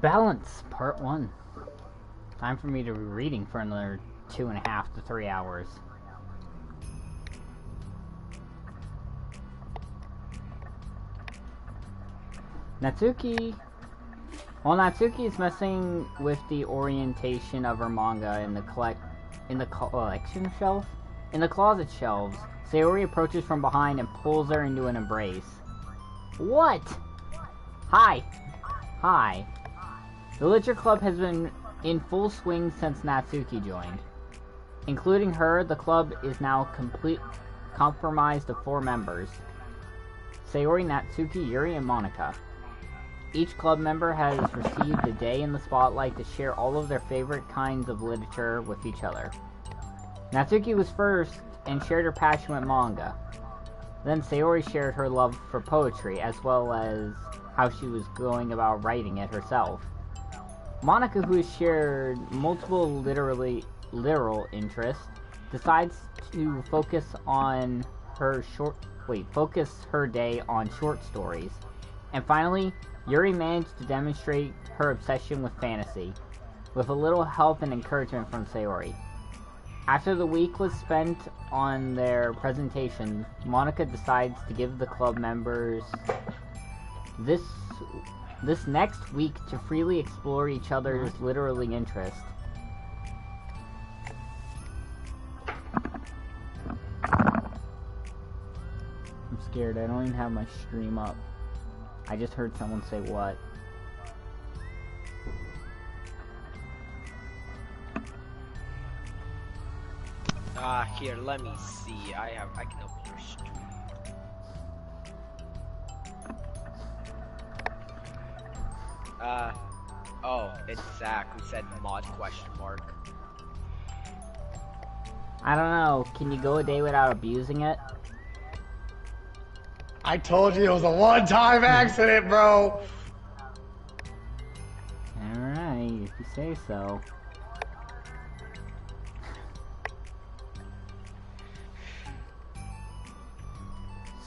Balance, part 1. Time for me to be reading for another 2.5 to 3 hours. Natsuki... While Natsuki is messing with the orientation of her manga in the collection shelf, in the closet shelves, Sayori approaches from behind and pulls her into an embrace. What? Hi. Hi. The Literature Club has been in full swing since Natsuki joined. Including her, the club is now comprised of 4 members. Sayori, Natsuki, Yuri, and Monika. Each club member has received a day in the spotlight to share all of their favorite kinds of literature with each other. Natsuki was first and shared her passion with manga. Then Sayori shared her love for poetry, as well as how she was going about writing it herself. Monika, who has shared multiple literal interests, decides to focus her day on short stories. And finally, Yuri managed to demonstrate her obsession with fantasy, with a little help and encouragement from Sayori. After the week was spent on their presentation, Monika decides to give the club members this next week to freely explore each other's literary interests. I'm scared, I don't even have my stream up. I just heard someone say what? Here, let me see. I can open your stream. Oh, it's Zach who said mod question mark. I don't know, can you go a day without abusing it? I told you it was a one-time accident, bro! Alright, if you say so.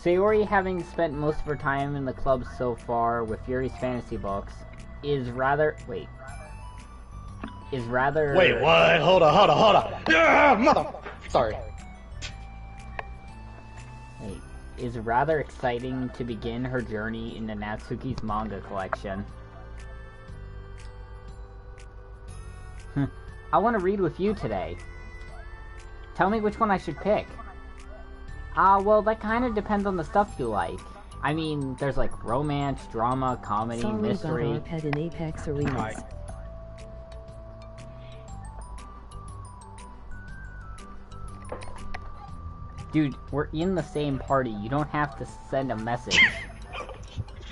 Sayori, having spent most of her time in the club so far with Yuri's fantasy books, is rather... Wait, what? Hold on. Yeah, mother... Sorry. Wait, is rather exciting to begin her journey into Natsuki's manga collection. I want to read with you today. Tell me which one I should pick. Well, that kind of depends on the stuff you like. I mean, there's like romance, drama, comedy, mystery. Got our pet in Apex Arenas. Dude, we're in the same party. You don't have to send a message.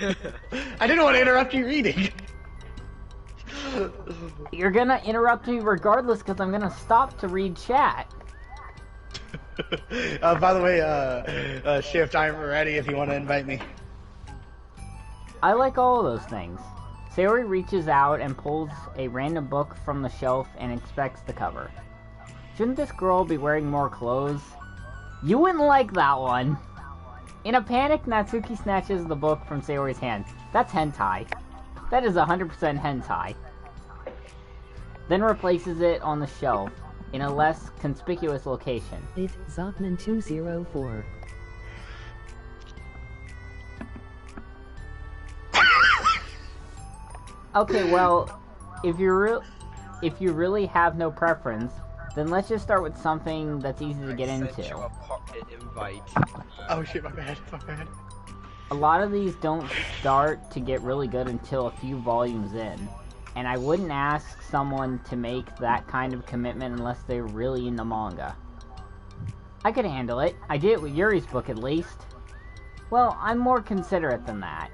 I didn't want to interrupt you reading. You're gonna interrupt me regardless because I'm gonna stop to read chat. By the way, Shift, I'm ready if you want to invite me. I like all of those things. Sayori reaches out and pulls a random book from the shelf and inspects the cover. Shouldn't this girl be wearing more clothes? You wouldn't like that one. In a panic, Natsuki snatches the book from Sayori's hand. That's hentai. That is 100% hentai. Then replaces it on the shelf in a less conspicuous location. It's Zockman 204. Okay, well, if you really have no preference, then let's just start with something that's easy to get into. Invite. Oh shit, my bad. A lot of these don't start to get really good until a few volumes in, and I wouldn't ask someone to make that kind of commitment unless they're really into manga. I could handle it. I did it with Yuri's book at least. Well, I'm more considerate than that.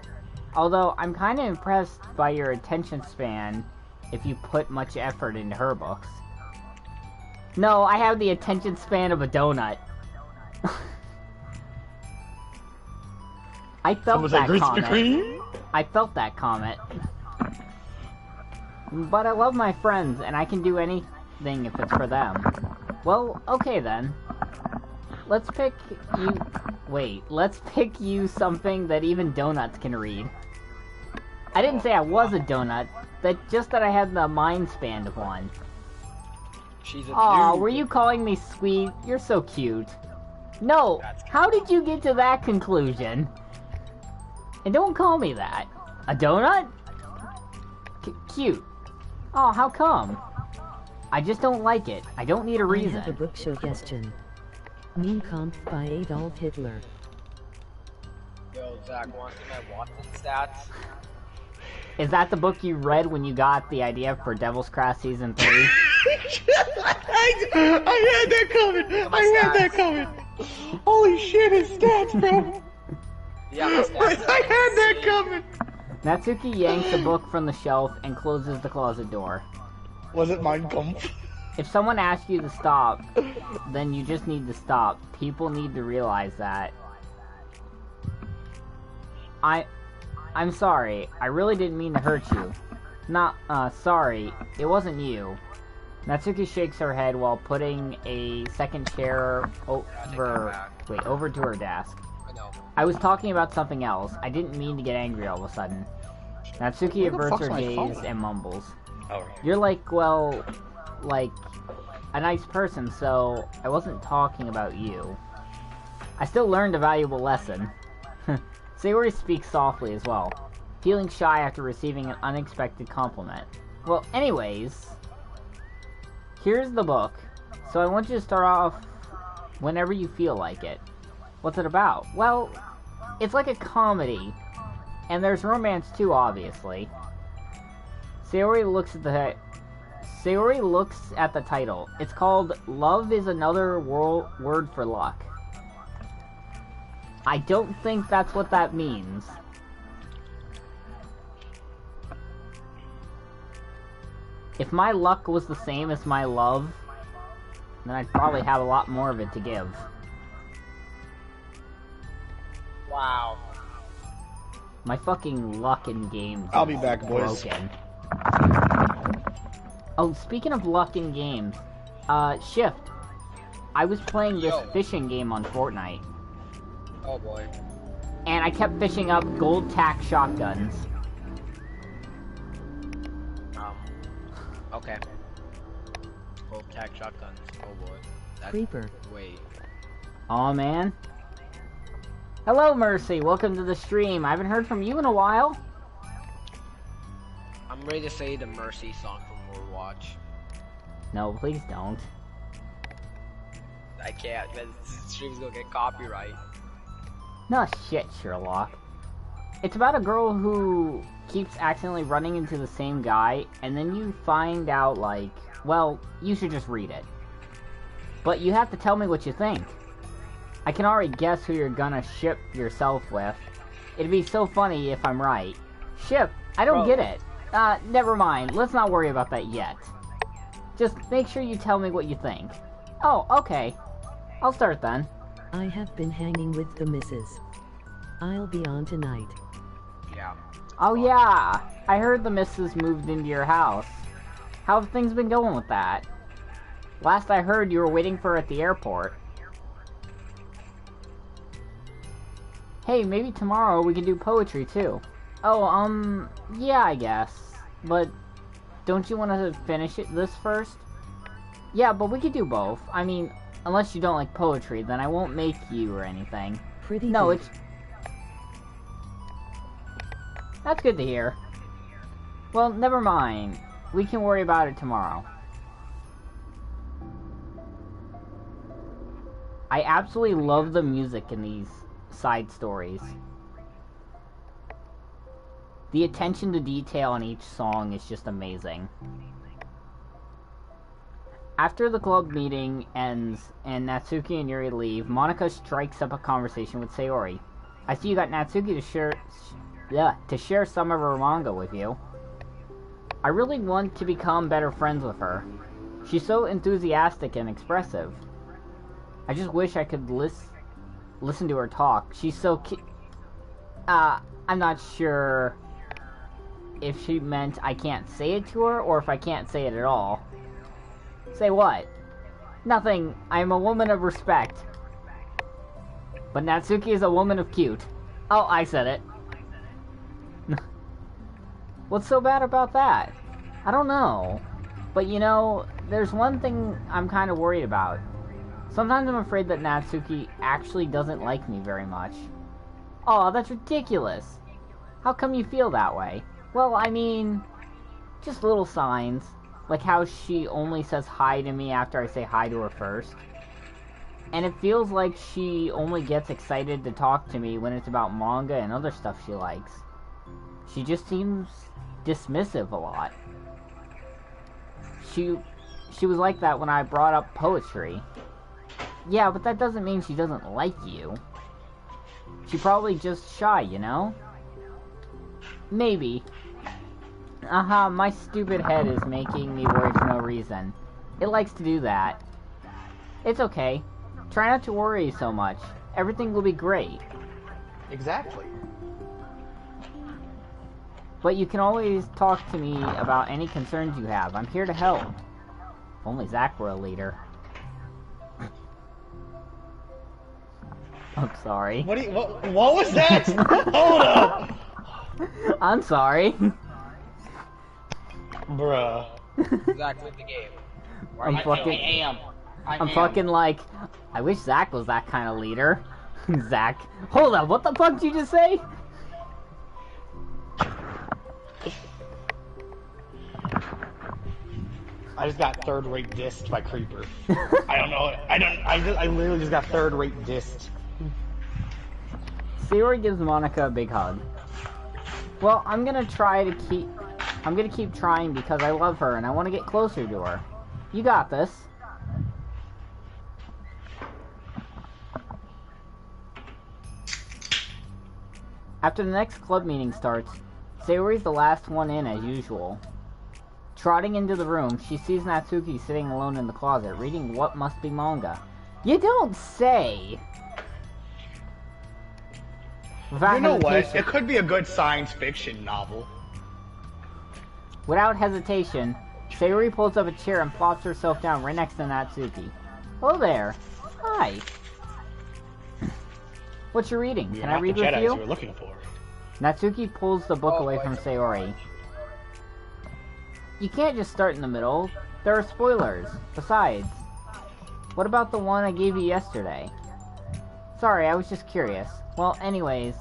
Although, I'm kinda impressed by your attention span if you put much effort into her books. No, I have the attention span of a donut. I felt that comment. I felt that comment. But I love my friends, and I can do anything if it's for them. Well, okay then. Let's pick you... Wait, let's pick you something that even donuts can read. I didn't say I was a donut. Just that I had the mind span of one. She's a Aw, dude. were you calling me sweet? You're so cute. No, That's how did you get to that conclusion? And don't call me that. A donut? Cute. Oh, how come? I just don't like it. I don't need a I reason. have a book suggestion. Mein Kampf by Adolf Hitler. Yo, Zach, want to see my Watson stats? Is that the book you read when you got the idea for Devil's Crash Season 3? I had that coming. I had that coming. Holy shit, his stats, bro. Yeah, my stats. I had that coming. Natsuki yanks a book from the shelf and closes the closet door. Was it Mein Kampf? If someone asks you to stop, then you just need to stop. People need to realize that. I'm sorry. I really didn't mean to hurt you. Sorry. It wasn't you. Natsuki shakes her head while putting a second chair over to her desk. I know. I was talking about something else. I didn't mean to get angry all of a sudden. Natsuki Where the averts fuck's her my gaze phone? and mumbles. Oh. You're like a nice person, so I wasn't talking about you. I still learned a valuable lesson. Sayori speaks softly as well, feeling shy after receiving an unexpected compliment. Well, anyways, here's the book. So I want you to start off whenever you feel like it. What's it about? Well, it's like a comedy, and there's romance too, obviously. Sayori looks at the title. It's called Love is Another Word for Luck. I don't think that's what that means. If my luck was the same as my love, then I'd probably have a lot more of it to give. Wow. My fucking luck in games I'll be is back, boys. broken. Oh, speaking of luck in games, Shift. I was playing this Yo. fishing game on Fortnite, Oh boy. and I kept fishing up gold tack shotguns. Okay. Full tack shotguns. Oh boy. That's... Creeper. Wait. Aw, man. Hello, Mercy. Welcome to the stream. I haven't heard from you in a while. I'm ready to say the Mercy song from Overwatch. No, please don't. I can't, because this stream's gonna get copyright. No shit, Sherlock. It's about a girl who keeps accidentally running into the same guy, and then you find out, like, well, you should just read it. But you have to tell me what you think. I can already guess who you're gonna ship yourself with. It'd be so funny if I'm right. Ship? I don't get it. Never mind. Let's not worry about that yet. Just make sure you tell me what you think. Oh, okay. I'll start then. I have been hanging with the missus. I'll be on tonight. Yeah. Oh yeah, I heard the missus moved into your house. How have things been going with that? Last I heard, you were waiting for her at the airport. Hey, maybe tomorrow we can do poetry too. Oh, yeah, I guess. But don't you want to finish this first? Yeah, but we could do both. I mean, unless you don't like poetry, then I won't make you or anything. Pretty No, good. it's... That's good to hear. Well, never mind. We can worry about it tomorrow. I absolutely love the music in these side stories. The attention to detail in each song is just amazing. After the club meeting ends and Natsuki and Yuri leave, Monika strikes up a conversation with Sayori. I see you got Natsuki to share some of her manga with you. I really want to become better friends with her. She's so enthusiastic and expressive. I just wish I could listen to her talk. She's so I'm not sure if she meant I can't say it to her or if I can't say it at all. Say what? Nothing. I am a woman of respect. But Natsuki is a woman of cute. Oh, I said it. What's so bad about that? I don't know. But you know, there's one thing I'm kind of worried about. Sometimes I'm afraid that Natsuki actually doesn't like me very much. Oh, that's ridiculous. How come you feel that way? Well, I mean, just little signs. Like how she only says hi to me after I say hi to her first. And it feels like she only gets excited to talk to me when it's about manga and other stuff she likes. She just seems dismissive a lot. She was like that when I brought up poetry. Yeah, but that doesn't mean she doesn't like you. She's probably just shy, you know? Maybe. My stupid head is making me worry for no reason. It likes to do that. It's okay. Try not to worry so much. Everything will be great. Exactly. But you can always talk to me about any concerns you have. I'm here to help. If only Zach were a leader. I'm sorry. What was that? Hold up! I'm sorry. Bruh. Zach, win the game. I'm fucking... I'm fucking like... I wish Zach was that kind of leader. Zach. Hold up, what the fuck did you just say? I just got third-rate dissed by Creeper. I don't know. I literally just got third-rate dissed. Sayori gives Monica a big hug. Well, I'm gonna keep trying because I love her and I want to get closer to her. You got this. After the next club meeting starts, Sayori's the last one in as usual. Trotting into the room, she sees Natsuki sitting alone in the closet, reading what must be manga. You don't say! Without You know what? hesitation- It could be a good science fiction novel. Without hesitation, Sayori pulls up a chair and plops herself down right next to Natsuki. Hello there. Hi. What you reading? Can I read the with Jedis you? we're looking for. Natsuki pulls the book away from Sayori. You can't just start in the middle. There are spoilers. Besides, what about the one I gave you yesterday? Sorry, I was just curious. Well, anyways.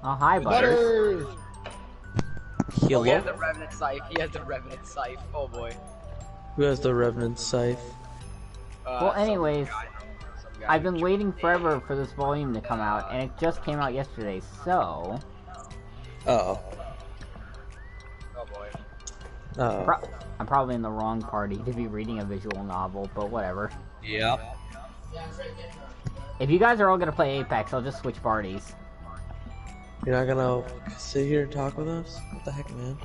Oh, hi, Butters. Oh, he has the Revenant Scythe. He has the Revenant Scythe. Oh boy. Who has the Revenant Scythe? Well, anyways, some guy I've been waiting forever for this volume to come out, and it just came out yesterday, so... Oh. Oh boy. Oh. I'm probably in the wrong party to be reading a visual novel, but whatever. Yep. If you guys are all gonna play Apex, I'll just switch parties. You're not gonna sit here and talk with us? What the heck, man?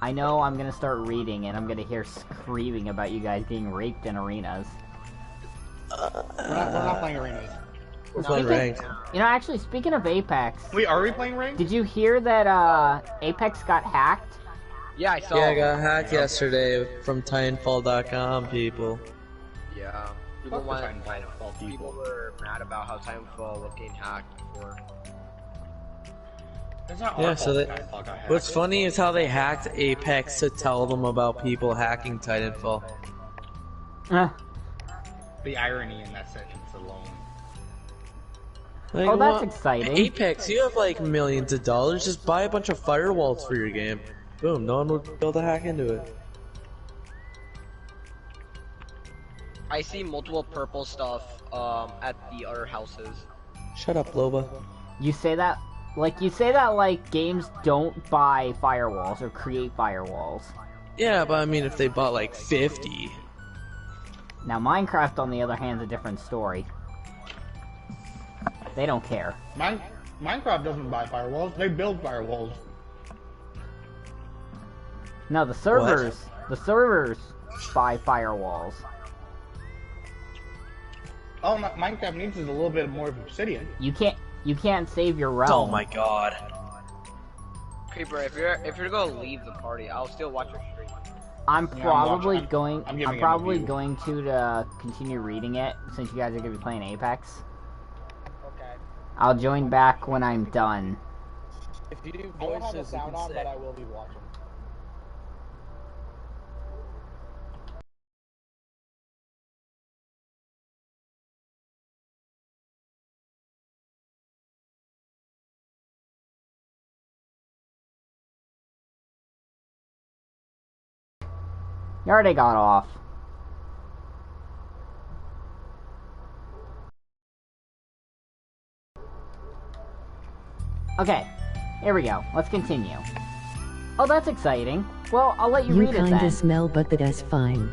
I know I'm gonna start reading, and I'm gonna hear screaming about you guys getting raped in arenas. We're not playing arenas. We're playing ranked. You know, actually, speaking of Apex, Wait, are we playing ranked? did you hear that, Apex got hacked? Yeah, I saw. Yeah, I got hacked yesterday from Titanfall.com, people. Yeah. People were mad about how Titanfall was getting hacked before. It's not Yeah, our so fault they- Titanfall got hacked. What's funny is how they hacked Apex to tell them about people hacking Titanfall. The irony in that sentence alone. Like, Oh, that's what? exciting. Apex, you have like millions of dollars. Just buy a bunch of firewalls for your game. Boom, no one would be able to hack into it. I see multiple purple stuff at the other houses. Shut up, Loba. You say that like games don't buy firewalls or create firewalls. Yeah, but I mean, if they bought like 50. Now, Minecraft, on the other hand, is a different story. They don't care. Minecraft doesn't buy firewalls, they build firewalls. No, the servers buy firewalls. All Minecraft needs is a little bit more of obsidian. You can't save your realm. Oh my god. Creeper, if you're gonna leave the party, I'll still watch your stream. I'm Yeah, probably I'm going. giving I'm him a probably view. going to continue reading it since you guys are gonna be playing Apex. Okay. I'll join back when I'm done. If you do I don't have the voices, you sound can on, say. but I will be watching. You already got off. Okay, here we go. Let's continue. Oh, that's exciting. Well, I'll let you You read it kinda then. smell, but that's fine.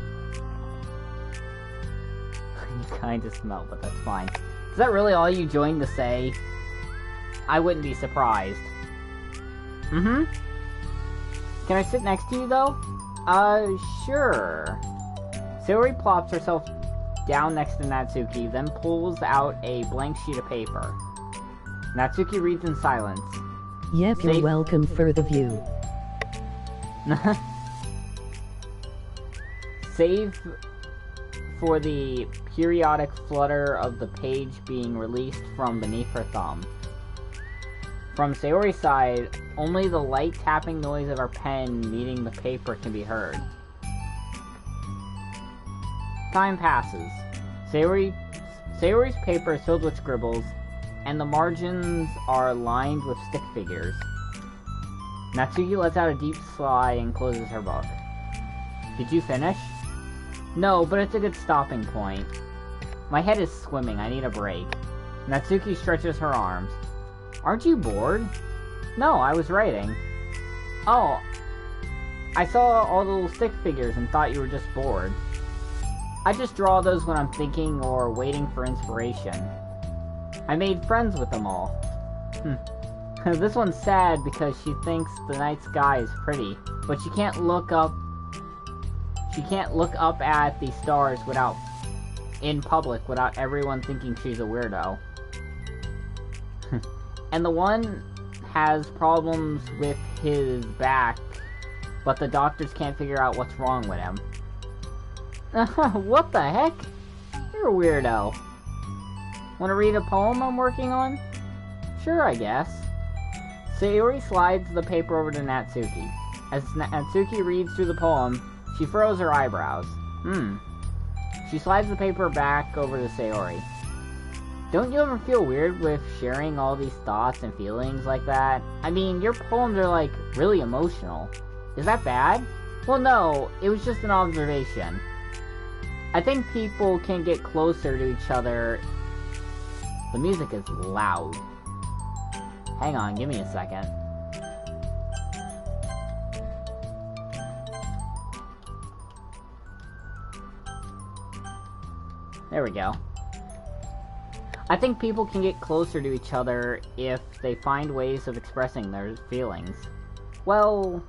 You kinda smell, but that's fine. Is that really all you joined to say? I wouldn't be surprised. Mm-hmm. Can I sit next to you, though? Sure. Sayori plops herself down next to Natsuki, then pulls out a blank sheet of paper. Natsuki reads in silence. Yep, you're Safe- welcome for the view. Save for the periodic flutter of the page being released from beneath her thumb. From Sayori's side, only the light tapping noise of her pen meeting the paper can be heard. Time passes. Sayori's paper is filled with scribbles, and the margins are lined with stick figures. Natsuki lets out a deep sigh and closes her book. Did you finish? No, but it's a good stopping point. My head is swimming, I need a break. Natsuki stretches her arms. Aren't you bored? No, I was writing. Oh, I saw all the little stick figures and thought you were just bored. I just draw those when I'm thinking or waiting for inspiration. I made friends with them all. This one's sad because she thinks the night sky is pretty, but she can't look up at the stars in public without everyone thinking she's a weirdo. And the one has problems with his back, but the doctors can't figure out what's wrong with him. What the heck? You're a weirdo. Wanna read a poem I'm working on? Sure, I guess. Sayori slides the paper over to Natsuki. As Natsuki reads through the poem, she furrows her eyebrows. She slides the paper back over to Sayori. Don't you ever feel weird with sharing all these thoughts and feelings like that? I mean, your poems are, like, really emotional. Is that bad? Well, no, it was just an observation. I think people can get closer to each other. The music is loud. Hang on, give me a second. There we go. I think people can get closer to each other if they find ways of expressing their feelings. Well,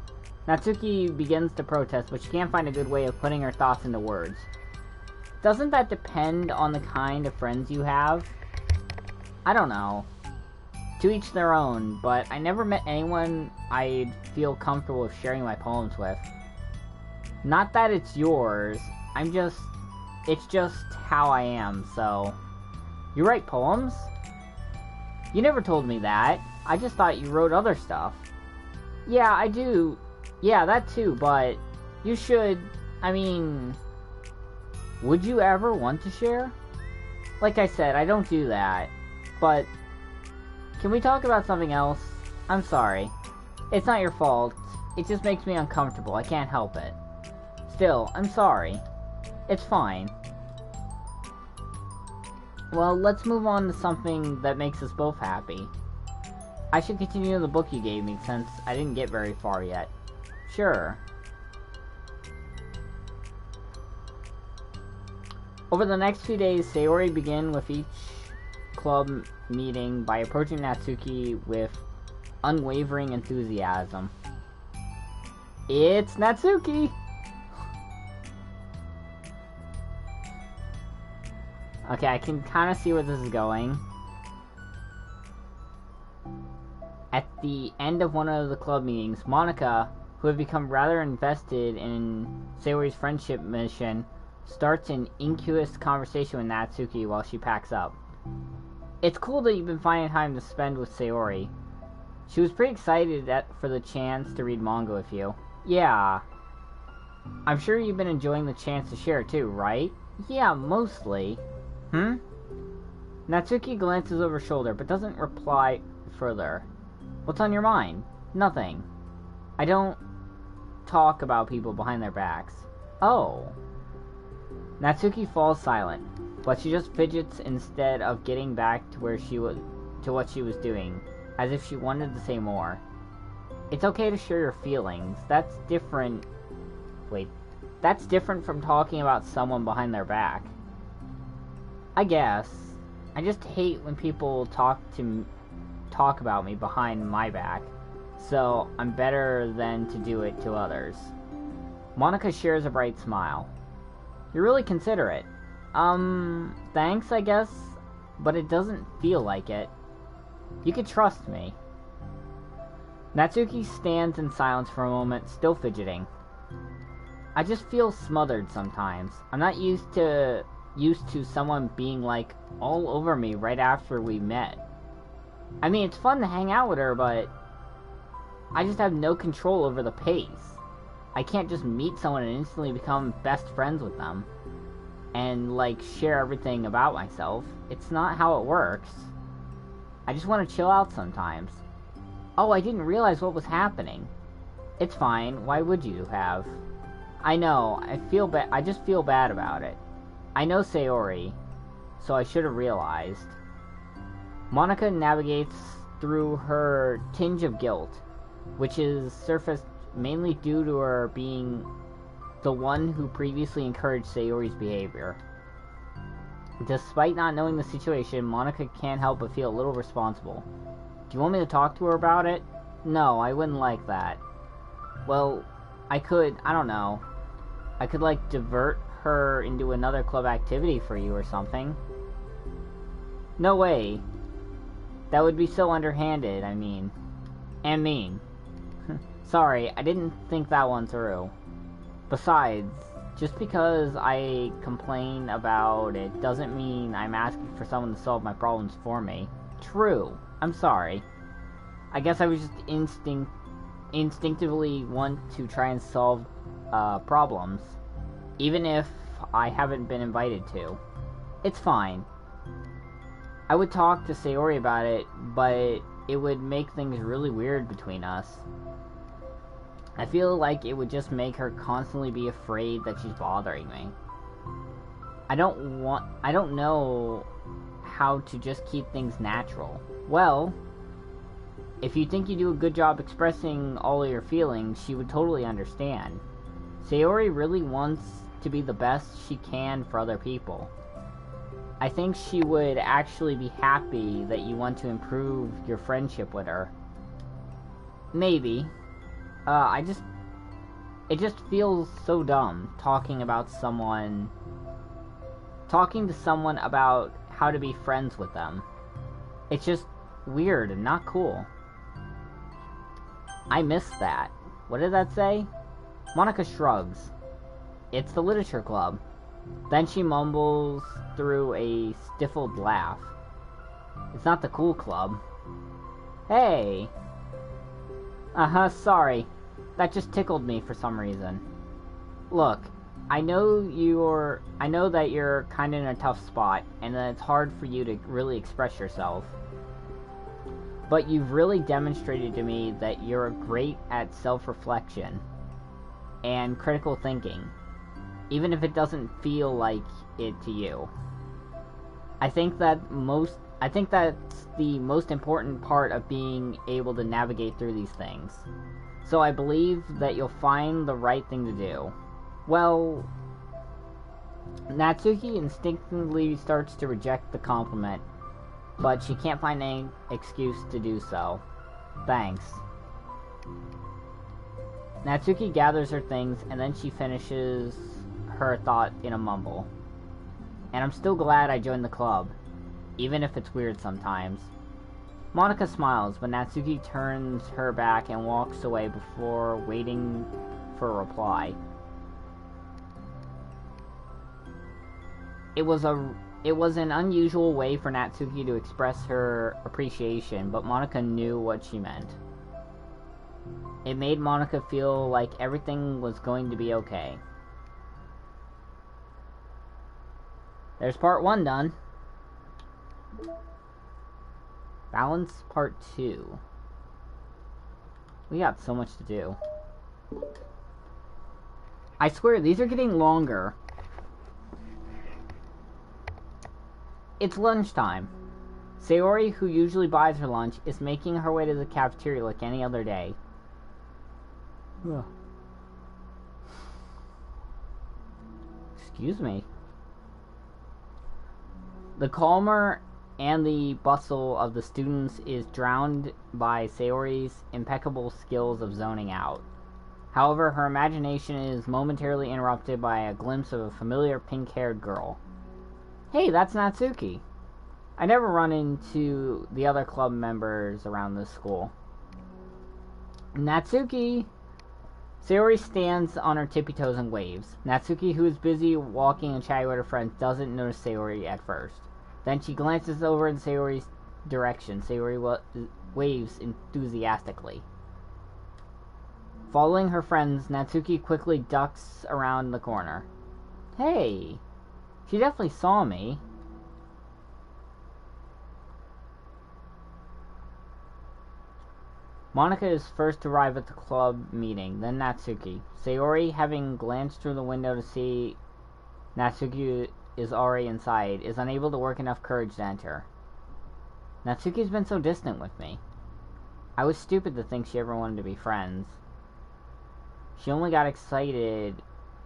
Natsuki begins to protest, but she can't find a good way of putting her thoughts into words. Doesn't that depend on the kind of friends you have? I don't know. To each their own, but I never met anyone I'd feel comfortable with sharing my poems with. Not that it's yours, it's just how I am, so... You write poems? You never told me that. I just thought you wrote other stuff. Yeah, I do. Yeah, that too, but... You should... I mean... Would you ever want to share? Like I said, I don't do that. But... Can we talk about something else? I'm sorry. It's not your fault. It just makes me uncomfortable. I can't help it. Still, I'm sorry. It's fine. Well, let's move on to something that makes us both happy. I should continue the book you gave me, since I didn't get very far yet. Sure. Over the next few days, Sayori began with each club meeting by approaching Natsuki with unwavering enthusiasm. It's Natsuki! Okay, I can kind of see where this is going. At the end of one of the club meetings, Monica, who had become rather invested in Sayori's friendship mission, starts an innocuous conversation with Natsuki while she packs up. It's cool that you've been finding time to spend with Sayori. She was pretty excited for the chance to read manga with you. Yeah. I'm sure you've been enjoying the chance to share too, right? Yeah, mostly. Natsuki glances over her shoulder, but doesn't reply further. What's on your mind? Nothing. I don't talk about people behind their backs. Oh. Natsuki falls silent, but she just fidgets instead of getting back to what she was doing, as if she wanted to say more. It's okay to share your feelings. That's different. Wait. That's different from talking about someone behind their back. I guess. I just hate when people talk about me behind my back, so I'm better than to do it to others. Monica shares a bright smile. You're really considerate. Thanks, I guess, but it doesn't feel like it. You can trust me. Natsuki stands in silence for a moment, still fidgeting. I just feel smothered sometimes. I'm not used to someone being like all over me right after we met. I mean, it's fun to hang out with her, but I just have no control over the pace. I can't just meet someone and instantly become best friends with them and like share everything about myself. It's not how it works. I just want to chill out sometimes. Oh, I didn't realize what was happening. It's fine. Why would you have? I know. I just feel bad about it. I know Sayori, so I should have realized. Monica navigates through her tinge of guilt, which is surfaced mainly due to her being the one who previously encouraged Sayori's behavior. Despite not knowing the situation, Monica can't help but feel a little responsible. Do you want me to talk to her about it? No, I wouldn't like that. Well, I don't know. I could, like, divert her into another club activity for you or something. No way. That would be so underhanded, I mean. And mean. Sorry, I didn't think that one through. Besides, just because I complain about it doesn't mean I'm asking for someone to solve my problems for me. True. I'm sorry. I guess I was just instinctively want to try and solve problems, even if I haven't been invited to. It's fine. I would talk to Sayori about it, but it would make things really weird between us. I feel like it would just make her constantly be afraid that she's bothering me. I don't know how to just keep things natural. Well, if you think you do a good job expressing all of your feelings, she would totally understand. Sayori really wants to be the best she can for other people. I think she would actually be happy that you want to improve your friendship with her. Maybe. It just feels so dumb talking to someone about how to be friends with them. It's just weird and not cool. I miss that. What did that say? Monica shrugs. It's the literature club. Then she mumbles through a stifled laugh. It's not the cool club. Hey! Sorry. That just tickled me for some reason. Look, I know that you're kinda in a tough spot, and that it's hard for you to really express yourself. But you've really demonstrated to me that you're great at self-reflection and critical thinking, even if it doesn't feel like it to you. I think that's the most important part of being able to navigate through these things. So I believe that you'll find the right thing to do. Well, Natsuki instinctively starts to reject the compliment, but she can't find any excuse to do so. Thanks. Natsuki gathers her things, and then she finishes her thought in a mumble. And I'm still glad I joined the club, even if it's weird sometimes. Monica smiles, but Natsuki turns her back and walks away before waiting for a reply. It was It was an unusual way for Natsuki to express her appreciation, but Monika knew what she meant. It made Monika feel like everything was going to be okay. There's part 1 done. Balance part 2. We got so much to do. I swear, these are getting longer. It's lunchtime. Sayori, who usually buys her lunch, is making her way to the cafeteria like any other day. Ugh. Excuse me. The calmer and the bustle of the students is drowned by Sayori's impeccable skills of zoning out. However, her imagination is momentarily interrupted by a glimpse of a familiar pink-haired girl. Hey, that's Natsuki. I never run into the other club members around this school. Natsuki! Sayori stands on her tippy toes and waves. Natsuki, who is busy walking and chatting with her friends, doesn't notice Sayori at first. Then she glances over in Sayori's direction. Sayori waves enthusiastically. Following her friends, Natsuki quickly ducks around the corner. Hey! She definitely saw me. Monika is first to arrive at the club meeting, then Natsuki. Sayori, having glanced through the window to see Natsuki is already inside, is unable to work enough courage to enter. Natsuki's been so distant with me. I was stupid to think she ever wanted to be friends. She only got excited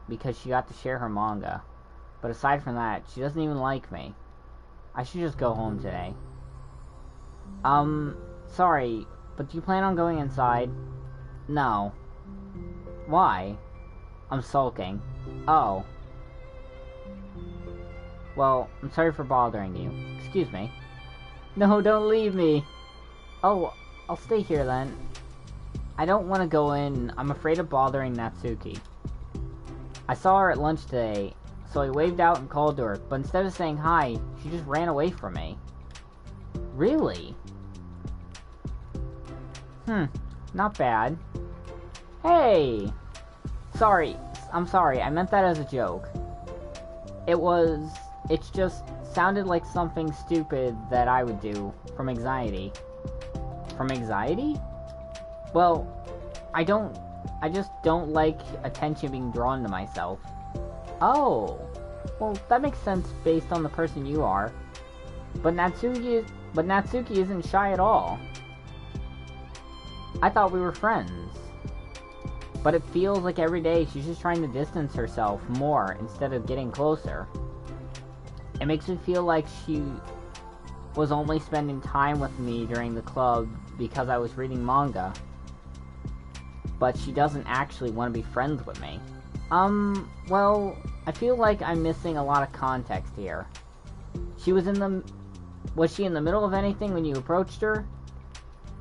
because she got to share her manga. But aside from that, she doesn't even like me. I should just go home today. Sorry, but do you plan on going inside? No. Why? I'm sulking. Oh. Well, I'm sorry for bothering you. Excuse me. No, don't leave me! Oh, I'll stay here then. I don't want to go in. I'm afraid of bothering Natsuki. I saw her at lunch today, so I waved out and called to her, but instead of saying hi, she just ran away from me. Really? Not bad. Hey! Sorry, I'm sorry, I meant that as a joke. It just sounded like something stupid that I would do, from anxiety. From anxiety? Well, I just don't like attention being drawn to myself. Oh, well, that makes sense based on the person you are. But Natsuki isn't shy at all. I thought we were friends. But it feels like every day she's just trying to distance herself more instead of getting closer. It makes me feel like she was only spending time with me during the club because I was reading manga. But she doesn't actually want to be friends with me. Well, I feel like I'm missing a lot of context here. Was she in the middle of anything when you approached her?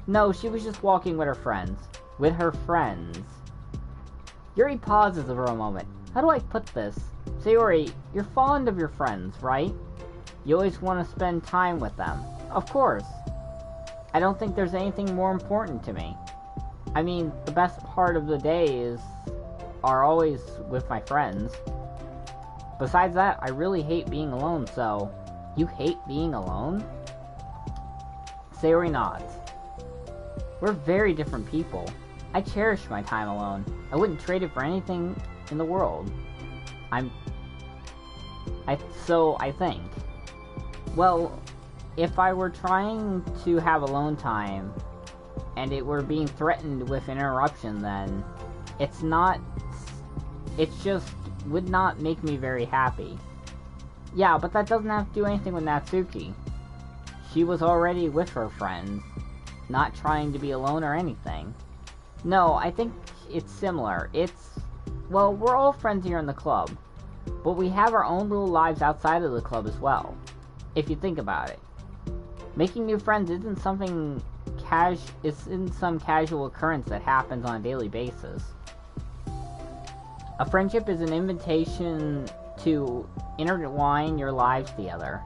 No, she was just walking with her friends. With her friends. Yuri pauses for a moment. How do I put this? Sayori, you're fond of your friends, right? You always want to spend time with them. Of course. I don't think there's anything more important to me. I mean, the best part of the day are always with my friends. Besides that, I really hate being alone, so... You hate being alone? Sayori nods. We're very different people. I cherish my time alone. I wouldn't trade it for anything in the world. So I think. Well, if I were trying to have alone time, and it were being threatened with interruption, then it just would not make me very happy. Yeah, but that doesn't have to do anything with Natsuki. She was already with her friends, not trying to be alone or anything. No, I think it's similar. Well, we're all friends here in the club, but we have our own little lives outside of the club as well, if you think about it. Making new friends isn't some casual occurrence that happens on a daily basis. A friendship is an invitation to intertwine your lives together.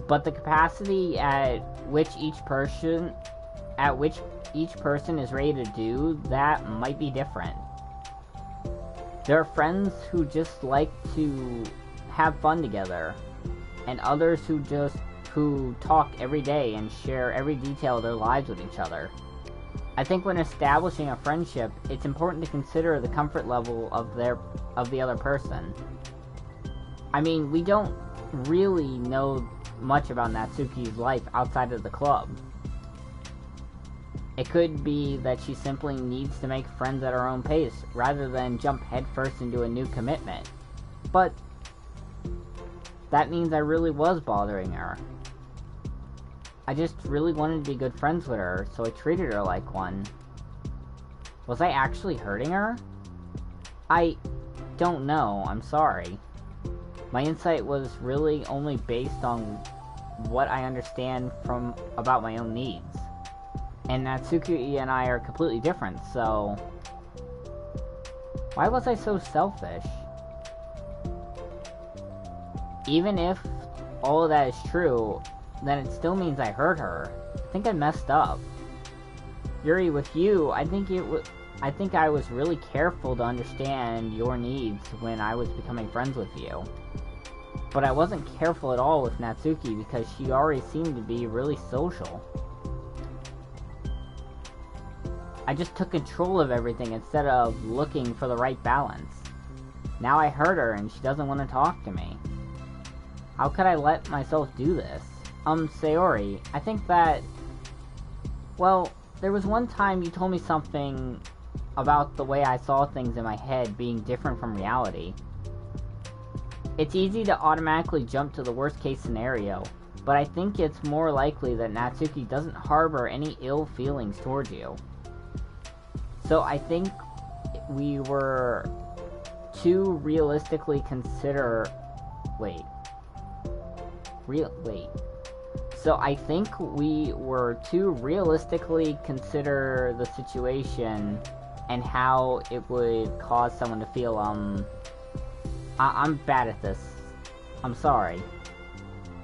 But the capacity at which each person is ready to do that might be different. There are friends who just like to have fun together, and others who talk every day and share every detail of their lives with each other. I think when establishing a friendship, it's important to consider the comfort level of the other person. I mean, we don't really know much about Natsuki's life outside of the club. It could be that she simply needs to make friends at her own pace, rather than jump headfirst into a new commitment. But that means I really was bothering her. I just really wanted to be good friends with her, so I treated her like one. Was I actually hurting her? I don't know, I'm sorry. My insight was really only based on what I understand about my own needs. And Natsuki and I are completely different, so... Why was I so selfish? Even if all of that is true, then it still means I hurt her. I think I messed up. Yuri, with you, I think I was really careful to understand your needs when I was becoming friends with you. But I wasn't careful at all with Natsuki because she already seemed to be really social. I just took control of everything instead of looking for the right balance. Now I hurt her and she doesn't want to talk to me. How could I let myself do this? Sayori, I think that... Well, there was one time you told me something about the way I saw things in my head being different from reality. It's easy to automatically jump to the worst case scenario, but I think it's more likely that Natsuki doesn't harbor any ill feelings towards you. So I think we were too realistically consider... So I think we were to realistically consider the situation and how it would cause someone to feel, I'm bad at this. I'm sorry.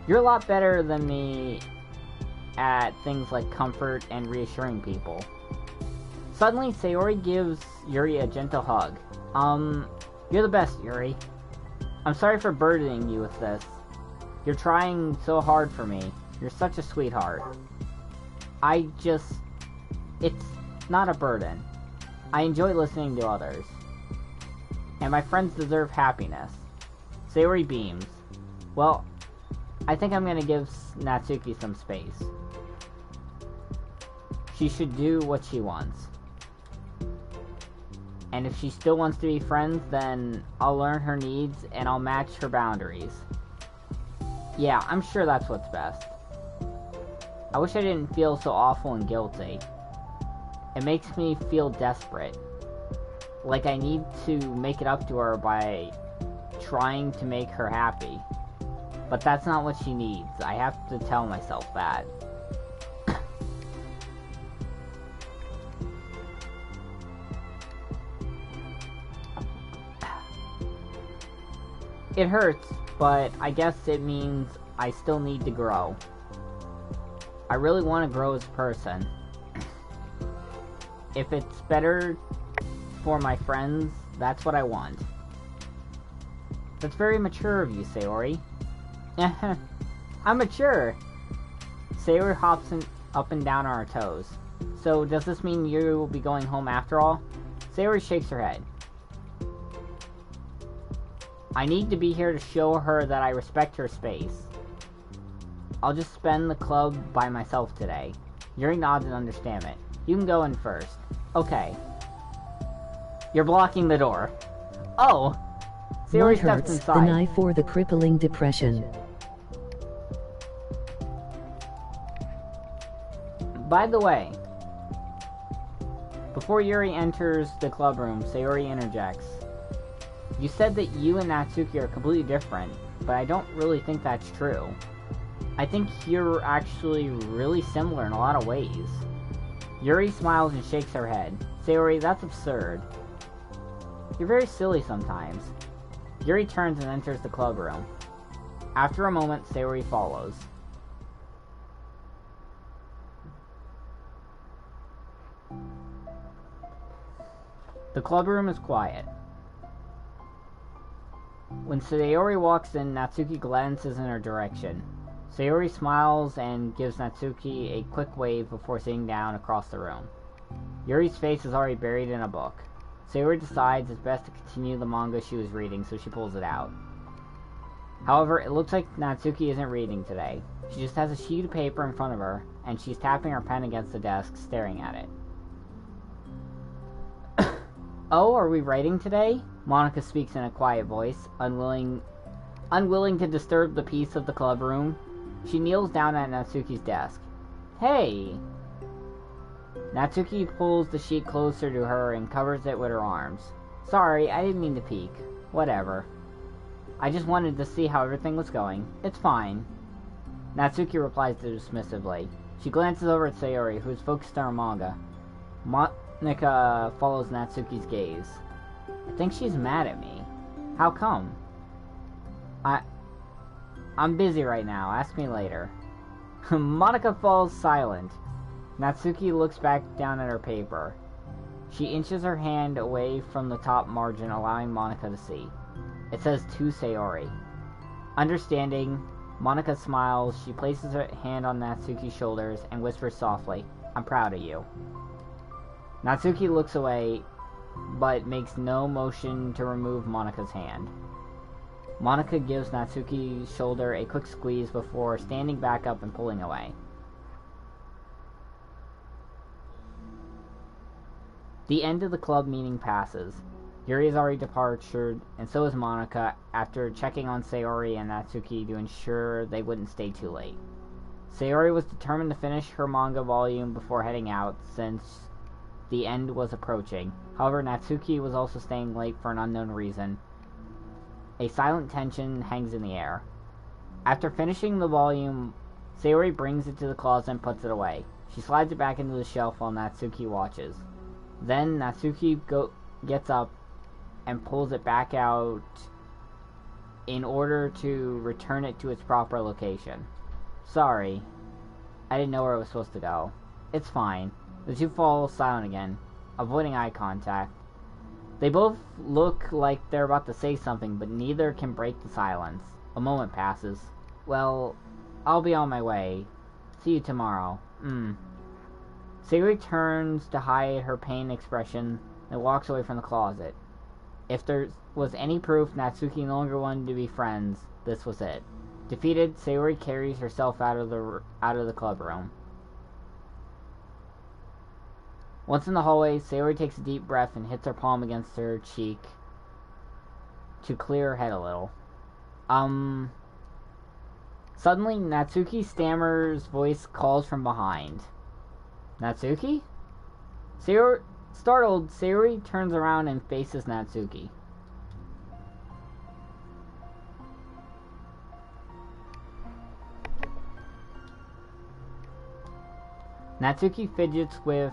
You're a lot better than me at things like comfort and reassuring people. Suddenly, Sayori gives Yuri a gentle hug. You're the best, Yuri. I'm sorry for burdening you with this. You're trying so hard for me. You're such a sweetheart. It's not a burden. I enjoy listening to others. And my friends deserve happiness. Sayori beams. Well, I think I'm gonna give Natsuki some space. She should do what she wants. And if she still wants to be friends, then I'll learn her needs and I'll match her boundaries. Yeah, I'm sure that's what's best. I wish I didn't feel so awful and guilty. It makes me feel desperate. Like I need to make it up to her by trying to make her happy. But that's not what she needs. I have to tell myself that. It hurts, but I guess it means I still need to grow. I really want to grow as a person. If it's better for my friends, that's what I want. That's very mature of you, Sayori. I'm mature! Sayori hops up and down on her toes. So, does this mean you will be going home after all? Sayori shakes her head. I need to be here to show her that I respect her space. I'll just spend the club by myself today. Yuri nods in understanding. You can go in first. Okay. You're blocking the door. Oh! Sayori steps inside. The knife for the crippling depression. By the way, before Yuri enters the club room, Sayori interjects. You said that you and Natsuki are completely different, but I don't really think that's true. I think you're actually really similar in a lot of ways. Yuri smiles and shakes her head. Sayori, that's absurd. You're very silly sometimes. Yuri turns and enters the club room. After a moment, Sayori follows. The club room is quiet. When Sayori walks in, Natsuki glances in her direction. Sayori smiles and gives Natsuki a quick wave before sitting down across the room. Yuri's face is already buried in a book. Sayori decides it's best to continue the manga she was reading, so she pulls it out. However, it looks like Natsuki isn't reading today. She just has a sheet of paper in front of her, and she's tapping her pen against the desk, staring at it. Oh, are we writing today? Monica speaks in a quiet voice, unwilling to disturb the peace of the club room. She kneels down at Natsuki's desk. Hey! Natsuki pulls the sheet closer to her and covers it with her arms. Sorry, I didn't mean to peek. Whatever. I just wanted to see how everything was going. It's fine. Natsuki replies dismissively. She glances over at Sayori, who is focused on her manga. Monica follows Natsuki's gaze. I think she's mad at me. How come? I'm busy right now. Ask me later. Monica falls silent. Natsuki looks back down at her paper. She inches her hand away from the top margin, allowing Monica to see. It says, to Sayori. Understanding, Monica smiles. She places her hand on Natsuki's shoulders and whispers softly, I'm proud of you. Natsuki looks away, but makes no motion to remove Monica's hand. Monica gives Natsuki's shoulder a quick squeeze before standing back up and pulling away. The end of the club meeting passes. Yuri is already departed, and so is Monica, after checking on Sayori and Natsuki to ensure they wouldn't stay too late. Sayori was determined to finish her manga volume before heading out, since the end was approaching. However, Natsuki was also staying late for an unknown reason. A silent tension hangs in the air. After finishing the volume, Sayori brings it to the closet and puts it away. She slides it back into the shelf while Natsuki watches. Then Natsuki gets up and pulls it back out in order to return it to its proper location. Sorry, I didn't know where it was supposed to go. It's fine. The two fall silent again, avoiding eye contact. They both look like they're about to say something, but neither can break the silence. A moment passes. Well, I'll be on my way. See you tomorrow. Sayori turns to hide her pain expression and walks away from the closet. If there was any proof Natsuki no longer wanted to be friends, this was it. Defeated, Sayori carries herself out of the club room. Once in the hallway, Sayori takes a deep breath and hits her palm against her cheek to clear her head a little. Suddenly, Natsuki Stammer's voice calls from behind. Natsuki? Startled, Sayori turns around and faces Natsuki. Natsuki fidgets with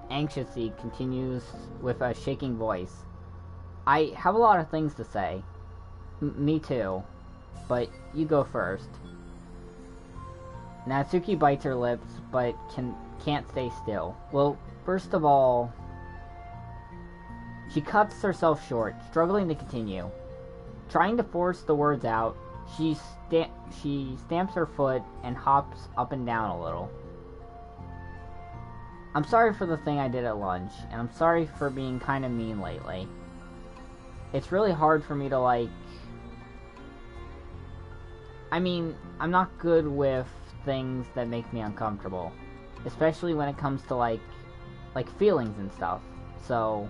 anxiously, continues with a shaking voice. I have a lot of things to say. Me too. But you go first. Natsuki bites her lips, but can't stay still. Well, first of all, she cuts herself short, struggling to continue. Trying to force the words out, she stamps her foot and hops up and down a little. I'm sorry for the thing I did at lunch, and I'm sorry for being kind of mean lately. It's really hard for me to, I'm not good with things that make me uncomfortable. Especially when it comes to, like feelings and stuff. So,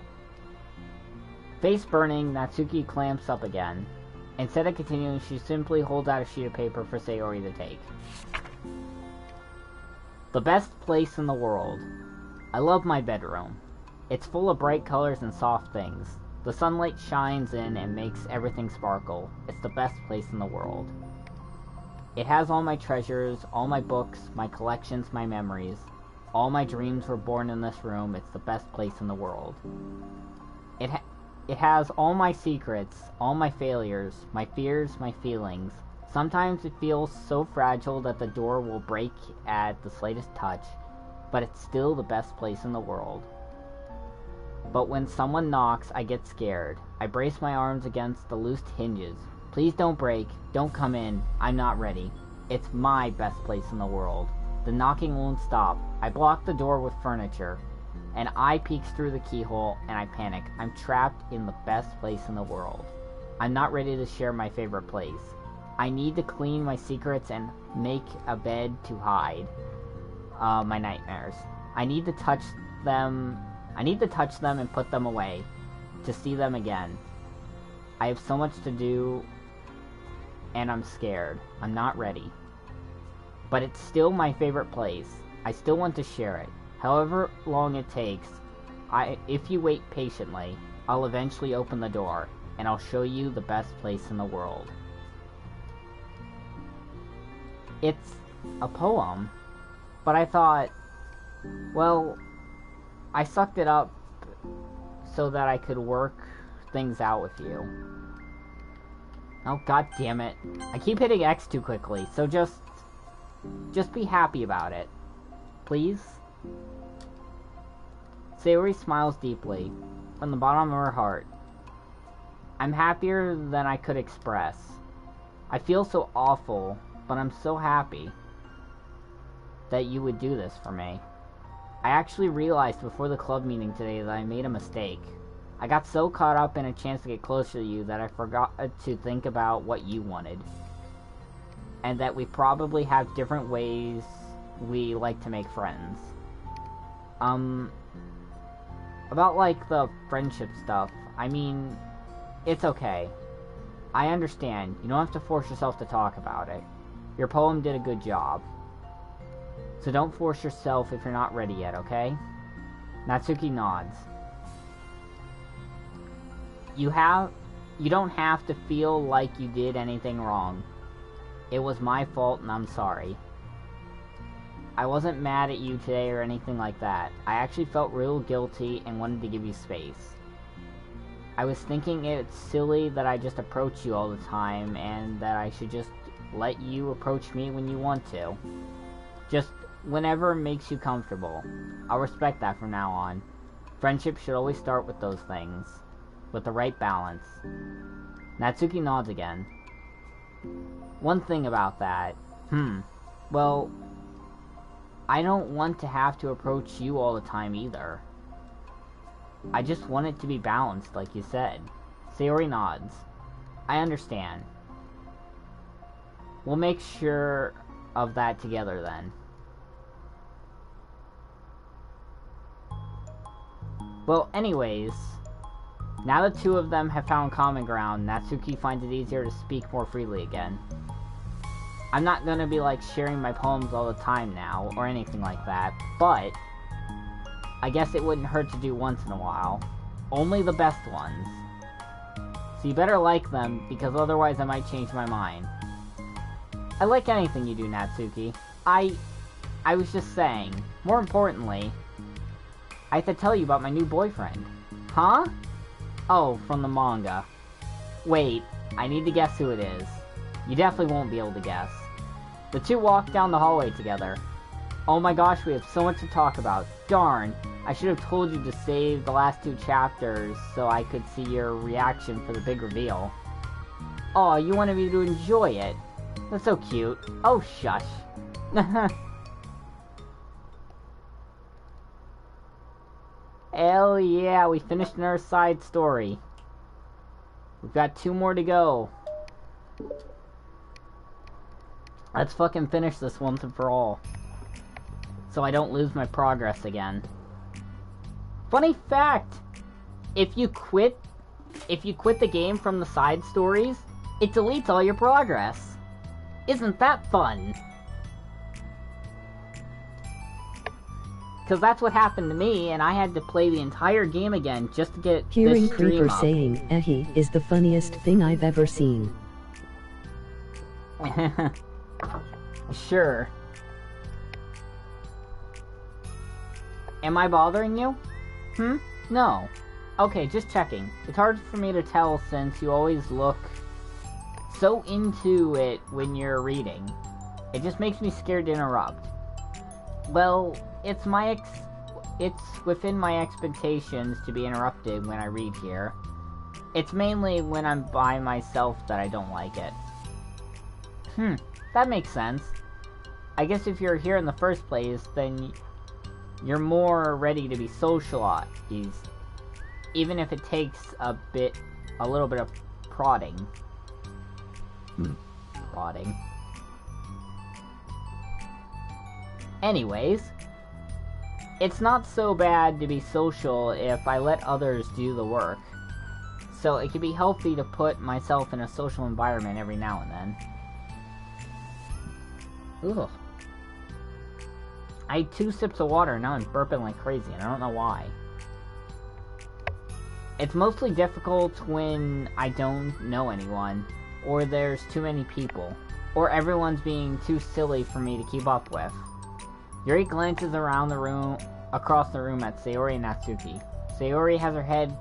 face burning, Natsuki clamps up again. Instead of continuing, she simply holds out a sheet of paper for Sayori to take. The best place in the world. I love my bedroom. It's full of bright colors and soft things. The sunlight shines in and makes everything sparkle. It's the best place in the world. It has all my treasures, all my books, my collections, my memories. All my dreams were born in this room. It's the best place in the world. It has all my secrets, all my failures, my fears, my feelings. Sometimes it feels so fragile that the door will break at the slightest touch, but it's still the best place in the world. But when someone knocks, I get scared. I brace my arms against the loose hinges. Please don't break. Don't come in. I'm not ready. It's my best place in the world. The knocking won't stop. I block the door with furniture. An eye peeks through the keyhole, and I panic. I'm trapped in the best place in the world. I'm not ready to share my favorite place. I need to clean my secrets and make a bed to hide my nightmares. I need to touch them and put them away, to see them again. I have so much to do, and I'm scared. I'm not ready. But it's still my favorite place. I still want to share it. However long it takes, if you wait patiently, I'll eventually open the door, and I'll show you the best place in the world. It's a poem, but I thought, well, I sucked it up so that I could work things out with you. Oh, god damn it. I keep hitting X too quickly, so just be happy about it. Please? Sayori smiles deeply, from the bottom of her heart. I'm happier than I could express. I feel so awful, but I'm so happy that you would do this for me. I actually realized before the club meeting today that I made a mistake. I got so caught up in a chance to get closer to you that I forgot to think about what you wanted. And that we probably have different ways we like to make friends. About, like, the friendship stuff, I mean, it's okay. I understand. You don't have to force yourself to talk about it. Your poem did a good job. So don't force yourself if you're not ready yet, okay? Natsuki nods. You don't have to feel like you did anything wrong. It was my fault and I'm sorry. I wasn't mad at you today or anything like that. I actually felt real guilty and wanted to give you space. I was thinking it's silly that I just approach you all the time and that I should just let you approach me when you want to. Just whenever it makes you comfortable. I'll respect that from now on. Friendship should always start with those things. With the right balance. Natsuki nods again. One thing about that. Well, I don't want to have to approach you all the time either. I just want it to be balanced, like you said. Sayori nods. I understand. We'll make sure of that together then. Well, anyways, now the two of them have found common ground, Natsuki finds it easier to speak more freely again. I'm not gonna be like sharing my poems all the time now, or anything like that, but I guess it wouldn't hurt to do once in a while. Only the best ones. So you better like them, because otherwise I might change my mind. I like anything you do, Natsuki. I was just saying, more importantly, I have to tell you about my new boyfriend. Huh? Oh, from the manga. Wait, I need to guess who it is. You definitely won't be able to guess. The two walk down the hallway together. Oh my gosh, we have so much to talk about. Darn, I should have told you to save the last two chapters so I could see your reaction for the big reveal. Oh, you wanted me to enjoy it. That's so cute. Oh, shush. Hell yeah, we finished our side story. We've got 2 more to go. Let's fucking finish this once and for all. So I don't lose my progress again. Funny fact! If you quit the game from the side stories, it deletes all your progress. Isn't that fun? Because that's what happened to me, and I had to play the entire game again just to get Hearing this stream Creeper up. saying, "Ehi," is the funniest thing I've ever seen. Sure. Am I bothering you? No. Okay, just checking. It's hard for me to tell since you always look so into it when you're reading. It just makes me scared to interrupt. Well, it's within my expectations to be interrupted when I read here. It's mainly when I'm by myself that I don't like it. That makes sense. I guess if you're here in the first place, then you're more ready to be socialized, even if it takes a little bit of prodding. Prodding. Anyways, it's not so bad to be social if I let others do the work. So it can be healthy to put myself in a social environment every now and then. Ugh. I had 2 sips of water and now I'm burping like crazy and I don't know why. It's mostly difficult when I don't know anyone, or there's too many people, or everyone's being too silly for me to keep up with. Yuri glances around the room, across the room at Sayori and Natsuki. Sayori has her head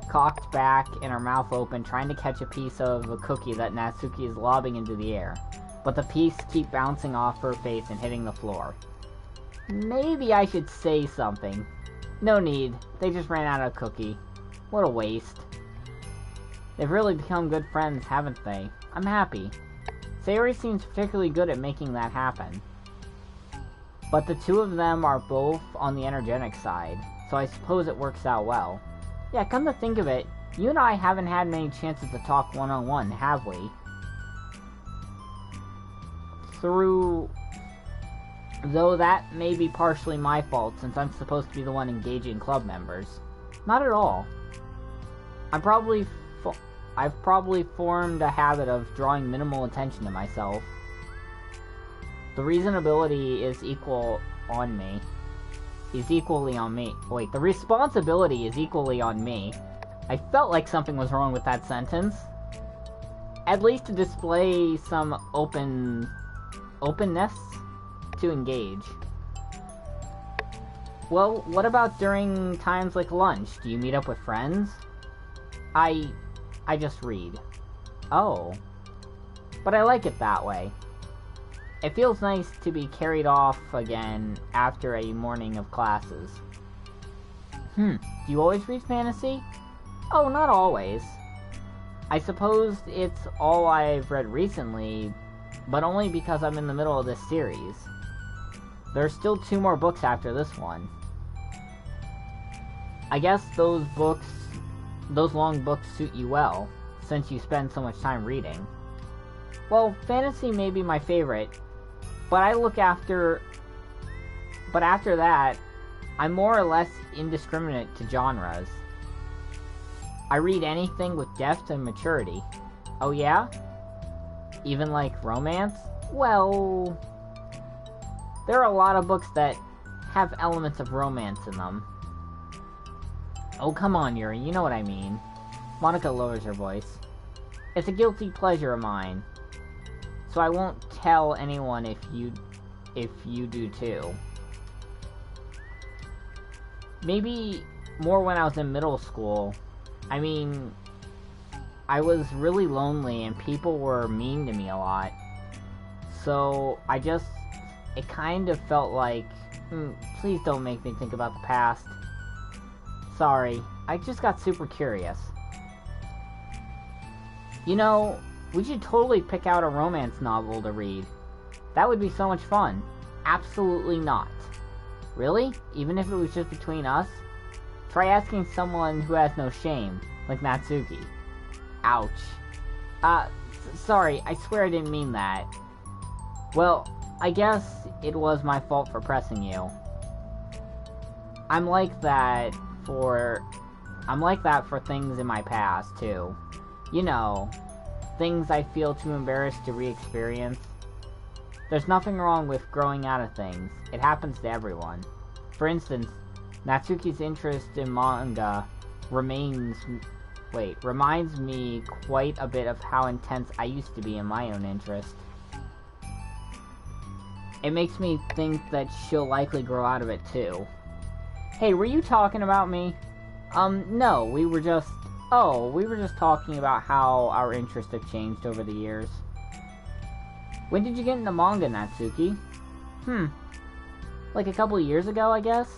cocked back and her mouth open, trying to catch a piece of a cookie that Natsuki is lobbing into the air. But the piece keeps bouncing off her face and hitting the floor. Maybe I should say something. No need. They just ran out of cookie. What a waste. They've really become good friends, haven't they? I'm happy. Sayori seems particularly good at making that happen. But the two of them are both on the energetic side, so I suppose it works out well. Yeah, come to think of it, you and I haven't had many chances to talk one-on-one, have we? Though that may be partially my fault, since I'm supposed to be the one engaging club members. Not at all. I've probably formed a habit of drawing minimal attention to myself. The reasonability is equally on me. Wait, the responsibility is equally on me. I felt like something was wrong with that sentence. At least to display some openness to engage. Well, what about during times like lunch? Do you meet up with friends? I just read. Oh. But I like it that way. It feels nice to be carried off again after a morning of classes. Do you always read fantasy? Oh, not always. I suppose it's all I've read recently, but only because I'm in the middle of this series. There are still 2 more books after this one. I guess those long books suit you well, since you spend so much time reading. Well, fantasy may be my favorite, but after that, I'm more or less indiscriminate to genres. I read anything with depth and maturity. Oh yeah? Even like romance? Well, there are a lot of books that have elements of romance in them. Oh, come on, Yuri, you know what I mean. Monica lowers her voice. It's a guilty pleasure of mine. So I won't tell anyone if you do too. Maybe more when I was in middle school. I mean, I was really lonely and people were mean to me a lot. So it kind of felt like, please don't make me think about the past. Sorry, I just got super curious. You know, we should totally pick out a romance novel to read. That would be so much fun. Absolutely not. Really? Even if it was just between us? Try asking someone who has no shame, like Natsuki. Ouch. Sorry, I swear I didn't mean that. Well, I guess it was my fault for pressing you. I'm like that for things in my past, too. You know, things I feel too embarrassed to re-experience. There's nothing wrong with growing out of things. It happens to everyone. For instance, Natsuki's interest in manga reminds me quite a bit of how intense I used to be in my own interest. It makes me think that she'll likely grow out of it too. Hey, were you talking about me? No, we were just talking about how our interests have changed over the years. When did you get into manga, Natsuki? Like a couple of years ago, I guess?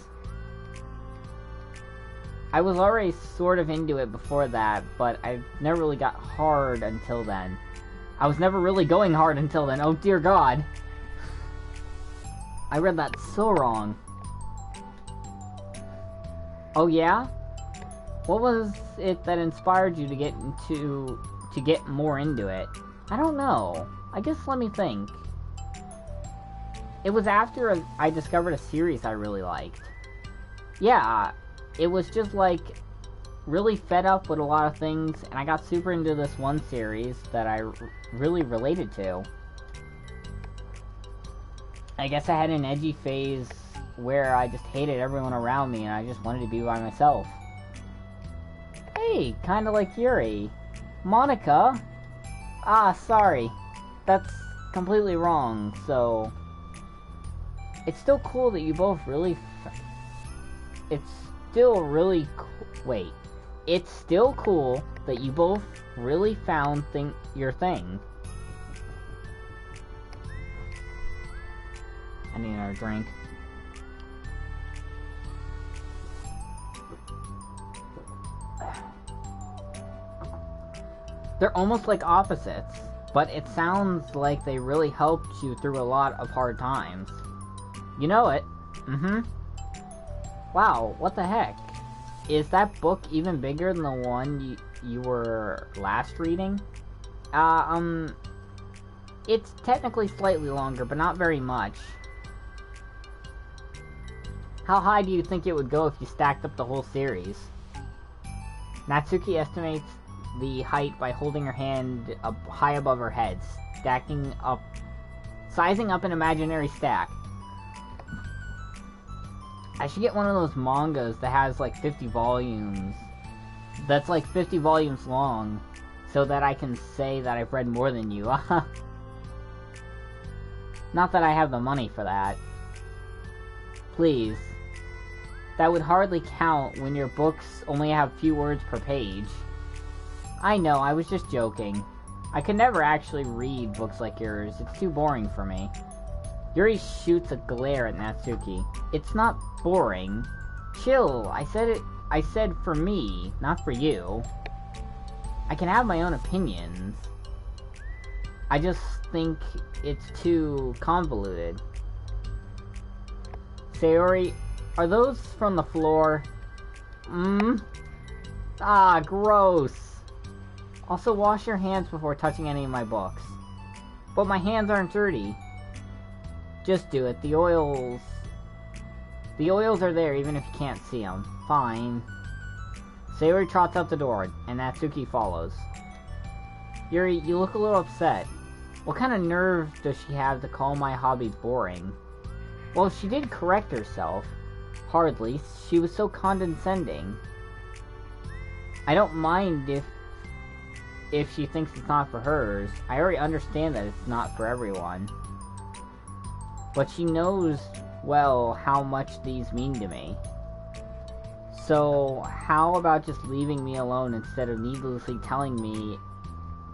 I was already sort of into it before that, but I never really got hard until then. I was never really going hard until then, oh dear god. I read that so wrong. Oh yeah? What was it that inspired you to get more into it? I don't know. I guess let me think. It was after I discovered a series I really liked. Yeah, it was just like really fed up with a lot of things, and I got super into this one series that I really related to. I guess I had an edgy phase where I just hated everyone around me and I just wanted to be by myself. Hey, kinda like Yuri. Monica? Ah, sorry. That's completely wrong, so... It's still cool that you both really... It's still really wait. It's still cool that you both really found your thing. I need another drink. They're almost like opposites, but it sounds like they really helped you through a lot of hard times. You know it. Wow, what the heck? Is that book even bigger than the one you were last reading? It's technically slightly longer, but not very much. How high do you think it would go if you stacked up the whole series? Natsuki estimates the height by holding her hand up high above her head, sizing up an imaginary stack. I should get one of those mangas that has like 50 volumes. That's like 50 volumes long, so that I can say that I've read more than you. Not that I have the money for that. Please. That would hardly count when your books only have few words per page. I know, I was just joking. I could never actually read books like yours. It's too boring for me. Yuri shoots a glare at Natsuki. It's not boring. Chill, I said for me, not for you. I can have my own opinions. I just think it's too convoluted. Sayori, are those from the floor? Ah, gross. Also, wash your hands before touching any of my books. But my hands aren't dirty. Just do it. The oils are there even if you can't see them. Fine. Sayori trots out the door, and Natsuki follows. Yuri, you look a little upset. What kind of nerve does she have to call my hobby boring? Well, she did correct herself. Hardly. She was so condescending. I don't mind if she thinks it's not for hers. I already understand that it's not for everyone. But she knows well how much these mean to me. So, how about just leaving me alone instead of needlessly telling me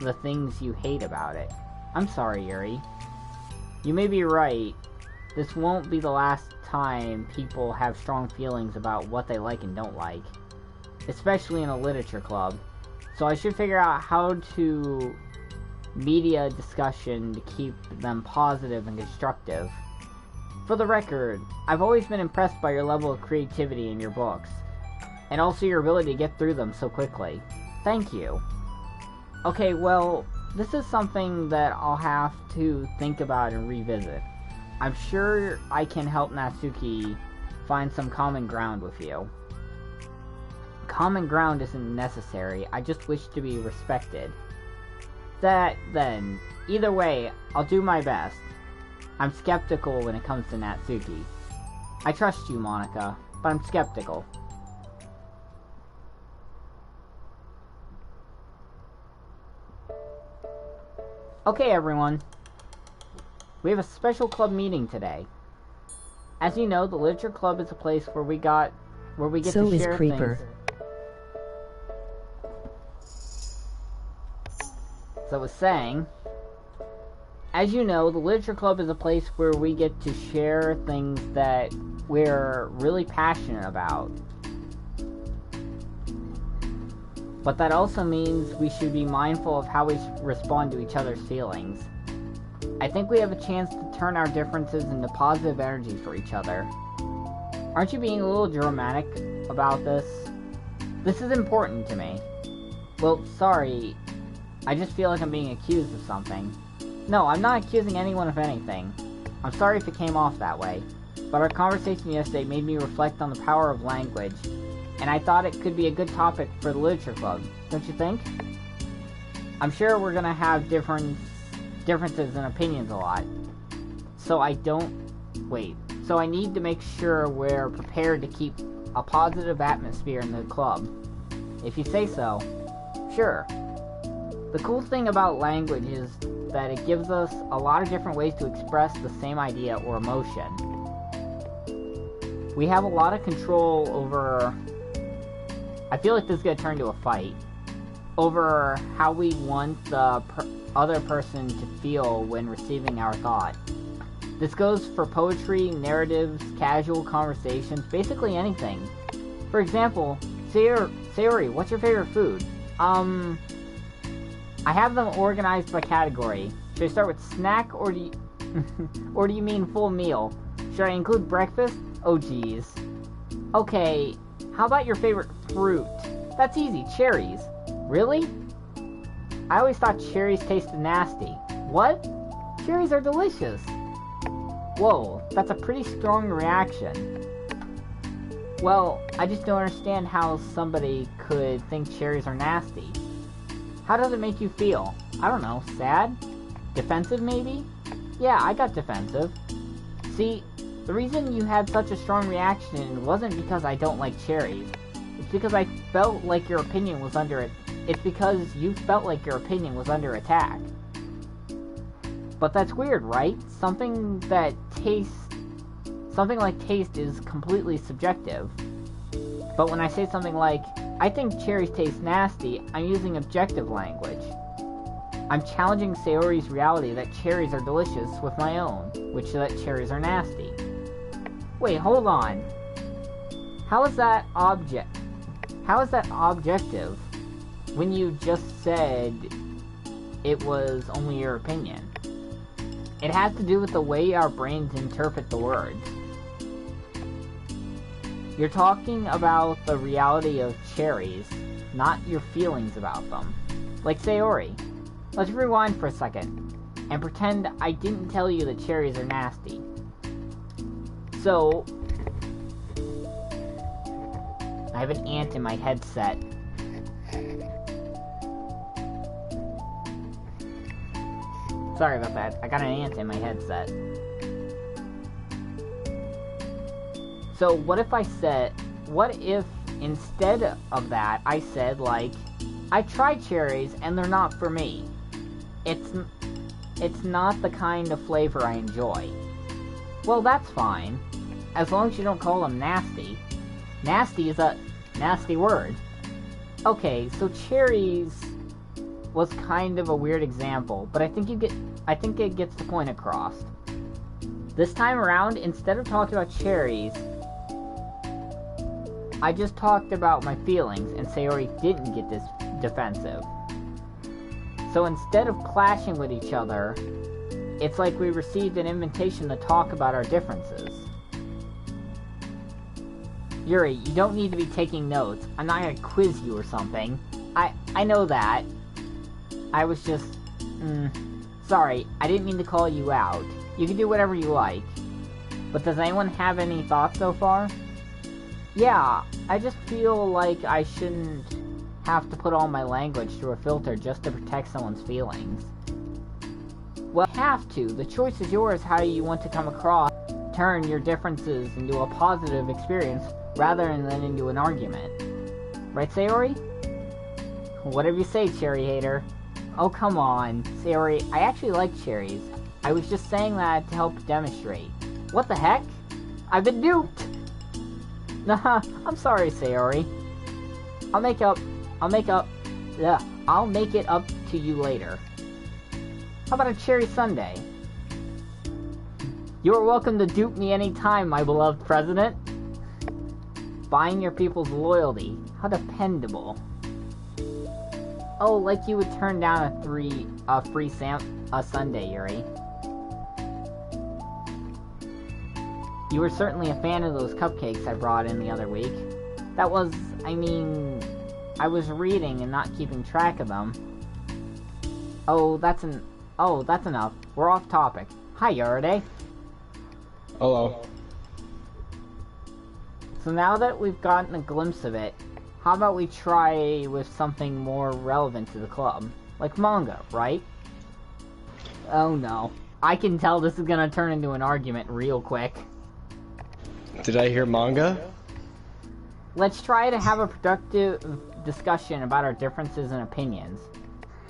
the things you hate about it? I'm sorry, Yuri. You may be right. This won't be the last time people have strong feelings about what they like and don't like. Especially in a literature club. So I should figure out how to media discussion to keep them positive and constructive. For the record, I've always been impressed by your level of creativity in your books, and also your ability to get through them so quickly. Thank you. Okay, well, this is something that I'll have to think about and revisit. I'm sure I can help Natsuki find some common ground with you. Common ground isn't necessary, I just wish to be respected. That, then, either way, I'll do my best. I'm skeptical when it comes to Natsuki. I trust you, Monica, but I'm skeptical. Okay, everyone. We have a special club meeting today. As you know, the Literature Club is a place where we get so to is share Creeper. things. I was saying, as you know, the Literature Club is a place where we get to share things that we're really passionate about. But that also means we should be mindful of how we respond to each other's feelings. I think we have a chance to turn our differences into positive energy for each other. Aren't you being a little dramatic about this? This is important to me. Well, sorry, I just feel like I'm being accused of something. No, I'm not accusing anyone of anything. I'm sorry if it came off that way, but our conversation yesterday made me reflect on the power of language, and I thought it could be a good topic for the Literature Club, don't you think? I'm sure we're gonna have differences in opinions a lot, so I need to make sure we're prepared to keep a positive atmosphere in the club. If you say so, sure. The cool thing about language is that it gives us a lot of different ways to express the same idea or emotion. We have a lot of control over... I feel like this is going to turn into a fight. Over how we want the other person to feel when receiving our thought. This goes for poetry, narratives, casual conversations, basically anything. For example, Sayori, what's your favorite food? I have them organized by category. Should I start with snack, or do you... or do you mean full meal? Should I include breakfast? Oh geez. Okay, how about your favorite fruit? That's easy, cherries. Really? I always thought cherries tasted nasty. What? Cherries are delicious. Whoa, that's a pretty strong reaction. Well, I just don't understand how somebody could think cherries are nasty. How does it make you feel? I don't know, sad? Defensive maybe? Yeah, I got defensive. See, the reason you had such a strong reaction wasn't because I don't like cherries. It's because I felt like your opinion was under it. It's because you felt like your opinion was under attack. But that's weird, right? Something like taste is completely subjective. But when I say something like, I think cherries taste nasty, I'm using objective language. I'm challenging Sayori's reality that cherries are delicious with my own, which is that cherries are nasty. Wait, hold on. How is that objective when you just said it was only your opinion? It has to do with the way our brains interpret the words. You're talking about the reality of cherries, not your feelings about them. Like Sayori. Let's rewind for a second, and pretend I didn't tell you that cherries are nasty. So, I have an ant in my headset. Sorry about that, I got an ant in my headset. So what if instead of that I said, like, I tried cherries and they're not for me. It's not the kind of flavor I enjoy. Well, that's fine, as long as you don't call them nasty. Nasty is a nasty word. Okay, so cherries was kind of a weird example, but I think it gets the point across. This time around, instead of talking about cherries, I just talked about my feelings, and Sayori didn't get this defensive. So instead of clashing with each other, it's like we received an invitation to talk about our differences. Yuri, you don't need to be taking notes. I'm not gonna quiz you or something. I know that. I was just... sorry, I didn't mean to call you out. You can do whatever you like. But does anyone have any thoughts so far? Yeah, I just feel like I shouldn't have to put all my language through a filter just to protect someone's feelings. Well, you have to. The choice is yours how you want to come across. Turn your differences into a positive experience rather than into an argument. Right, Sayori? Whatever you say, cherry hater. Oh, come on. Sayori, I actually like cherries. I was just saying that to help demonstrate. What the heck? I've been duped! Nah, I'm sorry, Sayori. I'll make it up to you later. How about a cherry sundae? You are welcome to dupe me anytime, my beloved president. Buying your people's loyalty. How dependable. Oh, like you would turn down a free sundae, Yuri. You were certainly a fan of those cupcakes I brought in the other week. That was, I mean, I was reading and not keeping track of them. Oh, that's enough. We're off topic. Hi, Yuri. Hello. So now that we've gotten a glimpse of it, how about we try with something more relevant to the club? Like manga, right? Oh no. I can tell this is gonna turn into an argument real quick. Did I hear manga? Let's try to have a productive discussion about our differences and opinions.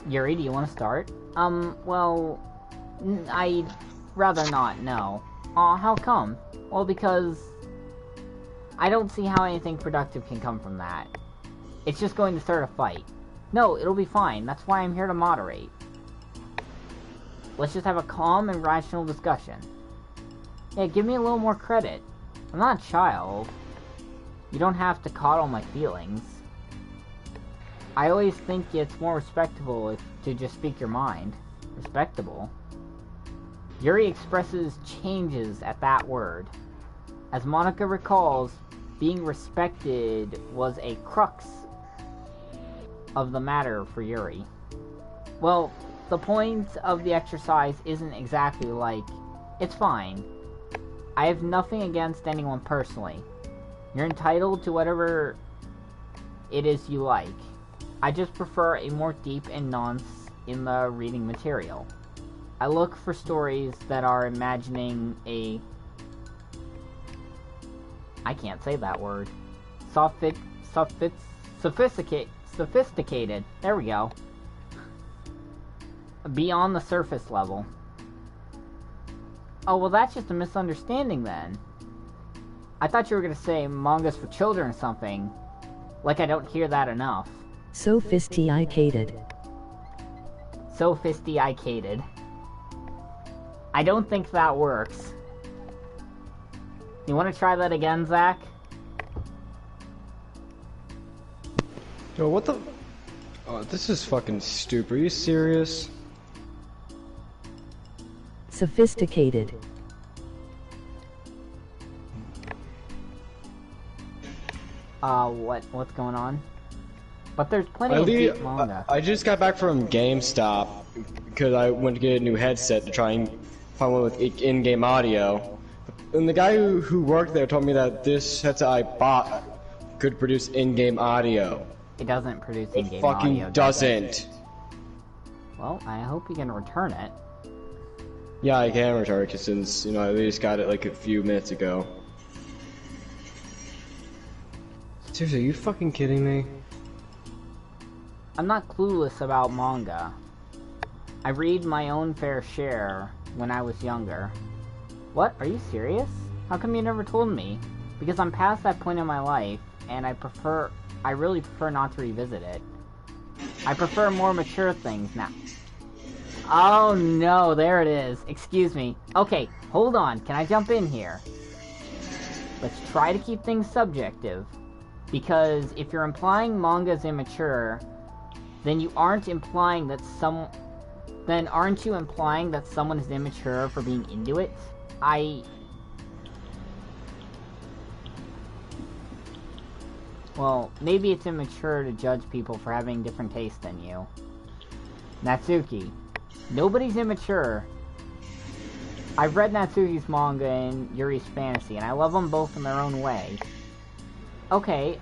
Yuri, do you want to start? Well, I'd rather not, no. Aw, how come? Well, because I don't see how anything productive can come from that. It's just going to start a fight. No, it'll be fine. That's why I'm here to moderate. Let's just have a calm and rational discussion. Yeah, give me a little more credit. I'm not a child. You don't have to coddle my feelings. I always think it's more respectable to just speak your mind. Respectable? Yuri expresses changes at that word. As Monica recalls, being respected was a crux of the matter for Yuri. Well, the point of the exercise isn't exactly like, it's fine. I have nothing against anyone personally. You're entitled to whatever it is you like. I just prefer a more deep and nuance in the reading material. I look for stories that are imagining a... I can't say that word. Sophisticated. There we go. Beyond the surface level. Oh, well that's just a misunderstanding then. I thought you were gonna say mangas for children or something. Like I don't hear that enough. Sophisticated. Sophisticated. I don't think that works. You want to try that again, Zach? Yo, what the... Oh, this is fucking stupid. Are you serious? Sophisticated. What's going on? But there's plenty of deep manga. I just got back from GameStop because I went to get a new headset to try and find one with in-game audio. And the guy who worked there told me that this headset I bought could produce in-game audio. It doesn't produce It in-game audio. fucking doesn't. Well, I hope you can return it. Yeah, I can return it since, you know, I just got it like a few minutes ago. Seriously, are you fucking kidding me? I'm not clueless about manga. I read my own fair share when I was younger. What? Are you serious? How come you never told me? Because I'm past that point in my life, and I really prefer not to revisit it. I prefer more mature things now. Oh no, there it is. Excuse me. Okay, hold on. Can I jump in here? Let's try to keep things subjective. Because if you're implying manga's immature, then aren't you implying that someone is immature for being into it? Well, maybe it's immature to judge people for having different tastes than you. Natsuki. Nobody's immature. I've read Natsuki's manga and Yuri's fantasy, and I love them both in their own way. Okay.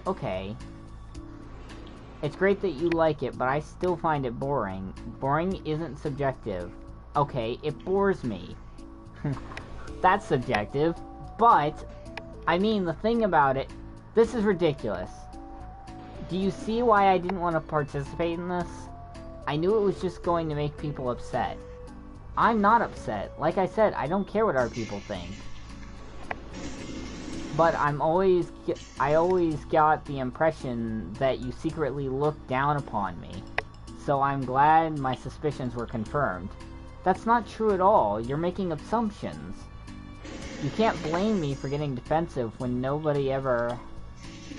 It's great that you like it, but I still find it boring. Boring isn't subjective. Okay, it bores me. That's subjective. But, I mean, the thing about it, this is ridiculous. Do you see why I didn't want to participate in this? I knew it was just going to make people upset. I'm not upset. Like I said, I don't care what other people think. But I always got the impression that you secretly looked down upon me. So I'm glad my suspicions were confirmed. That's not true at all. You're making assumptions. You can't blame me for getting defensive when nobody ever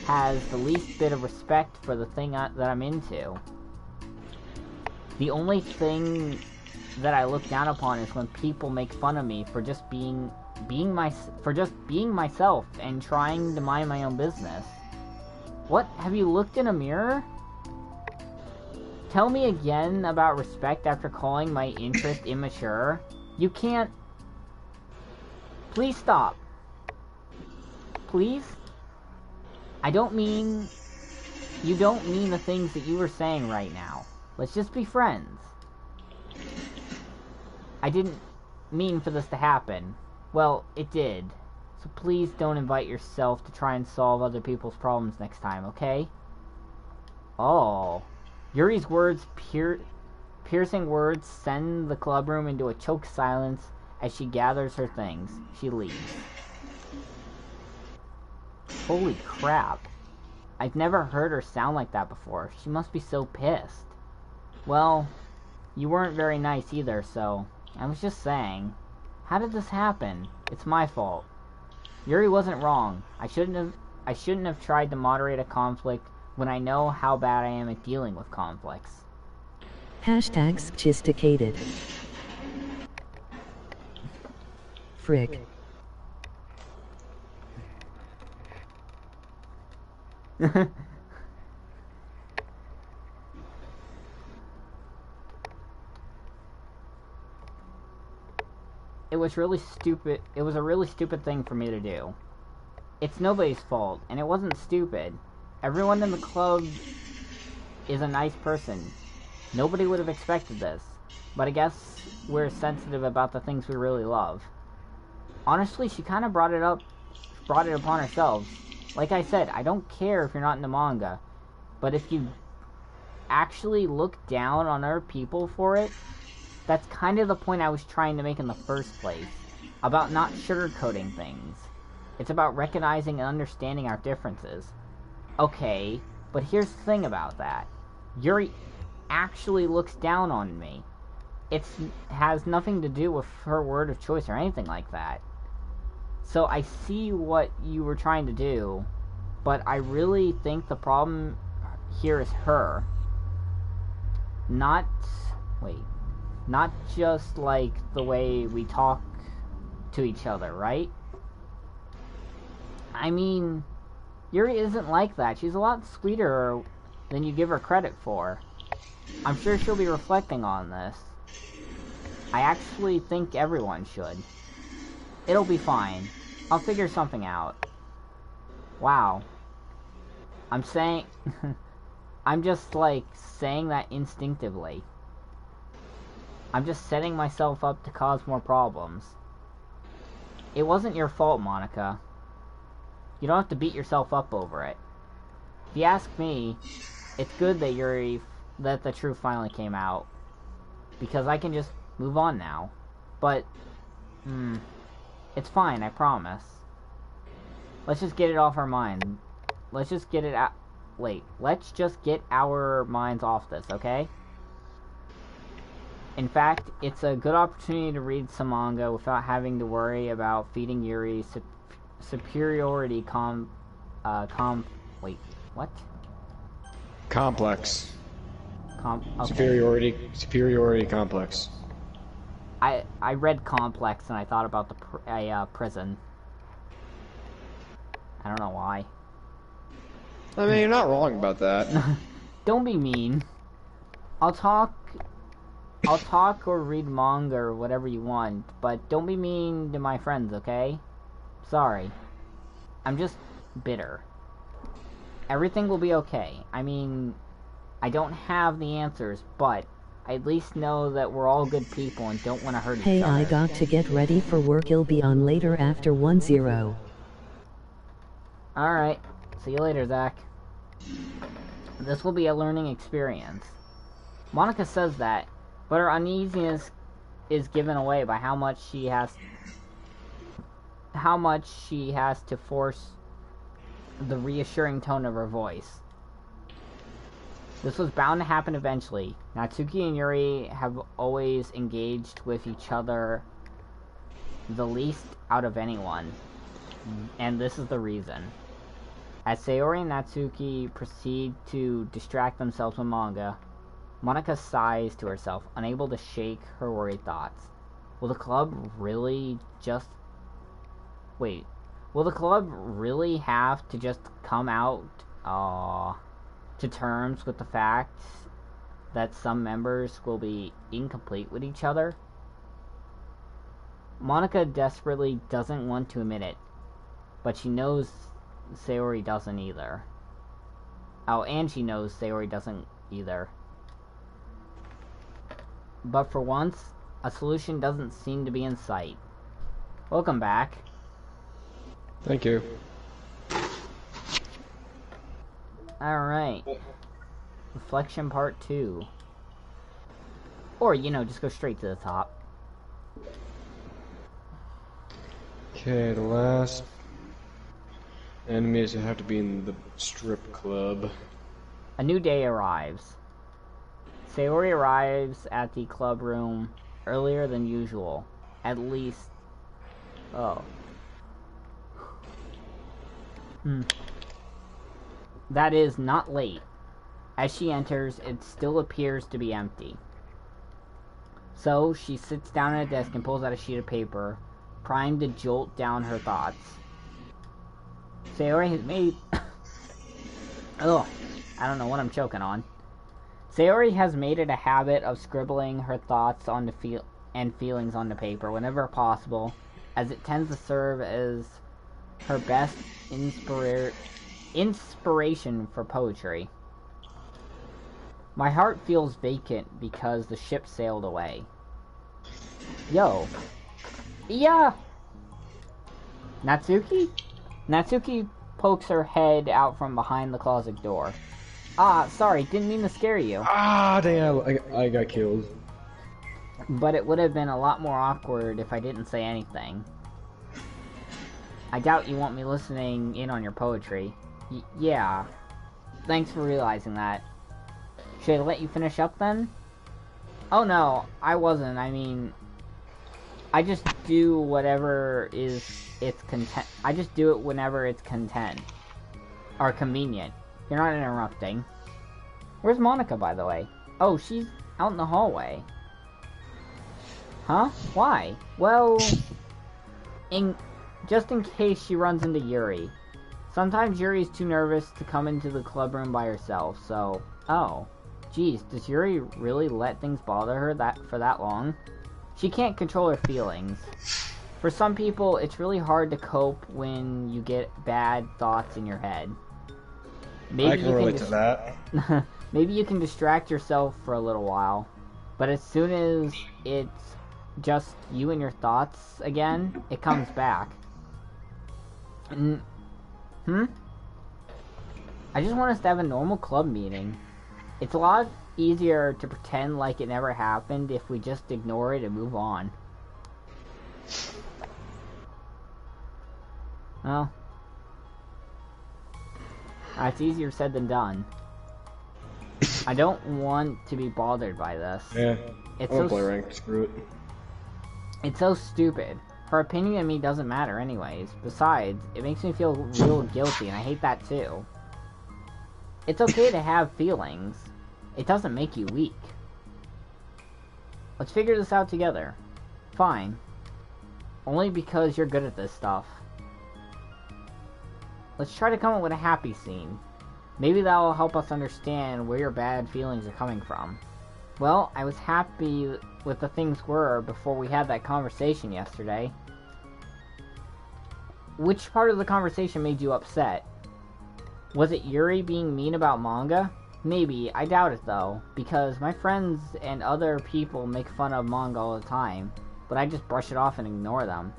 has the least bit of respect for the thing that I'm into. The only thing that I look down upon is when people make fun of me for just being myself and trying to mind my own business. What? Have you looked in a mirror? Tell me again about respect after calling my interest immature. You can't... Please stop. Please? I don't mean... You don't mean the things that you were saying right now. Let's just be friends. I didn't mean for this to happen. Well, it did. So please don't invite yourself to try and solve other people's problems next time, okay? Oh. Yuri's words, piercing words, send the club room into a choked silence as she gathers her things. She leaves. Holy crap. I've never heard her sound like that before. She must be so pissed. Well, you weren't very nice either, so... I was just saying. How did this happen? It's my fault. Yuri wasn't wrong. I shouldn't have tried to moderate a conflict when I know how bad I am at dealing with conflicts. Hashtag sophisticated. Frick. It was really stupid. It was a really stupid thing for me to do. It's nobody's fault, and it wasn't stupid. Everyone in the club is a nice person. Nobody would have expected this. But I guess we're sensitive about the things we really love. Honestly, she kind of brought it upon herself. Like I said, I don't care if you're not into manga. But if you actually look down on other people for it, that's kind of the point I was trying to make in the first place. About not sugarcoating things. It's about recognizing and understanding our differences. Okay, but here's the thing about that. Yuri actually looks down on me. It has nothing to do with her word of choice or anything like that. So I see what you were trying to do, but I really think the problem here is her. Not just like the way we talk to each other, right? I mean, Yuri isn't like that. She's a lot sweeter than you give her credit for. I'm sure she'll be reflecting on this. I actually think everyone should. It'll be fine. I'll figure something out. Wow. I'm just like saying that instinctively. I'm just setting myself up to cause more problems. It wasn't your fault, Monica. You don't have to beat yourself up over it. If you ask me, it's good that the truth finally came out. Because I can just move on now. But, it's fine, I promise. Let's just get it off our mind. Let's just get it out. Wait, let's just get our minds off this, okay? In fact, it's a good opportunity to read some manga without having to worry about feeding Yuri superiority wait, what? Complex. Okay. Superiority complex. I read complex and I thought about the prison. I don't know why. I mean, you're not wrong about that. Don't be mean. I'll talk or read manga or whatever you want, but don't be mean to my friends, okay? Sorry. I'm just bitter. Everything will be okay. I mean, I don't have the answers, but I at least know that we're all good people and don't want to hurt each other. Hey, I got to get ready for work. I'll be on later after 10. Alright. See you later, Zach. This will be a learning experience. Monica says that, but her uneasiness is given away by how much she has to force the reassuring tone of her voice. This was bound to happen eventually. Natsuki and Yuri have always engaged with each other the least out of anyone. And this is the reason. As Sayori and Natsuki proceed to distract themselves with manga, Monika sighs to herself, unable to shake her worried thoughts. Will the club really have to just come out to terms with the fact that some members will be incomplete with each other? Monika desperately doesn't want to admit it, but she knows Sayori doesn't either. Oh, and she knows Sayori doesn't either. But for once, a solution doesn't seem to be in sight. Welcome back. Thank you. Alright. Reflection part 2. Or, just go straight to the top. Okay, the last enemies have to be in the strip club. A new day arrives. Sayori arrives at the club room earlier than usual. At least... Oh. That is, not late. As she enters, it still appears to be empty. So, she sits down at a desk and pulls out a sheet of paper, primed to jolt down her thoughts. Sayori has made... Ugh, I don't know what I'm choking on. Sayori has made it a habit of scribbling her thoughts and feelings onto paper whenever possible, as it tends to serve as her best inspiration for poetry. My heart feels vacant because the ship sailed away. Yo. Yeah! Natsuki? Natsuki pokes her head out from behind the closet door. Ah, sorry, didn't mean to scare you. Ah, damn, I got killed. But it would have been a lot more awkward if I didn't say anything. I doubt you want me listening in on your poetry. Yeah. Thanks for realizing that. Should I let you finish up then? Oh no, I wasn't. I mean, I just do whatever I just do it whenever it's content. Or convenient. You're not interrupting. Where's Monika, by the way? Oh, she's out in the hallway. Huh? Why? Well, just in case she runs into Yuri. Sometimes Yuri's too nervous to come into the club room by herself, so... Oh. Geez, does Yuri really let things bother her for that long? She can't control her feelings. For some people, it's really hard to cope when you get bad thoughts in your head. Maybe I can relate to that. Maybe you can distract yourself for a little while, but as soon as it's just you and your thoughts again, it comes back. I just want us to have a normal club meeting. It's a lot easier to pretend like it never happened if we just ignore it and move on. Well, it's easier said than done. I don't want to be bothered by this. Yeah, it's I won't play ranked, screw it. It's so stupid. Her opinion of me doesn't matter anyways. Besides, it makes me feel real guilty, and I hate that too. It's okay to have feelings. It doesn't make you weak. Let's figure this out together. Fine. Only because you're good at this stuff. Let's try to come up with a happy scene. Maybe that will help us understand where your bad feelings are coming from. Well, I was happy with the things were before we had that conversation yesterday. Which part of the conversation made you upset? Was it Yuri being mean about manga? Maybe, I doubt it though, because my friends and other people make fun of manga all the time, but I just brush it off and ignore them.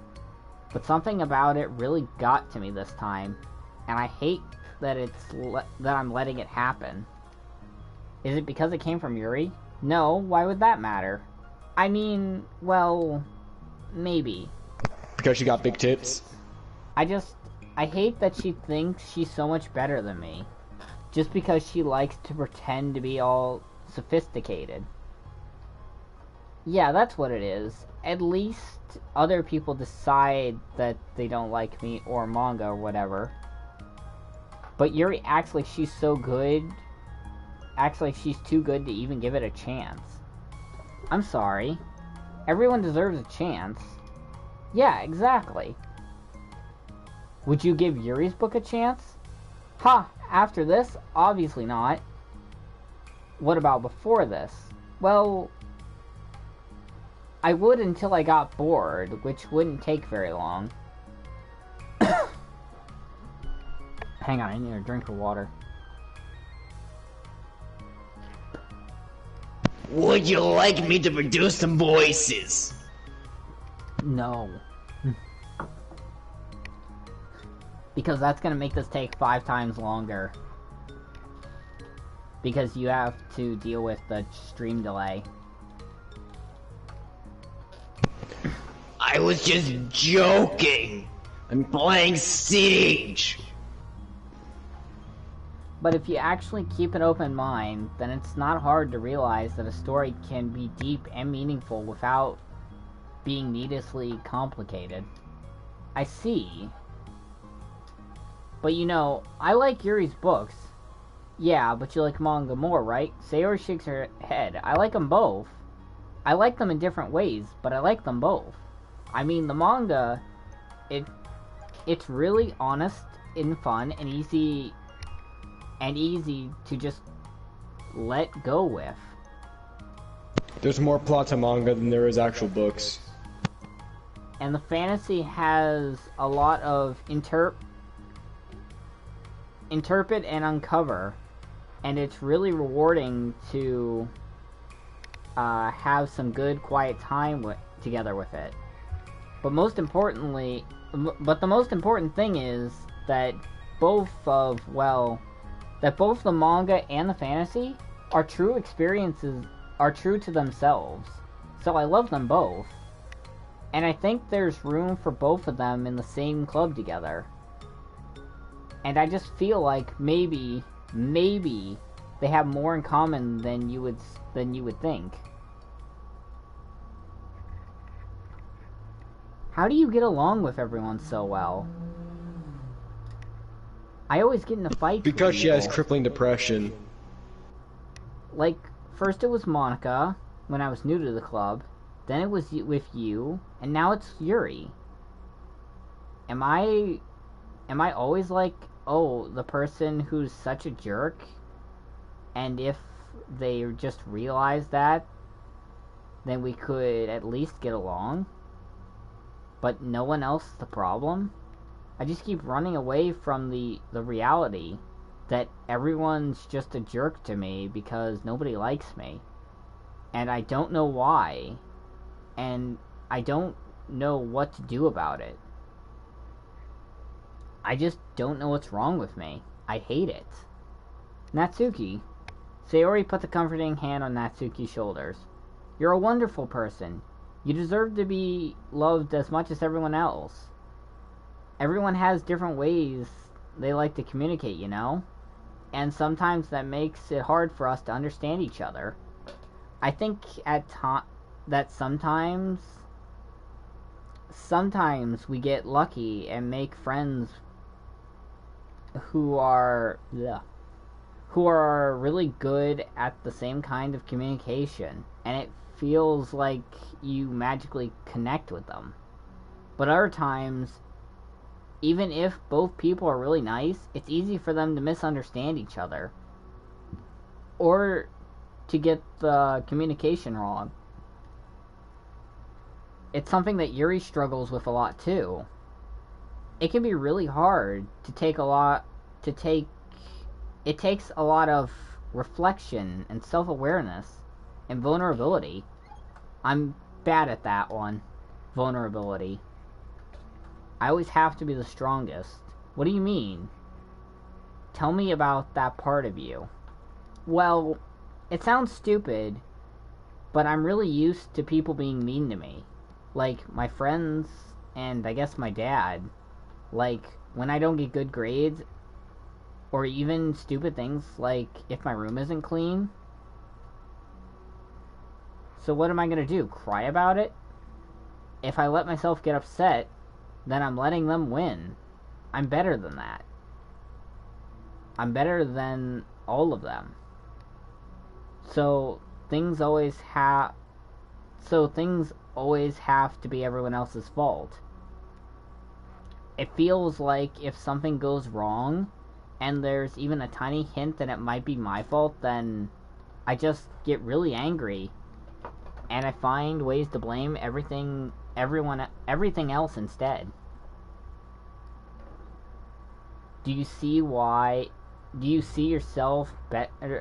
But something about it really got to me this time, and I hate that that I'm letting it happen. Is it because it came from Yuri? No, why would that matter? I mean, well, maybe. Because she got big tits? I hate that she thinks she's so much better than me. just because she likes to pretend to be all sophisticated. Yeah, that's what it is. At least other people decide that they don't like me or manga or whatever. But Yuri acts like she's so good, acts like she's too good to even give it a chance. I'm sorry. Everyone deserves a chance. Yeah, exactly. Would you give Yuri's book a chance? Ha! After this? Obviously not. What about before this? Well, I would until I got bored, which wouldn't take very long. Hang on, I need a drink of water. Would you like me to produce some voices? No. Because that's gonna make this take 5 times longer. Because you have to deal with the stream delay. I was just joking. I'm playing Siege. But if you actually keep an open mind, then it's not hard to realize that a story can be deep and meaningful without being needlessly complicated. I see. But you know, I like Yuri's books. Yeah, but you like manga more, right? Sayori shakes her head. I like them both. I like them in different ways, but I like them both. I mean, the manga, it's really honest and fun and easy to just let go with. There's more plot to manga than there is actual books. And the fantasy has a lot of interpret and uncover, and it's really rewarding to have some good quiet time together with it. But the most important thing is that both the manga and the fantasy are true experiences, are true to themselves. So I love them both. And I think there's room for both of them in the same club together. And I just feel like maybe they have more in common than you would think. How do you get along with everyone so well? I always get into fights. Because she has crippling depression. Like, first it was Monica, when I was new to the club. Then it was with you, and now it's Yuri. Am I always like, oh, the person who's such a jerk? And if they just realized that, then we could at least get along? But no one else is the problem? I just keep running away from the reality that everyone's just a jerk to me because nobody likes me. And I don't know why. And I don't know what to do about it. I just don't know what's wrong with me. I hate it. Natsuki. Sayori put the comforting hand on Natsuki's shoulders. You're a wonderful person. You deserve to be loved as much as everyone else. Everyone has different ways they like to communicate, you know? And sometimes that makes it hard for us to understand each other. I think that sometimes we get lucky and make friends who are really good at the same kind of communication, and it feels like you magically connect with them. But other times, even if both people are really nice, it's easy for them to misunderstand each other or to get the communication wrong. It's something that Yuri struggles with a lot too. It can be really hard it takes a lot of reflection and self-awareness and vulnerability. I'm bad at that one. Vulnerability. I always have to be the strongest. What do you mean? Tell me about that part of you. Well, it sounds stupid, but I'm really used to people being mean to me. Like, my friends, and I guess my dad. Like, when I don't get good grades, Or even stupid things like if my room isn't clean. So what am I gonna do? Cry about it? If I let myself get upset, then I'm letting them win. I'm better than that. I'm better than all of them. So things always have to be everyone else's fault. It feels like if something goes wrong and there's even a tiny hint that it might be my fault, then I just get really angry and I find ways to blame everything else instead. Do you see yourself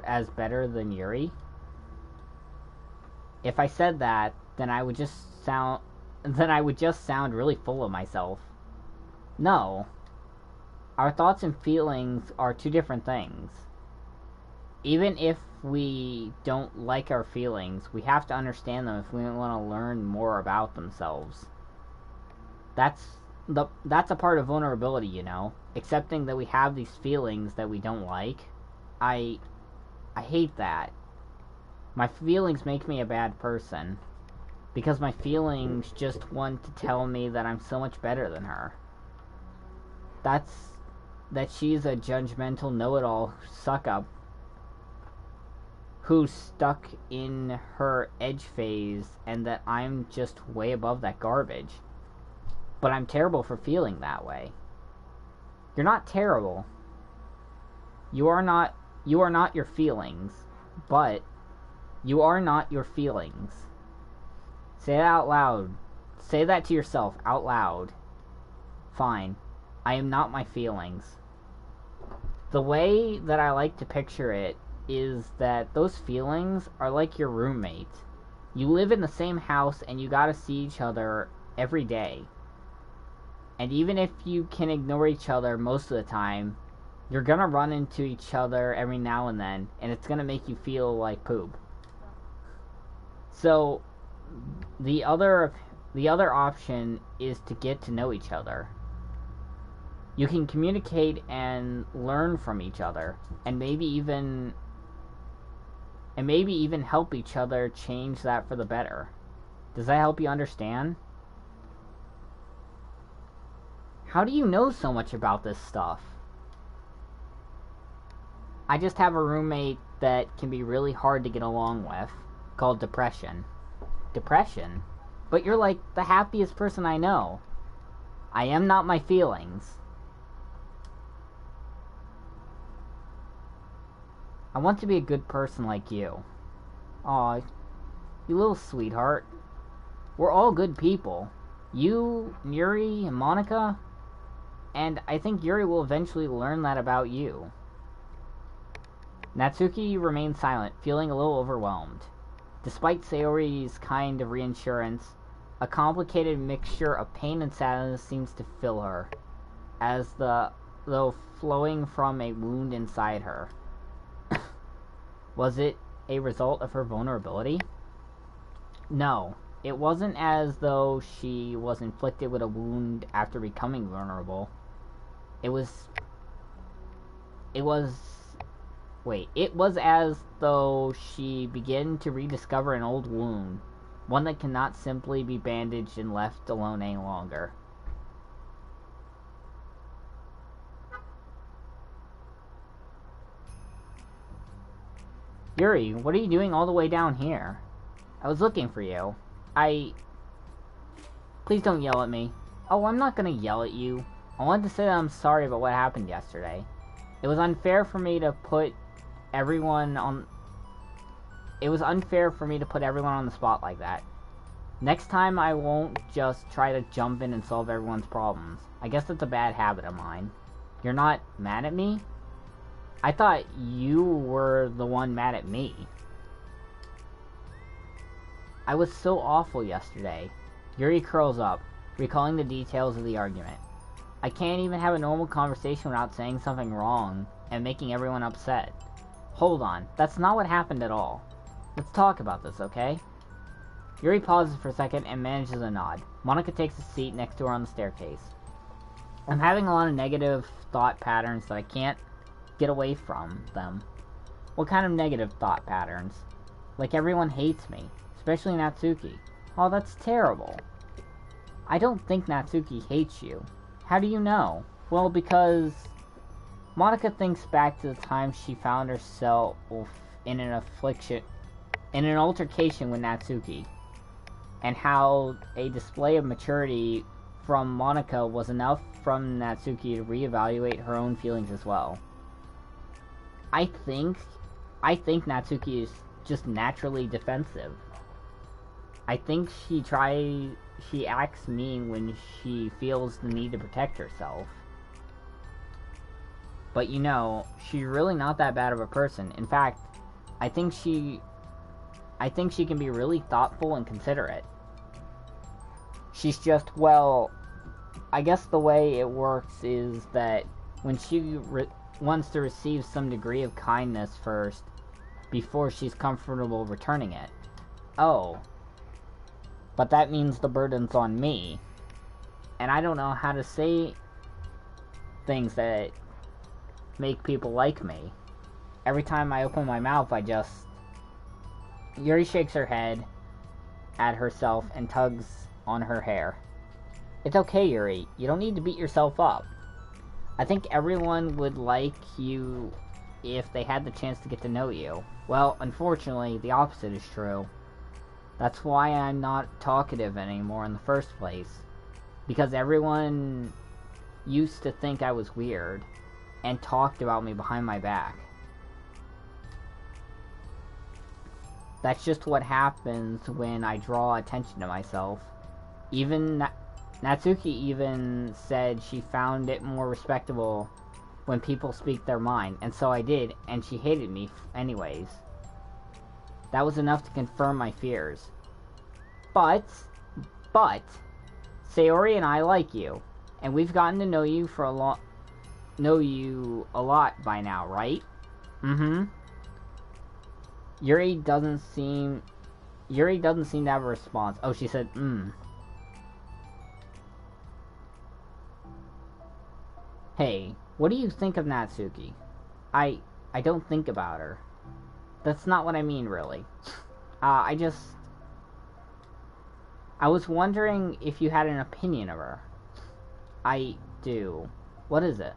as better than Yuri? If I said that, then I would just sound really full of myself. No. Our thoughts and feelings are two different things. Even if we don't like our feelings, we have to understand them if we want to learn more about themselves. That's a part of vulnerability, you know. Accepting that we have these feelings that we don't like. I hate that. My feelings make me a bad person. Because my feelings just want to tell me that I'm so much better than her. That she's a judgmental know-it-all suck-up who's stuck in her edge phase and that I'm just way above that garbage. But I'm terrible for feeling that way. You're not terrible. You are not your feelings, but you are not your feelings. Say that out loud. Say that to yourself out loud. Fine. I am not my feelings. The way that I like to picture it is that those feelings are like your roommate. You live in the same house and you gotta see each other every day. And even if you can ignore each other most of the time, you're gonna run into each other every now and then, and it's gonna make you feel like poop. So, the other option is to get to know each other. You can communicate and learn from each other, and maybe even help each other change that for the better. Does that help you understand? How do you know so much about this stuff? I just have a roommate that can be really hard to get along with, called depression. Depression? But you're like the happiest person I know. I am not my feelings. I want to be a good person like you. Aw, you little sweetheart. We're all good people. You, Yuri, and Monica. And I think Yuri will eventually learn that about you. Natsuki remained silent, feeling a little overwhelmed. Despite Sayori's kind of reassurance, a complicated mixture of pain and sadness seems to fill her, as though flowing from a wound inside her. Was it a result of her vulnerability? No, it wasn't as though she was inflicted with a wound after becoming vulnerable. It was as though she began to rediscover an old wound, one that cannot simply be bandaged and left alone any longer. Yuri, what are you doing all the way down here? I was looking for you. Please don't yell at me. Oh, I'm not gonna yell at you. I wanted to say that I'm sorry about what happened yesterday. It was unfair for me to put everyone on the spot like that. Next time I won't just try to jump in and solve everyone's problems. I guess that's a bad habit of mine. You're not mad at me? I thought you were the one mad at me. I was so awful yesterday. Yuri curls up, recalling the details of the argument. I can't even have a normal conversation without saying something wrong and making everyone upset. Hold on, that's not what happened at all. Let's talk about this, okay? Yuri pauses for a second and manages a nod. Monica takes a seat next to her on the staircase. I'm having a lot of negative thought patterns that I can't get away from them. What kind of negative thought patterns? Like everyone hates me, especially Natsuki. Oh, that's terrible. I don't think Natsuki hates you. How do you know? Well, because Monika thinks back to the time she found herself in an altercation with Natsuki, and how a display of maturity from Monika was enough from Natsuki to reevaluate her own feelings as well. I think Natsuki is just naturally defensive. I think she acts mean when she feels the need to protect herself. But you know, she's really not that bad of a person. In fact, I think she can be really thoughtful and considerate. She's just, well, I guess the way it works is that when she wants to receive some degree of kindness first, before she's comfortable returning it. Oh. But that means the burden's on me. And I don't know how to say things that make people like me. Every time I open my mouth, I just... Yuri shakes her head at herself and tugs on her hair. It's okay, Yuri. You don't need to beat yourself up. I think everyone would like you if they had the chance to get to know you. Well, unfortunately, the opposite is true. That's why I'm not talkative anymore in the first place. Because everyone used to think I was weird and talked about me behind my back. That's just what happens when I draw attention to myself. Even Natsuki even said she found it more respectable when people speak their mind, and so I did, and she hated me anyways. That was enough to confirm my fears. But, Sayori and I like you, and we've gotten to know you a lot by now, right? Mm-hmm. Yuri doesn't seem to have a response. Oh, she said, Hey, what do you think of Natsuki? I don't think about her. That's not what I mean, really. I was wondering if you had an opinion of her. I do. What is it?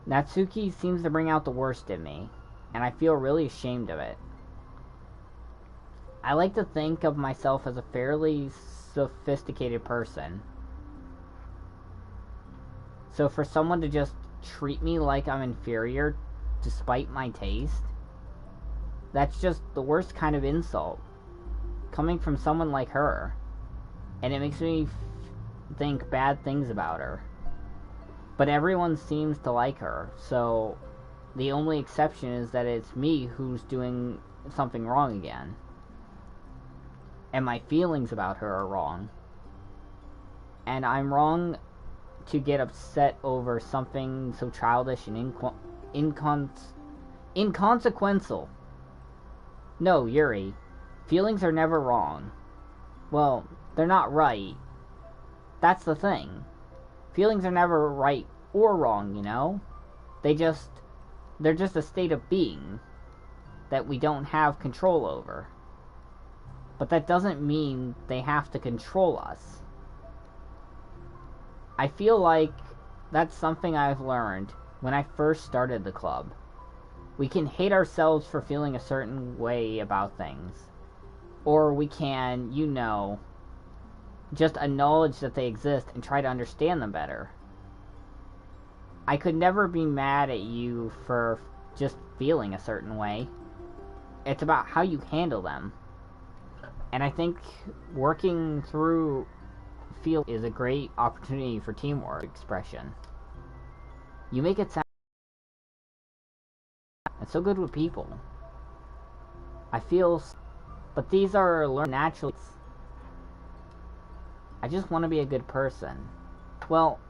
Natsuki seems to bring out the worst in me, and I feel really ashamed of it. I like to think of myself as a fairly sophisticated person. So for someone to just treat me like I'm inferior despite my taste, that's just the worst kind of insult, coming from someone like her. And it makes me think bad things about her. But everyone seems to like her, so the only exception is that it's me who's doing something wrong again. And my feelings about her are wrong. And I'm wrong to get upset over something so childish and inconsequential. No, Yuri. Feelings are never wrong. Well, they're not right. That's the thing. Feelings are never right or wrong, you know? They're just a state of being that we don't have control over. But that doesn't mean they have to control us. I feel like that's something I've learned when I first started the club. We can hate ourselves for feeling a certain way about things. Or we can, you know, just acknowledge that they exist and try to understand them better. I could never be mad at you for just feeling a certain way. It's about how you handle them. And I think working through feel is a great opportunity for teamwork expression. You make it sound it's so good with people. I feel, but these are learned naturally. I just want to be a good person. Well,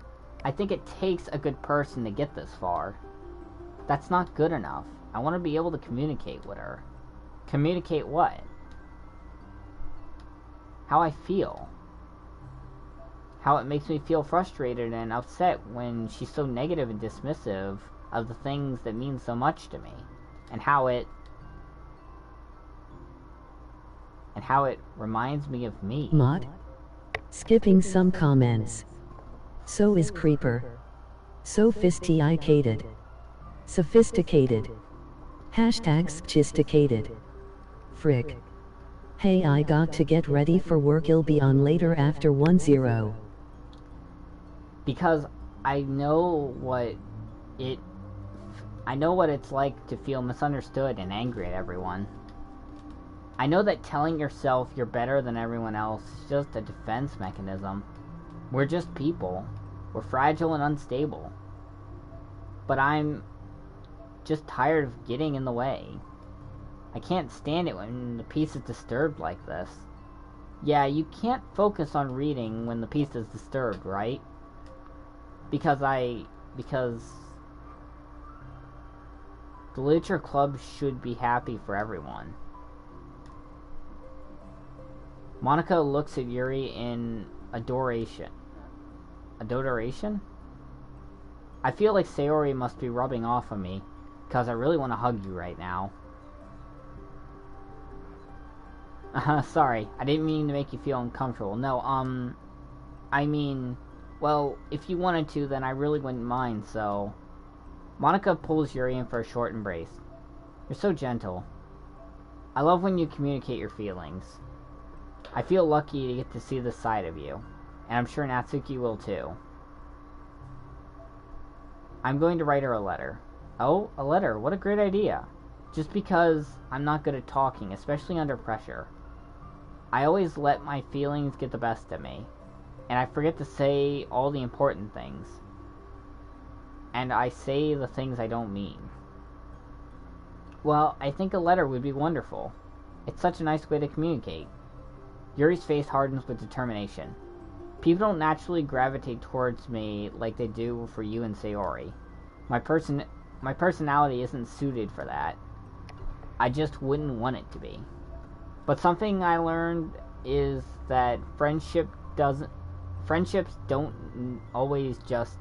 I think it takes a good person to get this far. That's not good enough. I want to be able to communicate with her. Communicate what? How I feel. How it makes me feel frustrated and upset when she's so negative and dismissive of the things that mean so much to me, and how it reminds me of me. Mod. Skipping some comments. So is Creeper. Sophisticated. Sophisticated. Hashtag sophisticated. Frick. Hey, I got to get ready for work. I'll be on later after 1-0. Because I know what it's like to feel misunderstood and angry at everyone. I know that telling yourself you're better than everyone else is just a defense mechanism. We're just people. We're fragile and unstable. But I'm just tired of getting in the way. I can't stand it when the peace is disturbed like this. Yeah, you can't focus on reading when the peace is disturbed, right? Because the literature club should be happy for everyone. Monica looks at Yuri in adoration. Adoration? I feel like Sayori must be rubbing off on me, because I really want to hug you right now. Sorry, I didn't mean to make you feel uncomfortable. No, I mean, well, if you wanted to, then I really wouldn't mind, so... Monica pulls Yuri in for a short embrace. You're so gentle. I love when you communicate your feelings. I feel lucky to get to see this side of you, and I'm sure Natsuki will too. I'm going to write her a letter. Oh, a letter, what a great idea. Just because I'm not good at talking, especially under pressure. I always let my feelings get the best of me, and I forget to say all the important things. And I say the things I don't mean. Well, I think a letter would be wonderful. It's such a nice way to communicate. Yuri's face hardens with determination. People don't naturally gravitate towards me like they do for you and Sayori. My personality isn't suited for that. I just wouldn't want it to be. But something I learned is that friendships don't always just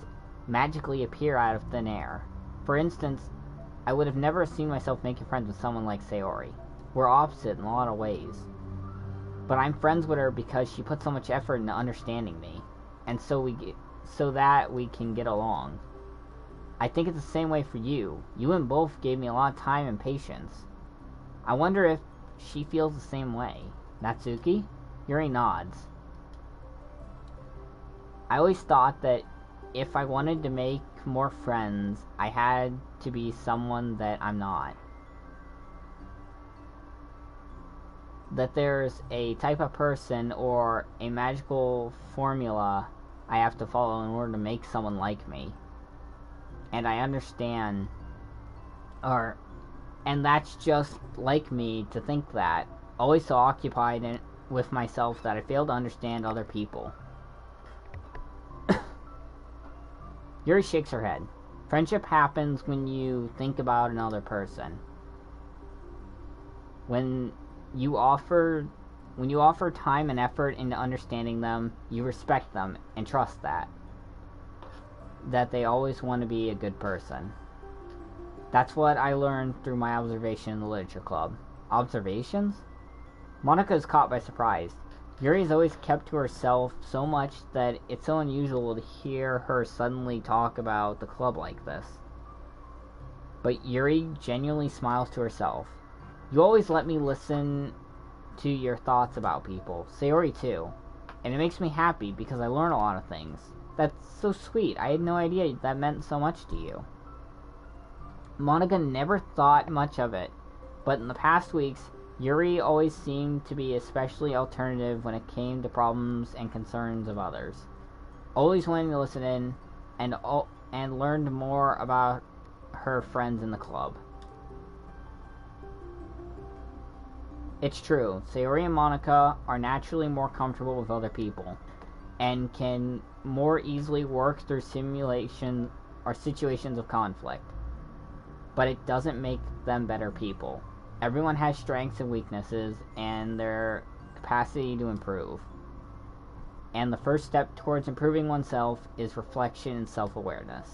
magically appear out of thin air. For instance, I would have never seen myself making friends with someone like Sayori. We're opposite in a lot of ways. But I'm friends with her because she put so much effort into understanding me, and so that we can get along. I think it's the same way for you. You and both gave me a lot of time and patience. I wonder if she feels the same way. Natsuki? Yuri nods. I always thought that if I wanted to make more friends, I had to be someone that I'm not. That there's a type of person or a magical formula I have to follow in order to make someone like me. And I understand, and that's just like me to think that. Always so occupied with myself that I fail to understand other people. Yuri shakes her head. Friendship happens when you think about another person. When you offer time and effort into understanding them, you respect them and trust that they always want to be a good person. That's what I learned through my observation in the literature club. Observations? Monica is caught by surprise. Yuri has always kept to herself so much that it's so unusual to hear her suddenly talk about the club like this. But Yuri genuinely smiles to herself. You always let me listen to your thoughts about people. Sayori too. And it makes me happy because I learn a lot of things. That's so sweet. I had no idea that meant so much to you. Monica never thought much of it, but in the past weeks, Yuri always seemed to be especially alternative when it came to problems and concerns of others. Always wanting to listen in and learned more about her friends in the club. It's true, Sayori and Monica are naturally more comfortable with other people, and can more easily work through simulation or situations of conflict. But it doesn't make them better people. Everyone has strengths and weaknesses, and their capacity to improve. And the first step towards improving oneself is reflection and self-awareness.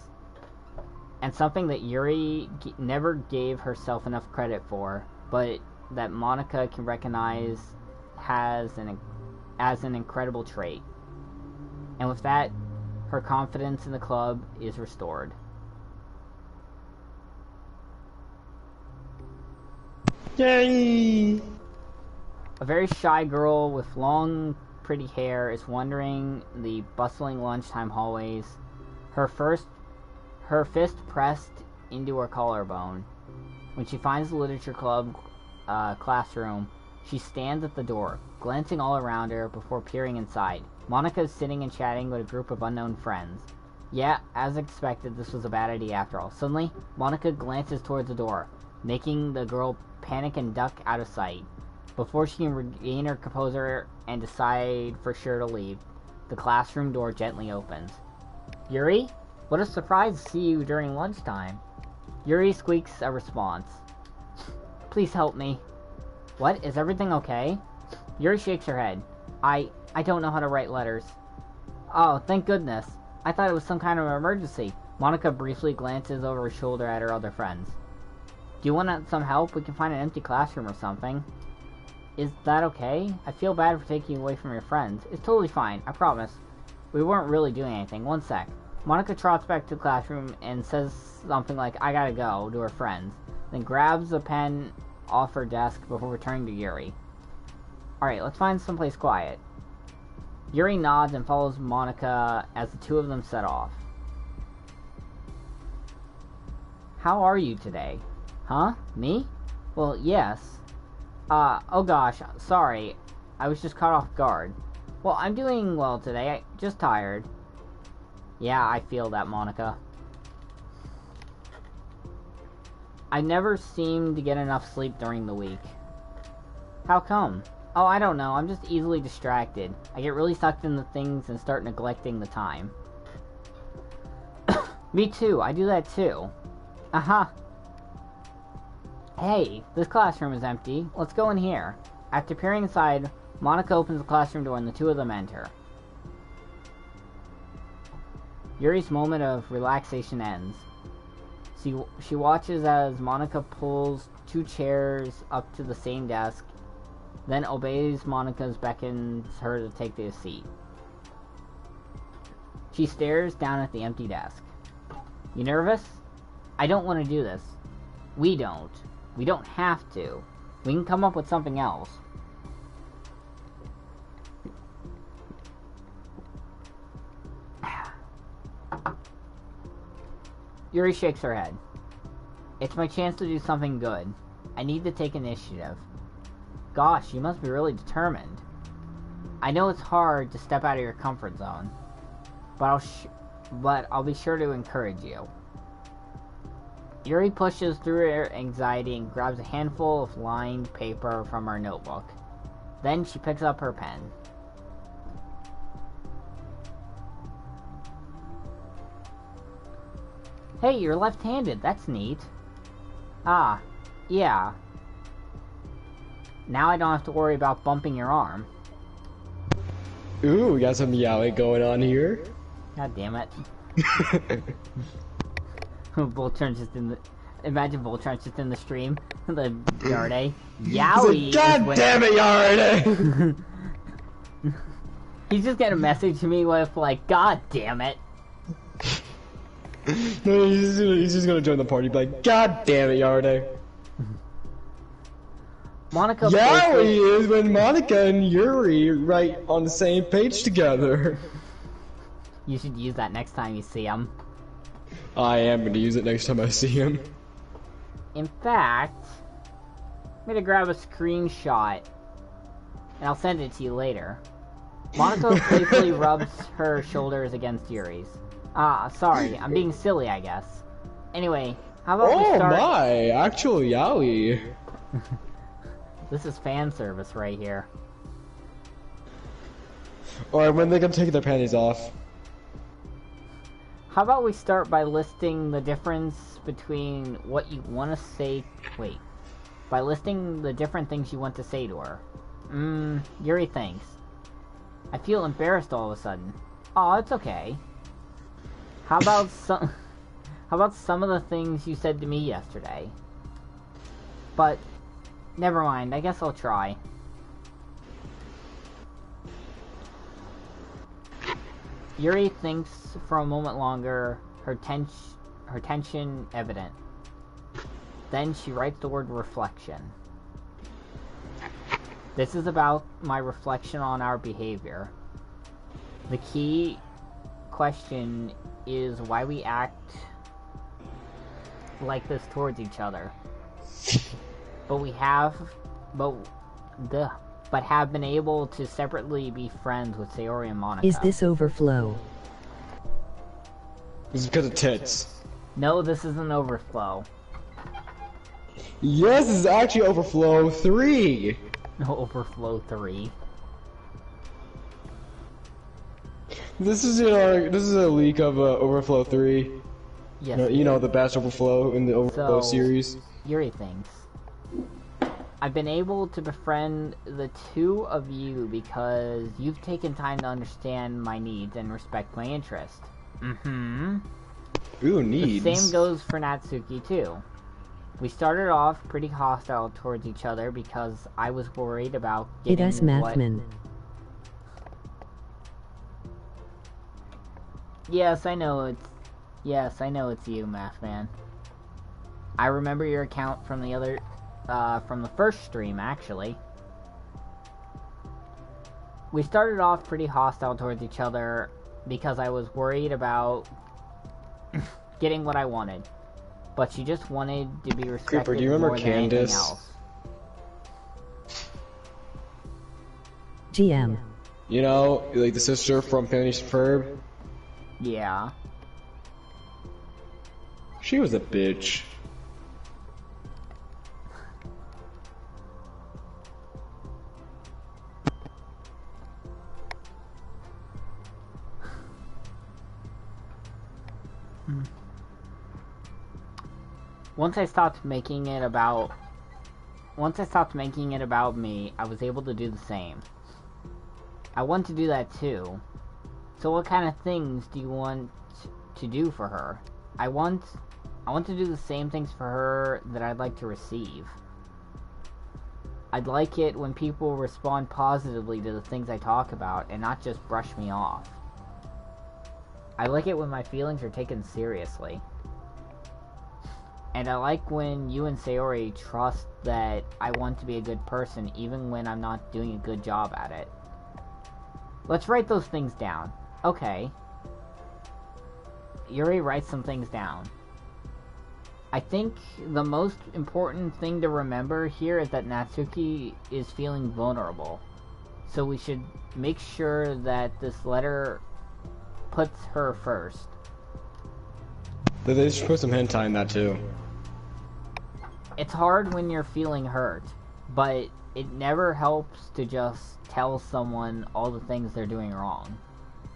and something that Yuri never gave herself enough credit for, but that Monica can recognize as an incredible trait. And with that, her confidence in the club is restored. Yay! A very shy girl with long, pretty hair is wandering the bustling lunchtime hallways, her fist pressed into her collarbone. When she finds the literature club classroom, she stands at the door, glancing all around her before peering inside. Monica is sitting and chatting with a group of unknown friends. Yeah, as expected, this was a bad idea after all. Suddenly, Monica glances towards the door, making the girl panic and duck out of sight. Before she can regain her composure and decide for sure to leave, the classroom door gently opens. Yuri? What a surprise to see you during lunchtime. Yuri squeaks a response. Please help me. What? Is everything okay? Yuri shakes her head. I don't know how to write letters. Oh, thank goodness. I thought it was some kind of emergency. Monica briefly glances over her shoulder at her other friends. Do you want some help? We can find an empty classroom or something. Is that okay? I feel bad for taking you away from your friends. It's totally fine, I promise. We weren't really doing anything. One sec. Monica trots back to the classroom and says something like, I gotta go, to her friends, then grabs a pen off her desk before returning to Yuri. Alright, let's find someplace quiet. Yuri nods and follows Monica as the two of them set off. How are you today? Huh? Me? Well, yes. Oh gosh, sorry. I was just caught off guard. Well, I'm doing well today, just tired. Yeah, I feel that, Monica. I never seem to get enough sleep during the week. How come? Oh, I don't know, I'm just easily distracted. I get really sucked into things and start neglecting the time. Me too, I do that too. Aha. Hey, this classroom is empty. Let's go in here. After peering inside, Monica opens the classroom door and the two of them enter. Yuri's moment of relaxation ends. She watches as Monica pulls two chairs up to the same desk, then obeys Monica's beckons her to take the seat. She stares down at the empty desk. You nervous? I don't want to do this. We don't. We don't have to. We can come up with something else. Yuri shakes her head. It's my chance to do something good. I need to take initiative. Gosh, you must be really determined. I know it's hard to step out of your comfort zone, but I'll be sure to encourage you. Yuri pushes through her anxiety and grabs a handful of lined paper from her notebook. Then she picks up her pen. Hey, you're left-handed. That's neat. Ah, yeah. Now I don't have to worry about bumping your arm. Ooh, we got some yaoi going on here. God damn it. Voltron's just in the... Imagine Voltron's just in the stream. The Yarde. Yowie! God damn it, Yarde! He's just gonna message me with, like, God damn it. No, he's just gonna join the party, be like, God damn it, Yarde. Monica Yaoi is when Monica and Yuri write on the same page together. You should use that next time you see him. I am gonna use it next time I see him. In fact, I'm gonna grab a screenshot and I'll send it to you later. Monica playfully rubs her shoulders against Yuri's. Ah, sorry, I'm being silly, I guess. Anyway, how about we start... Oh my, actual yaoi. This is fan service right here. Or when they can take their panties off. How about we start by listing the difference between what you want to say... Wait. By listing the different things you want to say to her. Yuri thinks. I feel embarrassed all of a sudden. Aw, it's okay. How How about some of the things you said to me yesterday? But, never mind, I guess I'll try. Yuri thinks for a moment longer, her tension evident. Then she writes the word reflection. This is about my reflection on our behavior. The key question is why we act like this towards each other. But have been able to separately be friends with Sayori and Monica. Is this overflow? This is because of tits. No, this isn't overflow. Yes, this is actually Overflow 3! No, Overflow 3. This is a leak of Overflow 3. Yes. You know, the best Overflow in the Overflow series. Yuri thinks. I've been able to befriend the two of you because you've taken time to understand my needs and respect my interest. Mm-hmm. Ooh, needs. The same goes for Natsuki, too. We started off pretty hostile towards each other because I was worried about getting Yes, I know it's you, Mathman. I remember your account from the first stream, actually. We started off pretty hostile towards each other because I was worried about getting what I wanted. But she just wanted to be respected. Cooper, do you remember more than anything Candace? Else. GM. You know, like the sister from Phineas and Ferb? Yeah. She was a bitch. Once I stopped making it about me, I was able to do the same. I want to do that too. So what kind of things do you want to do for her? I want to do the same things for her that I'd like to receive. I'd like it when people respond positively to the things I talk about and not just brush me off. I like it when my feelings are taken seriously. And I like when you and Sayori trust that I want to be a good person even when I'm not doing a good job at it. Let's write those things down. Okay. Yuri writes some things down. I think the most important thing to remember here is that Natsuki is feeling vulnerable. So we should make sure that this letter puts her first. They should put some hentai in that too. It's hard when you're feeling hurt, but it never helps to just tell someone all the things they're doing wrong.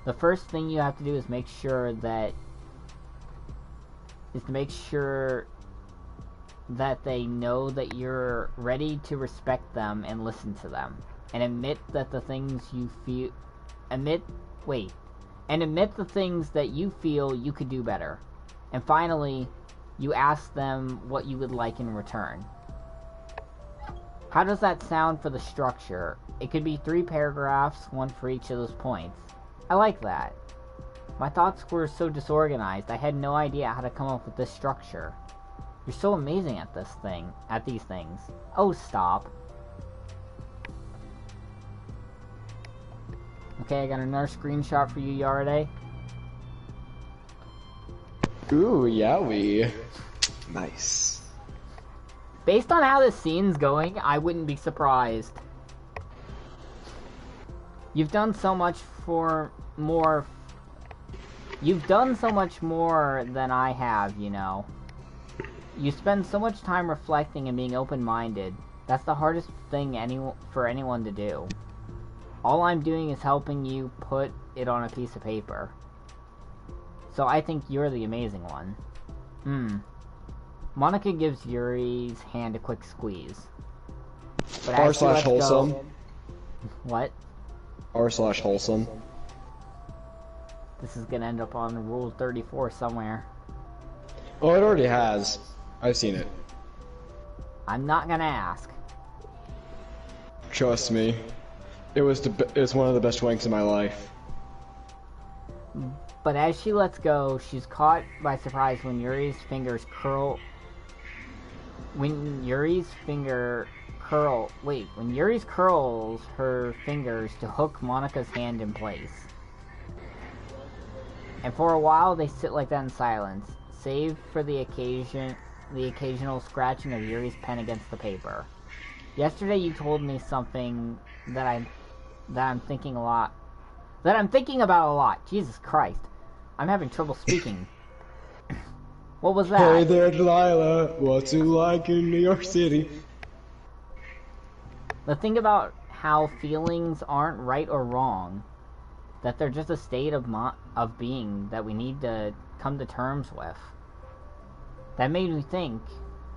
The first thing you have to do is make sure that they know that you're ready to respect them and listen to them, and admit that the things you feel admit the things that you feel you could do better. And finally, you ask them what you would like in return. How does that sound for the structure? It could be 3 paragraphs, one for each of those points. I like that. My thoughts were so disorganized, I had no idea how to come up with this structure. You're so amazing at these things. Oh, stop. Okay, I got another screenshot for you, Yarde. Ooh, yowie. Nice. Based on how this scene's going, I wouldn't be surprised. You've done so much more than I have, you know. You spend so much time reflecting and being open-minded. That's the hardest thing for anyone to do. All I'm doing is helping you put it on a piece of paper. So I think you're the amazing one. Monica gives Yuri's hand a quick squeeze. R/wholesome. What? R/wholesome. This is gonna end up on Rule 34 somewhere. Oh, it already has. I've seen it. I'm not gonna ask. Trust me. It's one of the best wanks in my life. But as she lets go, she's caught by surprise when Yuri's fingers curl. When Yuri's curls her fingers to hook Monica's hand in place. And for a while they sit like that in silence, save for the occasional scratching of Yuri's pen against the paper. Yesterday you told me something that I'm thinking about a lot. Jesus Christ. I'm having trouble speaking. What was that? Hey there, Delilah. What's it like in New York City? The thing about how feelings aren't right or wrong, that they're just a state of being that we need to come to terms with. That made me think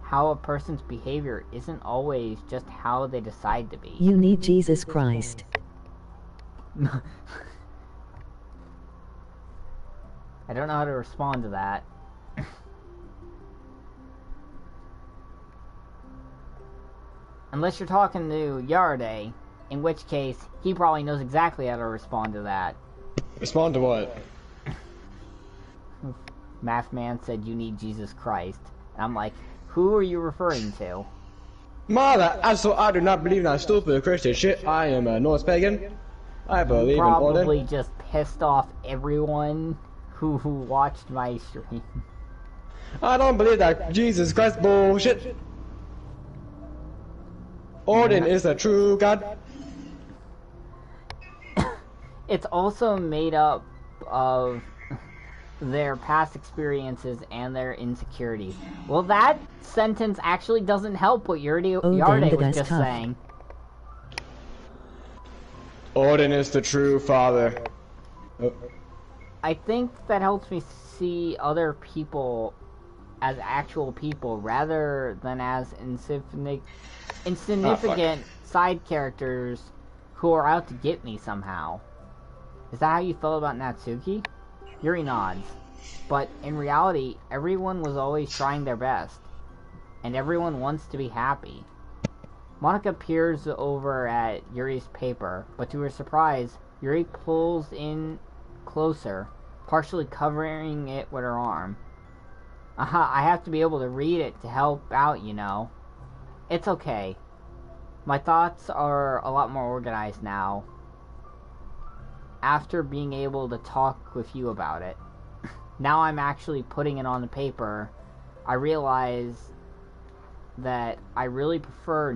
how a person's behavior isn't always just how they decide to be. You need Jesus Christ. I don't know how to respond to that. Unless you're talking to Yarde, in which case, he probably knows exactly how to respond to that. Respond to what? Math Man said you need Jesus Christ. And I'm like, who are you referring to? Mother, I do not believe in that stupid Christian shit. I am a Norse pagan. I believe in Odin. Probably just pissed off everyone who watched my stream. I don't believe that Jesus Christ bullshit. Odin is the true God. It's also made up of their past experiences and their insecurities. Well, that sentence actually doesn't help what Yarde was just saying. Odin is the true father. Oh. I think that helps me see other people as actual people rather than as insignificant side characters who are out to get me somehow. Is that how you felt about Natsuki? Yuri nods. But in reality, everyone was always trying their best. And everyone wants to be happy. Monica peers over at Yuri's paper, but to her surprise, Yuri pulls in closer, partially covering it with her arm. I have to be able to read it to help out, you know. It's okay. My thoughts are a lot more organized now, after being able to talk with you about it. Now I'm actually putting it on the paper. I realize that I really prefer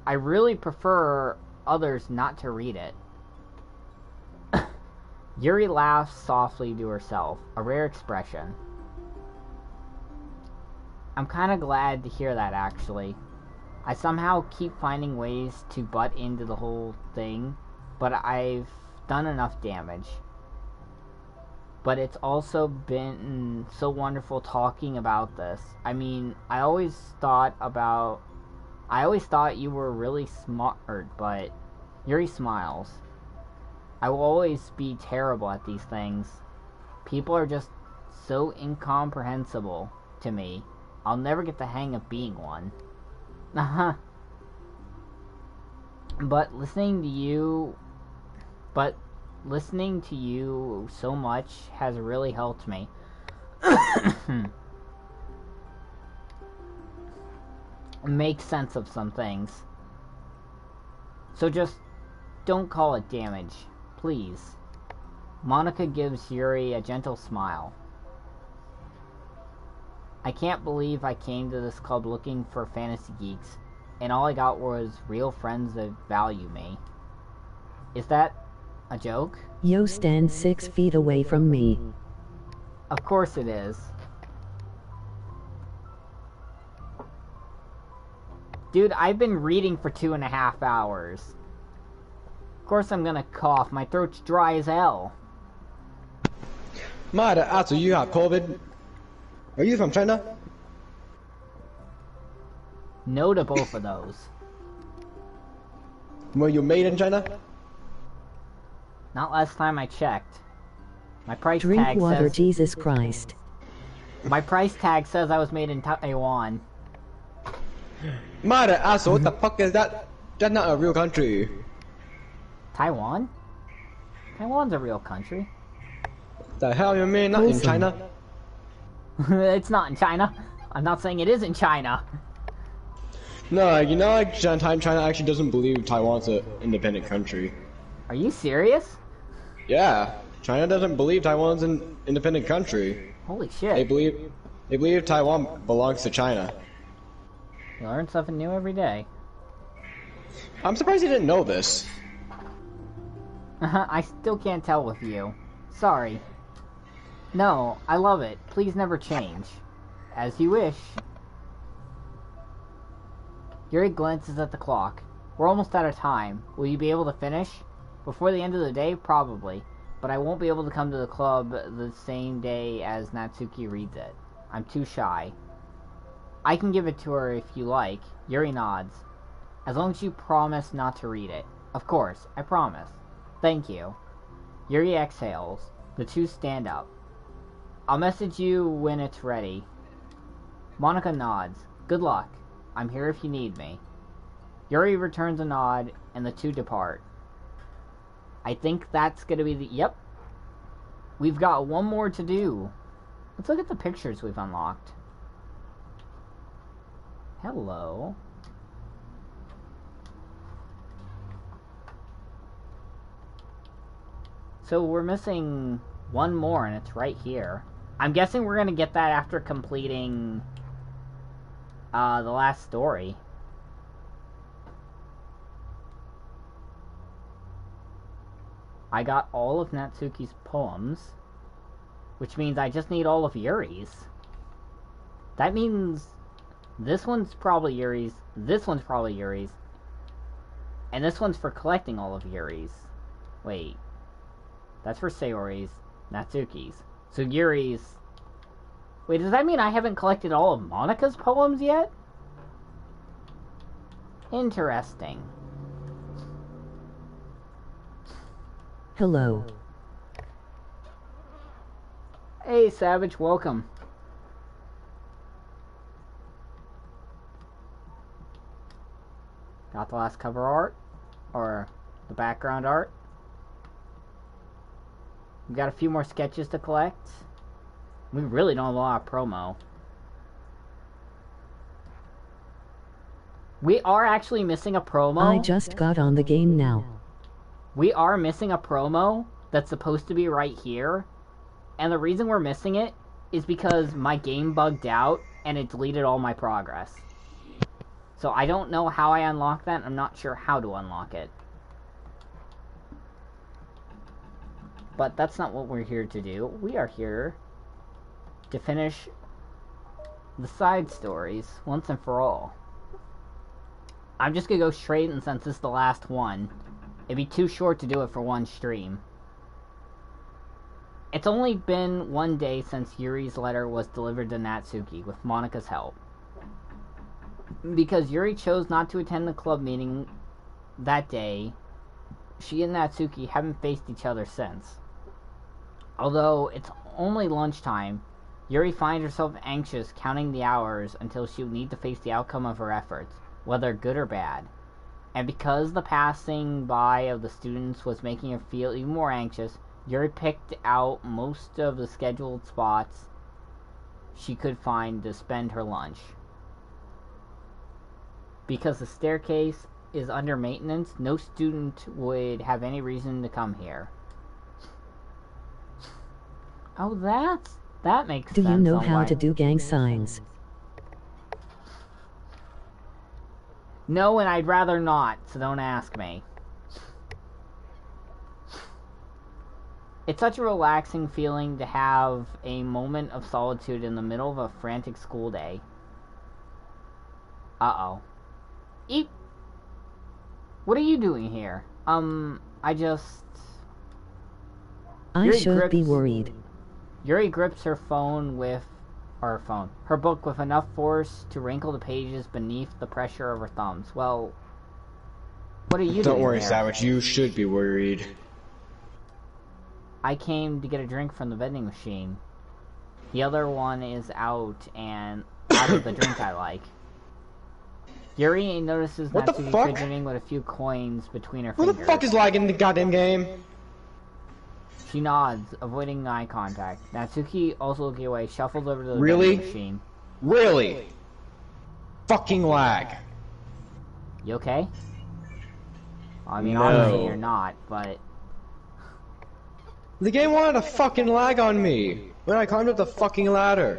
I really prefer others not to read it. Yuri laughs softly to herself, a rare expression. I'm kinda glad to hear that, actually. I somehow keep finding ways to butt into the whole thing, but I've done enough damage. But it's also been so wonderful talking about this. I mean, I always thought you were really smart, but Yuri smiles. I will always be terrible at these things. People are just so incomprehensible to me. I'll never get the hang of being one. But listening to you so much has really helped me. Make sense of some things. So just don't call it damage, please. Monica gives Yuri a gentle smile. I can't believe I came to this club looking for fantasy geeks, and all I got was real friends that value me. Is that a joke? Yo, stand 6 feet away from me. Of course it is. Dude, I've been reading for 2.5 hours. Of course I'm gonna cough. My throat's dry as hell. Mother, after you have COVID. Are you from China? No to both of those. Were you made in China? Not last time I checked. My price Drink tag water, says... Jesus Christ. My price tag says I was made in Taiwan. Mother asshole, what the fuck is that? That's not a real country. Taiwan? Taiwan's a real country. The hell you mean? Not in Wholesome. China? It's not in China. I'm not saying it is in China. No, you know, like China actually doesn't believe Taiwan's an independent country. Are you serious? Yeah, China doesn't believe Taiwan's an independent country. Holy They shit. believe Taiwan belongs to China. You learn something new every day. I'm surprised you didn't know this. I still can't tell with you. Sorry. No, I love it. Please never change. As you wish. Yuri glances at the clock. We're almost out of time. Will you be able to finish? Before the end of the day? Probably. But I won't be able to come to the club the same day as Natsuki reads it. I'm too shy. I can give it to her if you like. Yuri nods. As long as you promise not to read it. Of course, I promise. Thank you. Yuri exhales. The two stand up. I'll message you when it's ready. Monica nods. Good luck. I'm here if you need me. Yuri returns a nod, and the two depart. I think that's gonna be the... Yep. We've got one more to do. Let's look at the pictures we've unlocked. Hello. So we're missing one more, and it's right here. I'm guessing we're gonna get that after completing the last story. I got all of Natsuki's poems, which means I just need all of Yuri's. That means this one's probably Yuri's, this one's probably Yuri's, and this one's for collecting all of Yuri's. Wait. That's for Sayori's, Natsuki's. So Yuri's... Wait, does that mean I haven't collected all of Monika's poems yet? Interesting. Hello. Hey, Savage, welcome. Got the last cover art? Or the background art? We've got a few more sketches to collect. We really don't have a lot of promo. We are actually missing a promo. I just got on the game now. We are missing a promo that's supposed to be right here. And the reason we're missing it is because my game bugged out and it deleted all my progress. So I don't know how I unlock that. I'm not sure how to unlock it. But that's not what we're here to do. We are here to finish the side stories once and for all. I'm just gonna go straight, and since this is the last one, it'd be too short to do it for one stream. It's only been one day since Yuri's letter was delivered to Natsuki with Monika's help. Because Yuri chose not to attend the club meeting that day, she and Natsuki haven't faced each other since. Although it's only lunchtime, Yuri finds herself anxious counting the hours until she would need to face the outcome of her efforts, whether good or bad. And because the passing by of the students was making her feel even more anxious, Yuri picked out most of the scheduled spots she could find to spend her lunch. Because the staircase is under maintenance, no student would have any reason to come here. Oh, that makes sense. Do you know on how why. to do gang signs? No, and I'd rather not, so don't ask me. It's such a relaxing feeling to have a moment of solitude in the middle of a frantic school day. Uh-oh. Eep! What are you doing here? I just... I Yuri should be grips- worried. Yuri grips her her book with enough force to wrinkle the pages beneath the pressure of her thumbs. Well, what are you doing Don't worry, there? Savage, you should be worried. I came to get a drink from the vending machine. The other one is out of the drink I like. Yuri notices What the Natsuki fuck? fidgeting with a few coins between her Who fingers. the fuck is lagging the goddamn game? She nods, avoiding eye contact. Natsuki, also looking away, shuffles over to the Really? vending machine. Really? Fucking lag. You okay? I mean, No. obviously you're not, but... The game wanted to fucking lag on me when I climbed up the fucking ladder.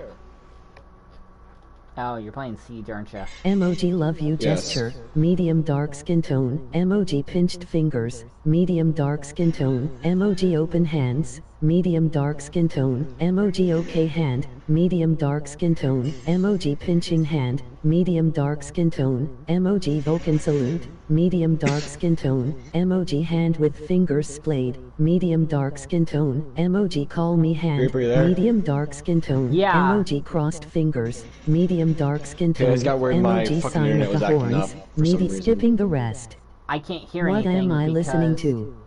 Oh, you're playing Siege, aren't you? Emoji love you Yes. gesture, medium dark skin tone, emoji pinched fingers, medium dark skin tone, emoji open hands, medium dark skin tone, emoji okay hand, medium dark skin tone, emoji pinching hand, medium dark skin tone, emoji Vulcan salute, medium dark skin tone, emoji hand with fingers splayed, medium dark skin tone, emoji call me hand, Creeper, you there? medium dark skin tone, Yeah. emoji crossed fingers, medium dark skin Okay, I tone, just got worried my emoji fucking sign internet of was the acting horns, up for some meaty reason. skipping the rest. I can't hear What anything am I listening because to?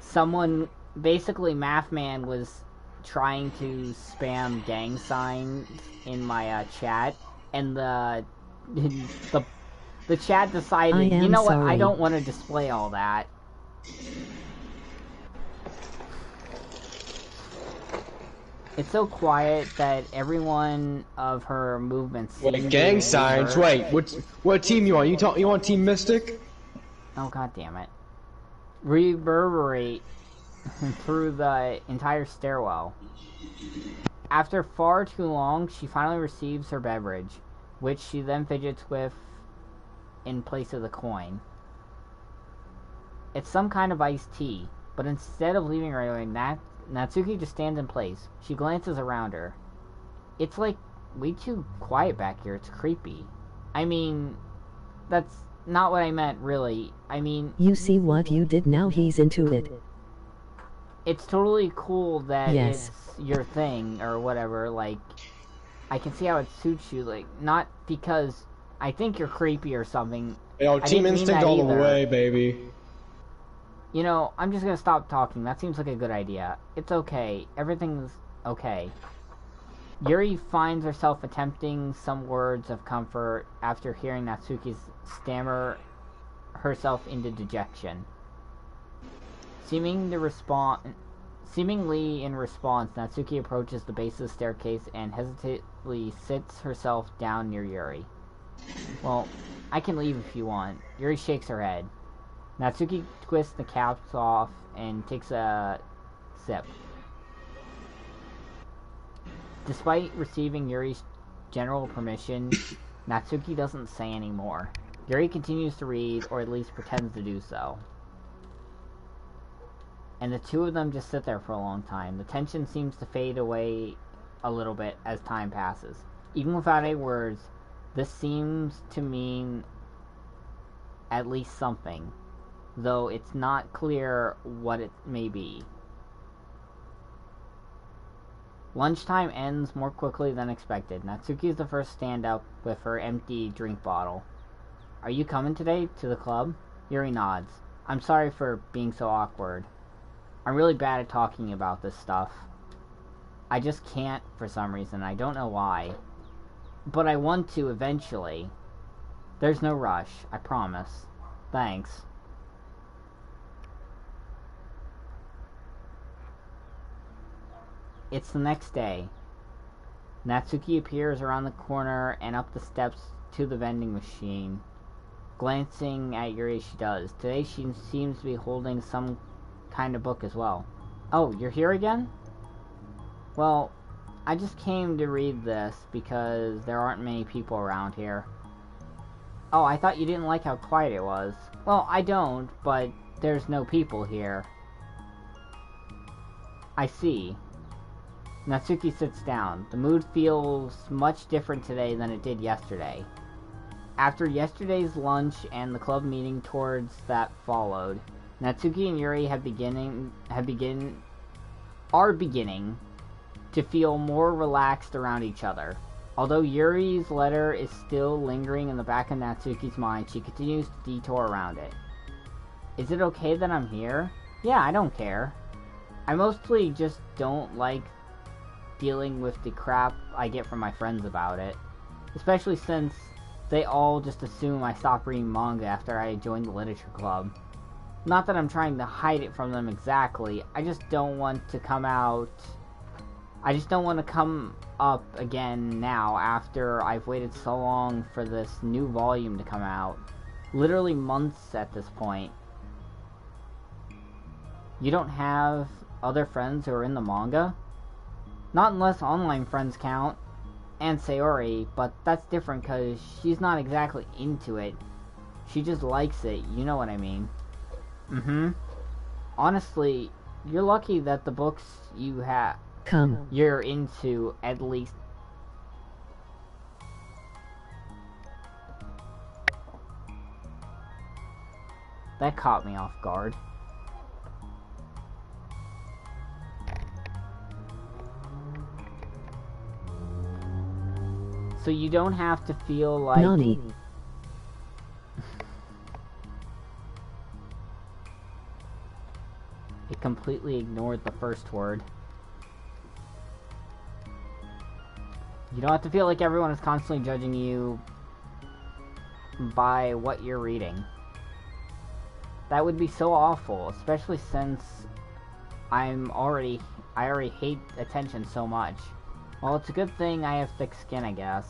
someone, basically Mathman was trying to spam gang signs in my chat, and the chat decided, I am you know what, I sorry. don't want to display all that. It's so quiet that every one of her movements seem Wait, to gang signs? reverberate. Wait, what team you want? You want Team Mystic? Oh, god damn it. Reverberate through the entire stairwell. After far too long, she finally receives her beverage, which she then fidgets with in place of the coin. It's some kind of iced tea, but instead of leaving right away, Natsuki just stands in place. She glances around her. It's like way too quiet back here. It's creepy. I mean, that's not what I meant, really. I mean, You see what you did, now he's into it. it's totally cool that Yes. it's your thing or whatever. Like, I can see how it suits you. Like, not because I think you're creepy or something. Yo, I Team didn't mean Instinct that all the either. way, baby. You know, I'm just gonna stop talking. That seems like a good idea. It's okay. Everything's okay. Yuri finds herself attempting some words of comfort after hearing Natsuki's stammer herself into dejection. Seemingly in response, Natsuki approaches the base of the staircase and hesitantly sits herself down near Yuri. Well, I can leave if you want. Yuri shakes her head. Natsuki twists the caps off and takes a sip. Despite receiving Yuri's general permission, Natsuki doesn't say any more. Yuri continues to read, or at least pretends to do so. And the two of them just sit there for a long time. The tension seems to fade away a little bit as time passes. Even without any words, this seems to mean at least something, though it's not clear what it may be. Lunchtime ends more quickly than expected. Natsuki is the first to stand up with her empty drink bottle. Are you coming today to the club? Yuri nods. I'm sorry for being so awkward. I'm really bad at talking about this stuff. I just can't for some reason. I don't know why. But I want to eventually. There's no rush, I promise. Thanks. It's the next day. Natsuki appears around the corner and up the steps to the vending machine, glancing at Yuri as she does. Today she seems to be holding some kind of book as well. Oh, you're here again? Well, I just came to read this because there aren't many people around here. Oh, I thought you didn't like how quiet it was. Well, I don't, but there's no people here. I see. Natsuki sits down. The mood feels much different today than it did yesterday. After yesterday's lunch and the club meeting towards that followed, Natsuki and Yuri are beginning to feel more relaxed around each other. Although Yuri's letter is still lingering in the back of Natsuki's mind, she continues to detour around it. Is it okay that I'm here? Yeah, I don't care. I mostly just don't like dealing with the crap I get from my friends about it. Especially since they all just assume I stopped reading manga after I joined the literature club. Not that I'm trying to hide it from them exactly, I just don't want to come out... I just don't want to come up again now after I've waited so long for this new volume to come out. Literally months at this point. You don't have other friends who are in the manga? Not unless online friends count. And Sayori, but that's different because she's not exactly into it. She just likes it, you know what I mean. Honestly, you're lucky that the books you're into at least... That caught me off guard. So you don't have to feel like... Nani. It completely ignored the first word. You don't have to feel like everyone is constantly judging you by what you're reading. That would be so awful, especially since I already hate attention so much. Well, it's a good thing I have thick skin, I guess.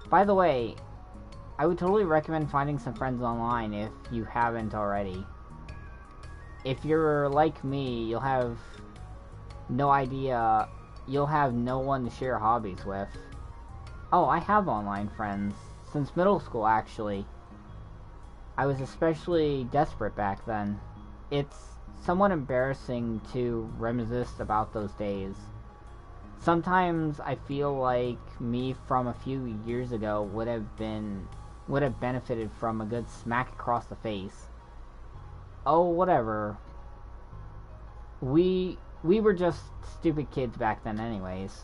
By the way, I would totally recommend finding some friends online if you haven't already. If you're like me, you'll have no one to share hobbies with. Oh, I have online friends. Since middle school, actually. I was especially desperate back then. It's somewhat embarrassing to reminisce about those days. Sometimes I feel like me from a few years ago would have benefited from a good smack across the face. Oh, whatever. We were just stupid kids back then anyways.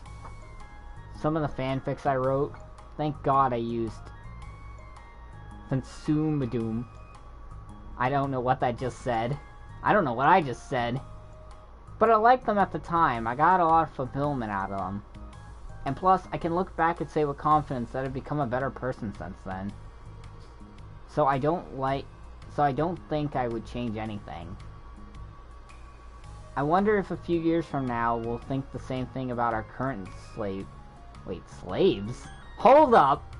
Some of the fanfics I wrote, thank God I used Consumadoom. I don't know what that just said. I don't know what I just said. But I liked them at the time. I got a lot of fulfillment out of them. And plus, I can look back and say with confidence that I've become a better person since then. So I don't think I would change anything. I wonder if a few years from now we'll think the same thing about our current slaves? Hold up!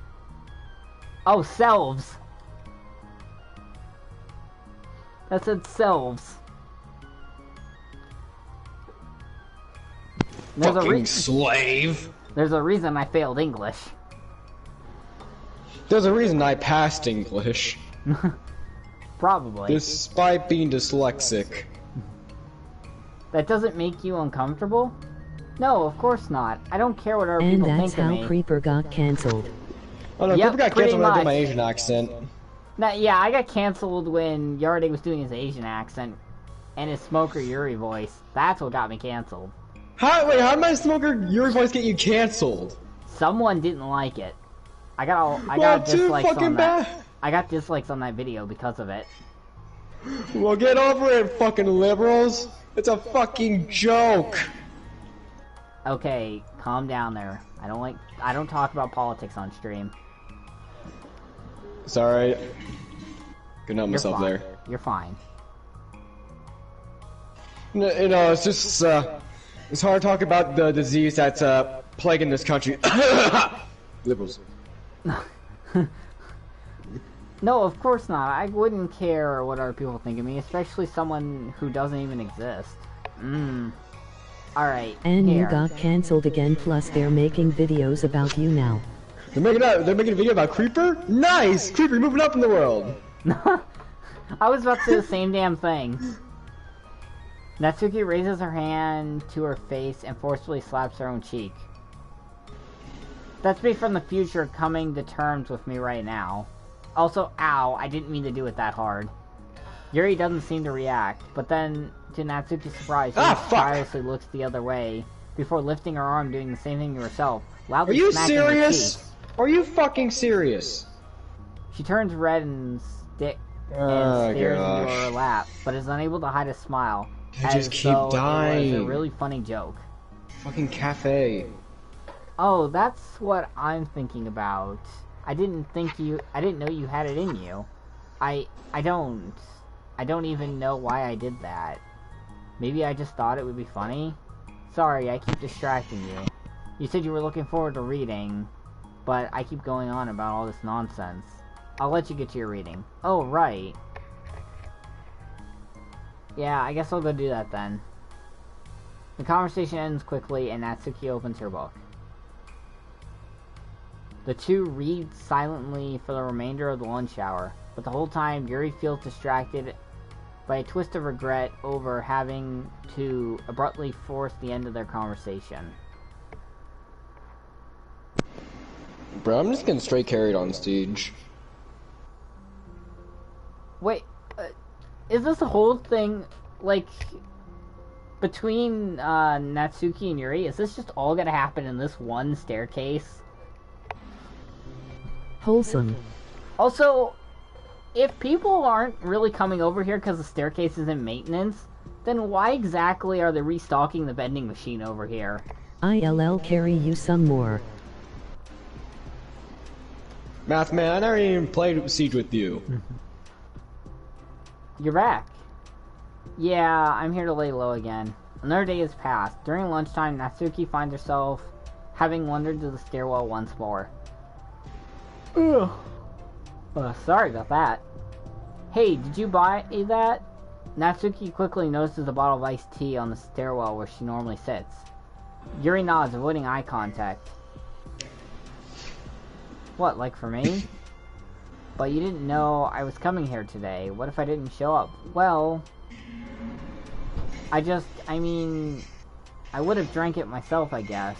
Oh, selves! That said selves. Fucking slave! There's a reason I failed English. There's a reason I passed English. Probably. Despite being dyslexic. That doesn't make you uncomfortable? No, of course not. I don't care what other people think of me. And that's how Creeper got cancelled. Oh no, Yep, Creeper got canceled when I did my Asian accent. Now, yeah, I got canceled when Yarde was doing his Asian accent and his Smoker Yuri voice. That's what got me canceled. How did my Smoker Yuri voice get you canceled? Someone didn't like it. I got dislikes on that. I got dislikes on that video because of it. Well, get over it, fucking liberals. It's a fucking joke. Okay, calm down there. I don't talk about politics on stream. Sorry. Couldn't help myself there. You're fine. You know, it's just, it's hard to talk about the disease that's, plaguing this country. Liberals. No, of course not. I wouldn't care what other people think of me, especially someone who doesn't even exist. Alright, And here. you got cancelled again, plus they're making videos about you now. They're making a video about Creeper? Nice! Creeper, you're moving up in the world! I was about to say the same damn thing. Natsuki raises her hand to her face and forcefully slaps her own cheek. That's me from the future coming to terms with me right now. Also, ow, I didn't mean to do it that hard. Yuri doesn't seem to react, but then, to Natsuki's surprise, she tirelessly looks the other way, before lifting her arm doing the same thing to herself, loudly smacking her cheeks. Are you fucking serious? She turns red and stares into her lap, but is unable to hide a smile, I just keep though dying. it was a really funny joke. fucking cafe. Oh, that's what I'm thinking about. I didn't know you had it in you. I don't even know why I did that. Maybe I just thought it would be funny? Sorry, I keep distracting you. You said you were looking forward to reading, but I keep going on about all this nonsense. I'll let you get to your reading. Oh, right. Yeah, I guess I'll go do that then. The conversation ends quickly and Natsuki opens her book. The two read silently for the remainder of the lunch hour, but the whole time Yuri feels distracted by a twist of regret over having to abruptly force the end of their conversation. Bro, I'm just getting straight carried on stage. Wait, is this whole thing, like, between Natsuki and Yuri? Is this just all gonna happen in this one staircase? Wholesome. Also, if people aren't really coming over here because the staircase is in maintenance, then why exactly are they restocking the vending machine over here? I'll carry you some more. Math man, I never even played Siege with you. You're back. Yeah, I'm here to lay low again. Another day has passed. During lunchtime, Natsuki finds herself having wandered to the stairwell once more. Ugh. Sorry about that. Hey, did you buy that? Natsuki quickly notices a bottle of iced tea on the stairwell where she normally sits. Yuri nods, avoiding eye contact. What, like for me? But you didn't know I was coming here today. What if I didn't show up? Well, I would have drank it myself, I guess.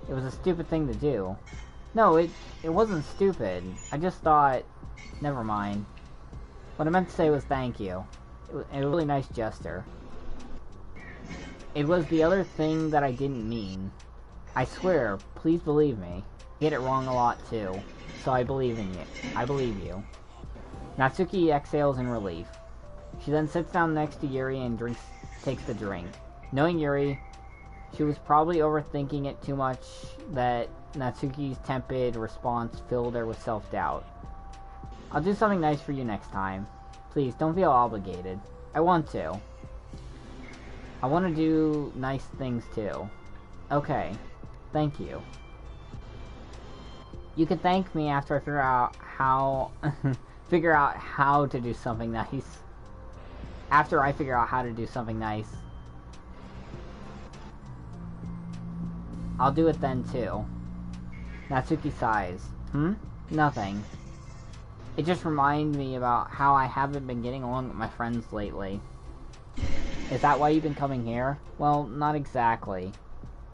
It was a stupid thing to do. No, it wasn't stupid. I just thought... Never mind. What I meant to say was thank you. It was a really nice gesture. It was the other thing that I didn't mean. I swear, please believe me. I get it wrong a lot too. So I believe in you. I believe you. Natsuki exhales in relief. She then sits down next to Yuri and takes the drink. Knowing Yuri, she was probably overthinking it too much that Natsuki's tepid response filled her with self-doubt. I'll do something nice for you next time. Please, don't feel obligated. I want to. I want to do nice things too. Okay. Thank you. You can thank me after I figure out how to do something nice. After I figure out how to do something nice. I'll do it then too. Natsuki sighs. Nothing. It just reminded me about how I haven't been getting along with my friends lately. Is that why you've been coming here? Well, not exactly.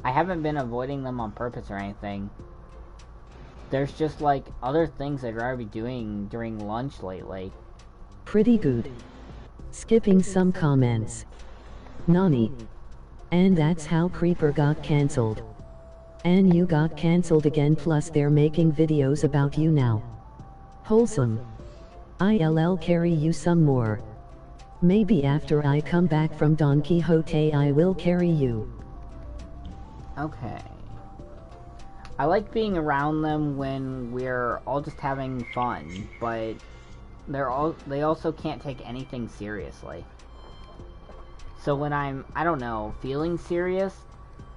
I haven't been avoiding them on purpose or anything. There's just, like, other things I'd rather be doing during lunch lately. Pretty good. Skipping some comments. Nani. And that's how Creeper got cancelled. And you got cancelled again, plus they're making videos about you now. Wholesome. I'll carry you some more. Maybe after I come back from Don Quixote I will carry you. Okay. I like being around them when we're all just having fun, but they also can't take anything seriously. So when I'm, I don't know, feeling serious,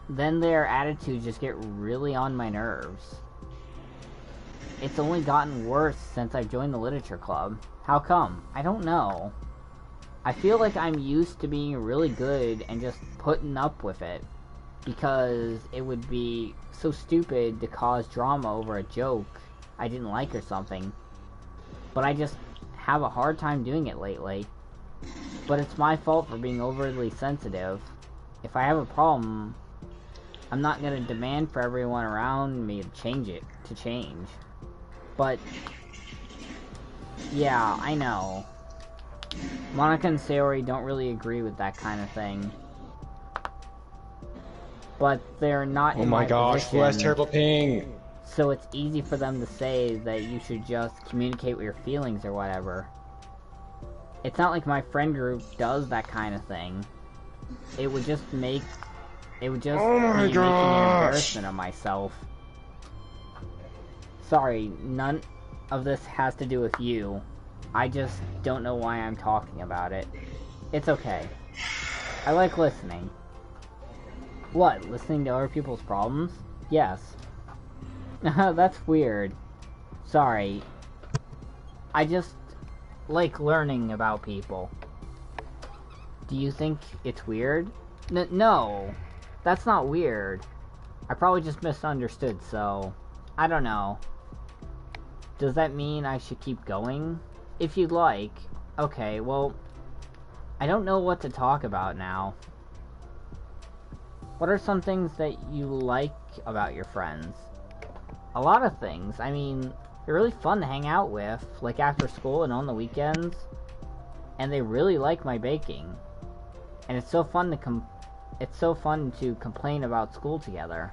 then their attitudes just get really on my nerves. It's only gotten worse since I've joined the literature club. How come? I don't know. I feel like I'm used to being really good and just putting up with it, because it would be so stupid to cause drama over a joke I didn't like or something. But I just have a hard time doing it lately. But it's my fault for being overly sensitive. If I have a problem, I'm not gonna demand for everyone around me to change. But yeah, I know. Monica and Sayori don't really agree with that kind of thing. But they're not in my gosh, position, who has terrible ping? so it's easy for them to say that you should just communicate with your feelings or whatever. It's not like my friend group does that kind of thing. It would just make It would just Oh my be making an gosh. embarrassment of myself. Sorry, none of this has to do with you. I just don't know why I'm talking about it. It's okay. I like listening. What, listening to other people's problems? Yes. That's weird. Sorry. I just like learning about people. Do you think it's weird? No. That's not weird. I probably just misunderstood, so... I don't know. Does that mean I should keep going? If you'd like. Okay, well... I don't know what to talk about now. What are some things that you like about your friends? A lot of things. I mean, they're really fun to hang out with, like after school and on the weekends. And they really like my baking. And it's so fun to complain about school together.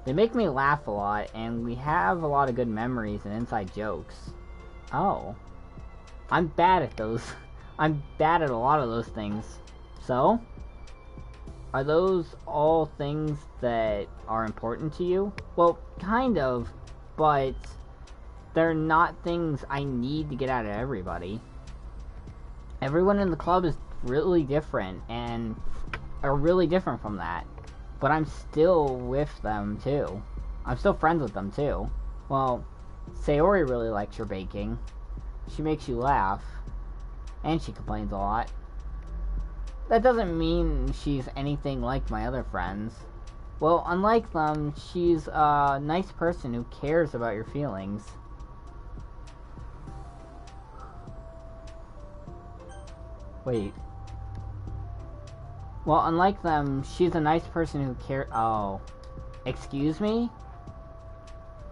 They make me laugh a lot, and we have a lot of good memories and inside jokes. Oh. I'm bad at those. I'm bad at a lot of those things. So? Are those all things that are important to you? Well, kind of, but they're not things I need to get out of everybody. Everyone in the club is really different, and are really different from that. But I'm still with them, too. I'm still friends with them, too. Well, Sayori really likes your baking. She makes you laugh. And she complains a lot. That doesn't mean she's anything like my other friends. Well, unlike them, she's a nice person who cares about your feelings. Wait. Well, unlike them, she's a nice person who cares. Oh. Excuse me?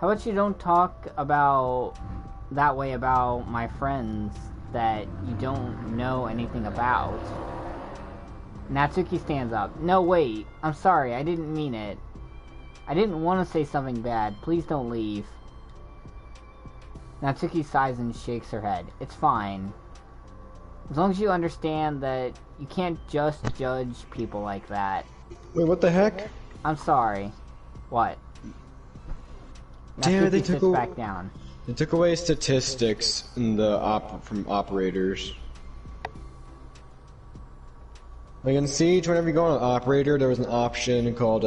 How about you don't talk about that way about my friends that you don't know anything about? Natsuki stands up. No, wait. I'm sorry. I didn't mean it. I didn't want to say something bad. Please don't leave. Natsuki sighs and shakes her head. It's fine. As long as you understand that you can't just judge people like that. Wait, what the heck? I'm sorry. What? Damn it, they Natsuki took sits back down. They took away statistics in the from operators. Like in Siege, whenever you go on an operator, there was an option called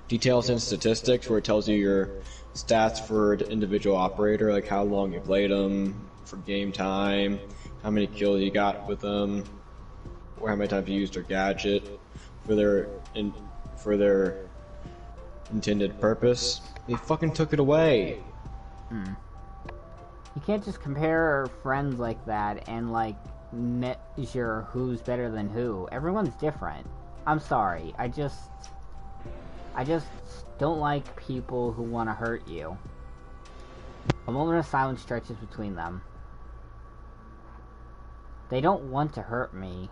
Details and Statistics, where it tells you your stats for the individual operator, like how long you played them, for game time, how many kills you got with them, or how many times you used their gadget for their intended purpose. They fucking took it away. You can't just compare friends like that and, like, measure who's better than who. Everyone's different. I'm sorry. I just don't like people who want to hurt you. A moment of silence stretches between them. They don't want to hurt me.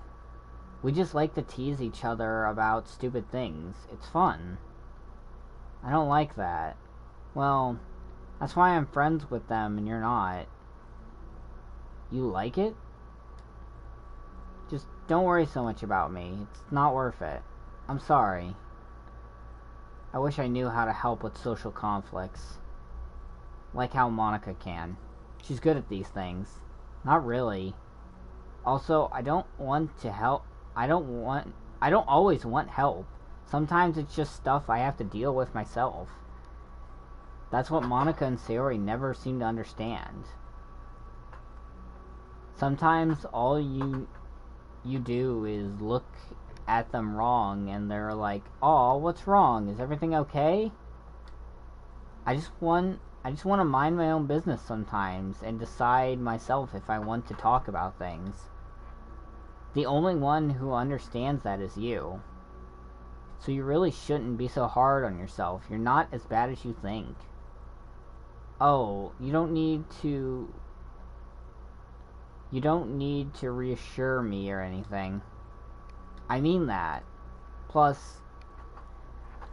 We just like to tease each other about stupid things. It's fun. I don't like that. Well, that's why I'm friends with them and you're not. You like it? Just don't worry so much about me. It's not worth it. I'm sorry. I wish I knew how to help with social conflicts. Like how Monica can. She's good at these things. Not really. Also, I don't want to help. I don't always want help. Sometimes it's just stuff I have to deal with myself. That's what Monica and Sayori never seem to understand. Sometimes all you do is look at them wrong and they're like, "Oh, what's wrong? Is everything okay?" I just want to mind my own business sometimes and decide myself if I want to talk about things. The only one who understands that is you. So you really shouldn't be so hard on yourself. You're not as bad as you think. Oh, you don't need to reassure me or anything. I mean that. Plus,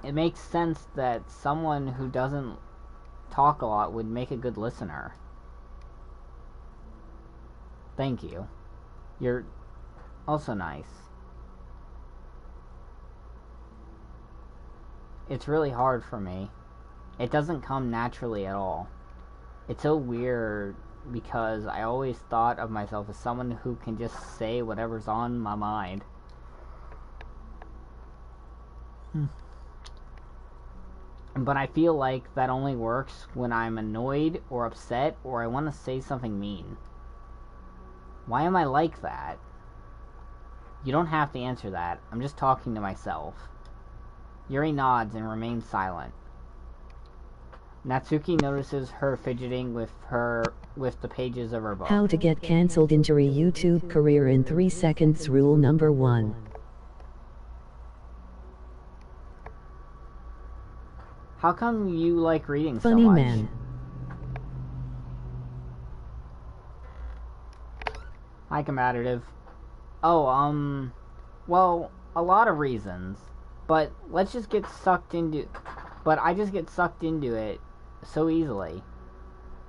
it makes sense that someone who doesn't talk a lot would make a good listener. Thank you. You're also nice. it's really hard for me. It doesn't come naturally at all. It's so weird because I always thought of myself as someone who can just say whatever's on my mind. But I feel like that only works when I'm annoyed or upset or I want to say something mean. Why am I like that? You don't have to answer that. I'm just talking to myself. Yuri nods and remains silent. Natsuki notices her fidgeting with the pages of her book. How to get cancelled injury YouTube career in 3 seconds rule number 1. How come you like reading so Funny much? man. Hi, combative. Oh, well, a lot of reasons. But let's just get sucked into... But I just get sucked into it so easily.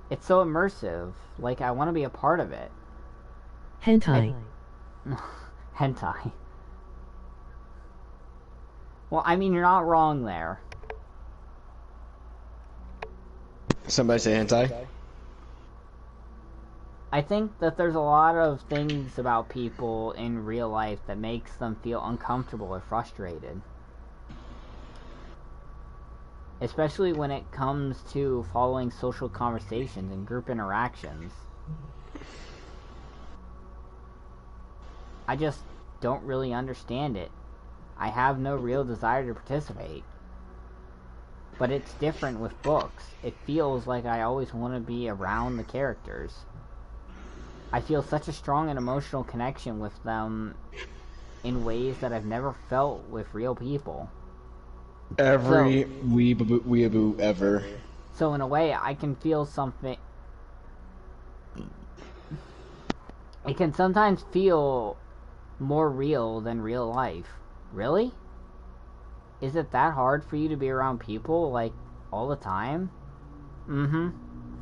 It's so immersive. Like, I want to be a part of it. Hentai. Hentai. Well, I mean, you're not wrong there. Somebody say hentai? I think that there's a lot of things about people in real life that makes them feel uncomfortable or frustrated. Especially when it comes to following social conversations and group interactions. I just don't really understand it. I have no real desire to participate. But it's different with books. It feels like I always want to be around the characters. I feel such a strong and emotional connection with them in ways that I've never felt with real people. Every weeaboo ever. So in a way, I can feel something... It can sometimes feel more real than real life. Really? Is it that hard for you to be around people, like, all the time?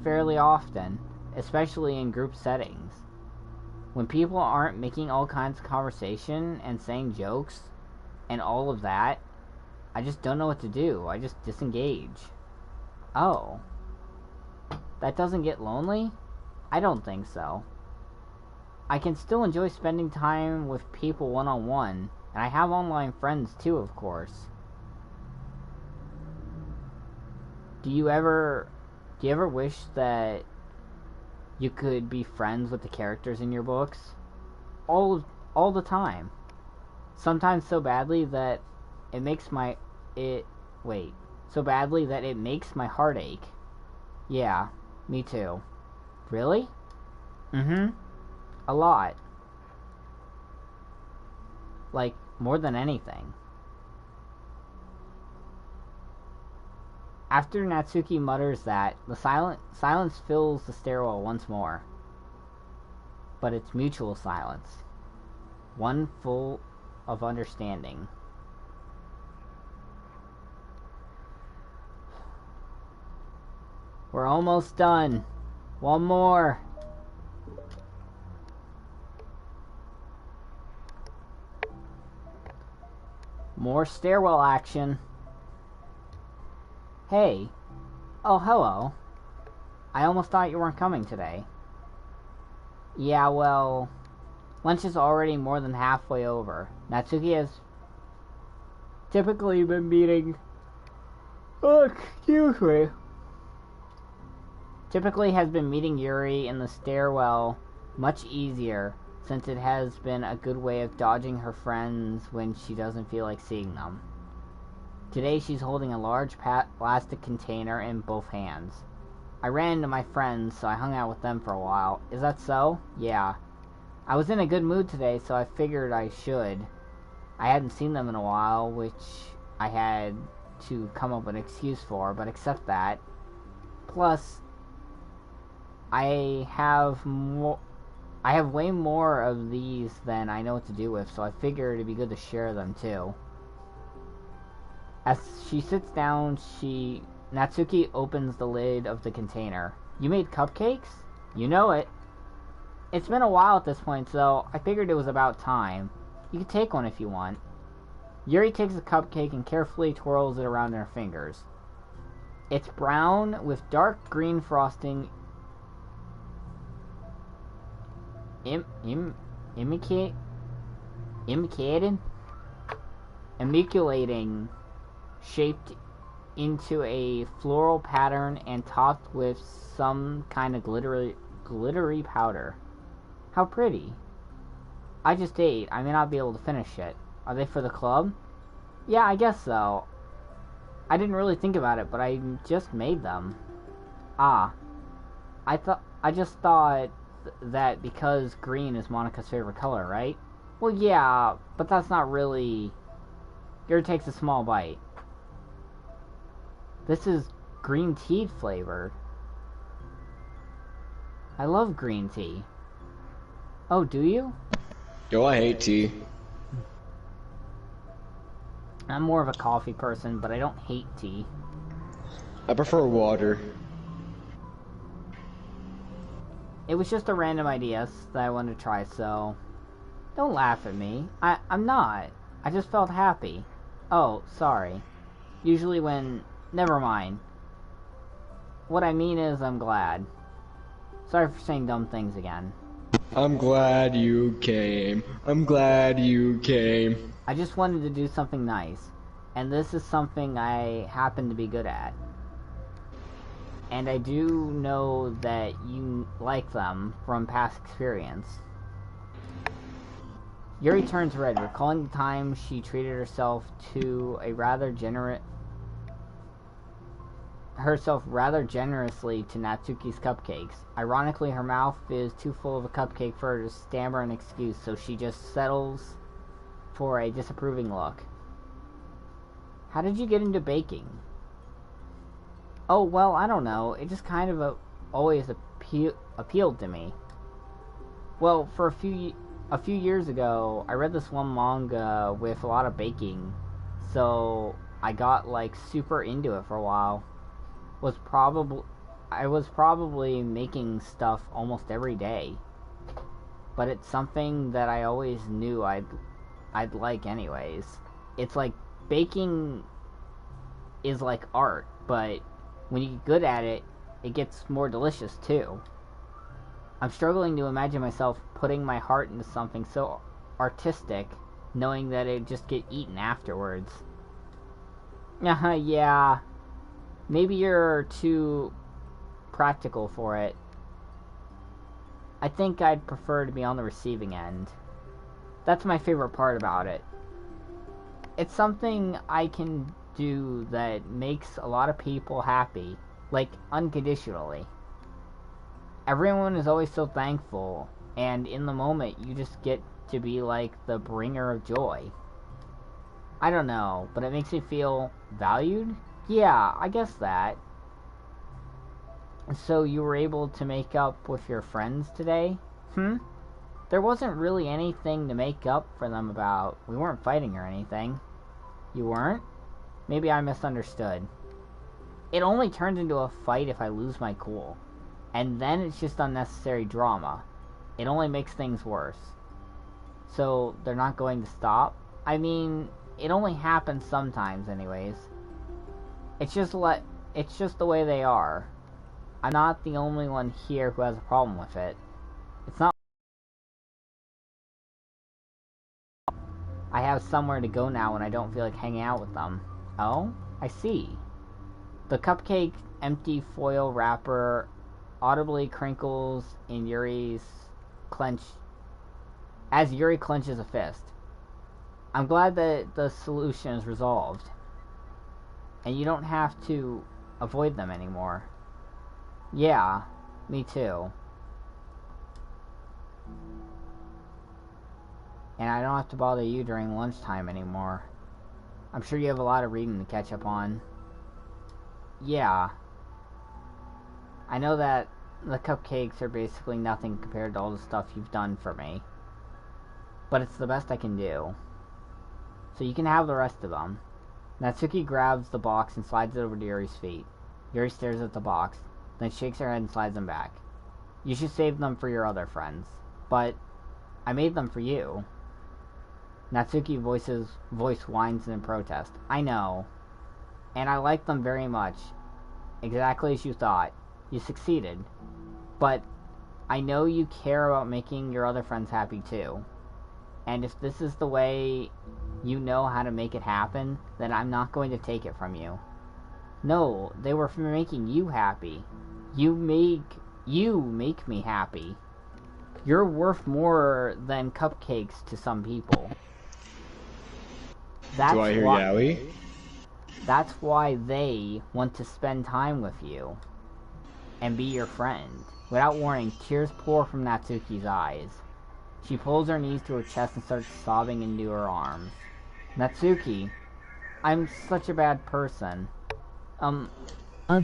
Fairly often. Especially in group settings. When people aren't making all kinds of conversation and saying jokes and all of that, I just don't know what to do. I just disengage. Oh. That doesn't get lonely? I don't think so. I can still enjoy spending time with people one-on-one, and I have online friends too, of course. Do you ever wish that you could be friends with the characters in your books? All the time. Sometimes so badly that it makes my heart ache. Yeah, me too. Really? A lot. Like, more than anything. After Natsuki mutters that, the silence fills the stairwell once more. But it's mutual silence. One full of understanding. We're almost done. One more. More stairwell action. Hey. Oh, hello. I almost thought you weren't coming today. Yeah, well, lunch is already more than halfway over. Natsuki has typically been meeting... Typically has been meeting Yuri in the stairwell much easier, since it has been a good way of dodging her friends when she doesn't feel like seeing them. Today she's holding a large plastic container in both hands. I ran into my friends, so I hung out with them for a while. Is that so? Yeah. I was in a good mood today, so I figured I should. I hadn't seen them in a while, which I had to come up with an excuse for, but except that. Plus, I have way more of these than I know what to do with, so I figured it'd be good to share them too. As she sits down, Natsuki opens the lid of the container. You made cupcakes? You know it. It's been a while at this point, so I figured it was about time. You can take one if you want. Yuri takes the cupcake and carefully twirls it around in her fingers. It's brown with dark green frosting emiculating, shaped into a floral pattern and topped with some kind of glittery powder. How pretty. I just ate. I may not be able to finish it. Are they for the club? Yeah, I guess so. I didn't really think about it, but I just made them. Ah. I just thought that because green is Monica's favorite color, right? Well, yeah, but that's not really... Yuri takes a small bite. This is green tea flavored. I love green tea. Oh, do you? Yo, I hate tea. I'm more of a coffee person, but I don't hate tea. I prefer water. It was just a random idea that I wanted to try, so... Don't laugh at me. I'm not. I just felt happy. Oh, sorry. Usually when... Never mind. What I mean is I'm glad. Sorry for saying dumb things again. I'm glad you came. I'm glad you came. I just wanted to do something nice. And this is something I happen to be good at. And I do know that you like them from past experience. Yuri turns red, recalling the time she treated herself rather generously to Natsuki's cupcakes. Ironically, her mouth is too full of a cupcake for her to stammer an excuse, so she just settles for a disapproving look. How did you get into baking? Oh, well, I don't know. It just kind of always appealed to me. Well, for a few years ago, I read this one manga with a lot of baking, so I got like super into it for a while. I was probably making stuff almost every day, but it's something that I always knew I'd like anyways. It's like baking is like art, but when you get good at it, it gets more delicious too. I'm struggling to imagine myself putting my heart into something so artistic, knowing that it'd just get eaten afterwards. Yeah. Maybe you're too practical for it. I think I'd prefer to be on the receiving end. That's my favorite part about it. It's something I can do that makes a lot of people happy, like unconditionally. Everyone is always so thankful, and in the moment you just get to be like the bringer of joy. I don't know, but it makes me feel valued? Yeah, I guess that. So you were able to make up with your friends today? There wasn't really anything to make up for them about. We weren't fighting or anything. You weren't? Maybe I misunderstood. It only turns into a fight if I lose my cool. And then it's just unnecessary drama. It only makes things worse. So they're not going to stop? I mean, it only happens sometimes anyways. It's just the way they are. I'm not the only one here who has a problem with it. It's not... I have somewhere to go now when I don't feel like hanging out with them. Oh? I see. The cupcake empty foil wrapper audibly crinkles in Yuri's clench as Yuri clenches a fist. I'm glad that the solution is resolved. And you don't have to avoid them anymore. Yeah, me too. And I don't have to bother you during lunchtime anymore. I'm sure you have a lot of reading to catch up on. Yeah. I know that the cupcakes are basically nothing compared to all the stuff you've done for me. But it's the best I can do. So you can have the rest of them. Natsuki grabs the box and slides it over to Yuri's feet. Yuri stares at the box, then shakes her head and slides them back. You should save them for your other friends. But I made them for you. Natsuki voice whines in protest. I know. And I like them very much. Exactly as you thought. You succeeded. But I know you care about making your other friends happy too. And if this is the way you know how to make it happen, then I'm not going to take it from you. No, they were for making you happy. You make me happy. You're worth more than cupcakes to some people. Do I hear Yowie? That's why they want to spend time with you and be your friend. Without warning, tears pour from Natsuki's eyes. She pulls her knees to her chest and starts sobbing into her arms. Natsuki, I'm such a bad person. Of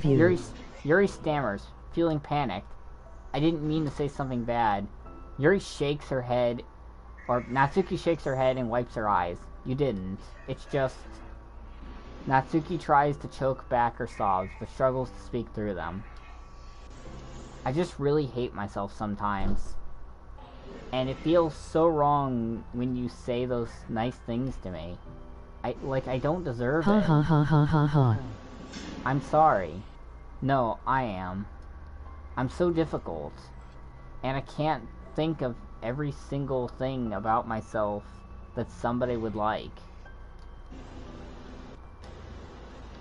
you. Yuri stammers, feeling panicked. I didn't mean to say something bad. Natsuki shakes her head and wipes her eyes. You didn't. It's just... Natsuki tries to choke back her sobs, but struggles to speak through them. I just really hate myself sometimes. And it feels so wrong when you say those nice things to me. I don't deserve it. Ha ha ha ha ha. I'm sorry. No, I am. I'm so difficult. And I can't think of every single thing about myself that somebody would like.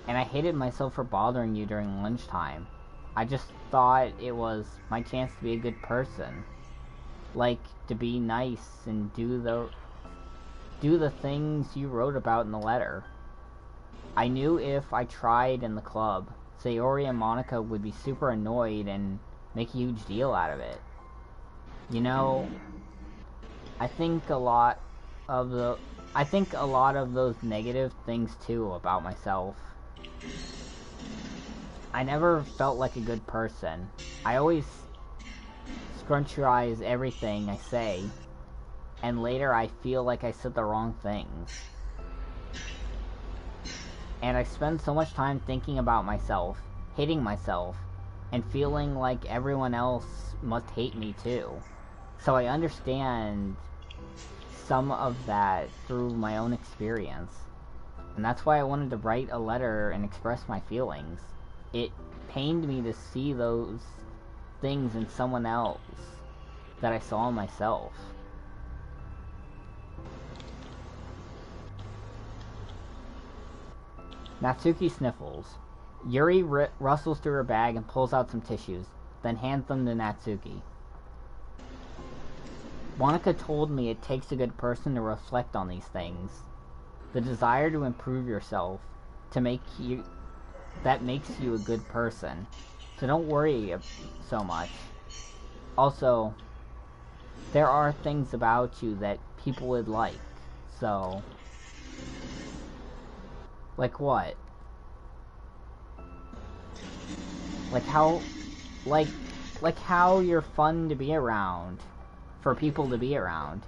And I hated myself for bothering you during lunchtime. I just thought it was my chance to be a good person. Like, to be nice and do the things you wrote about in the letter. I knew if I tried in the club, Sayori and Monica would be super annoyed and make a huge deal out of it. You know, I think a lot of those negative things too about myself. I never felt like a good person. I always scrunchize everything I say, and later I feel like I said the wrong things. And I spend so much time thinking about myself, hating myself, and feeling like everyone else must hate me too. So I understand some of that through my own experience. And that's why I wanted to write a letter and express my feelings. It pained me to see those things in someone else that I saw in myself. Natsuki sniffles. Yuri rustles through her bag and pulls out some tissues, then hands them to Natsuki. Monica told me it takes a good person to reflect on these things. The desire to improve yourself, that makes you a good person. So don't worry so much. Also, there are things about you that people would like, so... Like what? Like how you're fun to be around, for people to be around,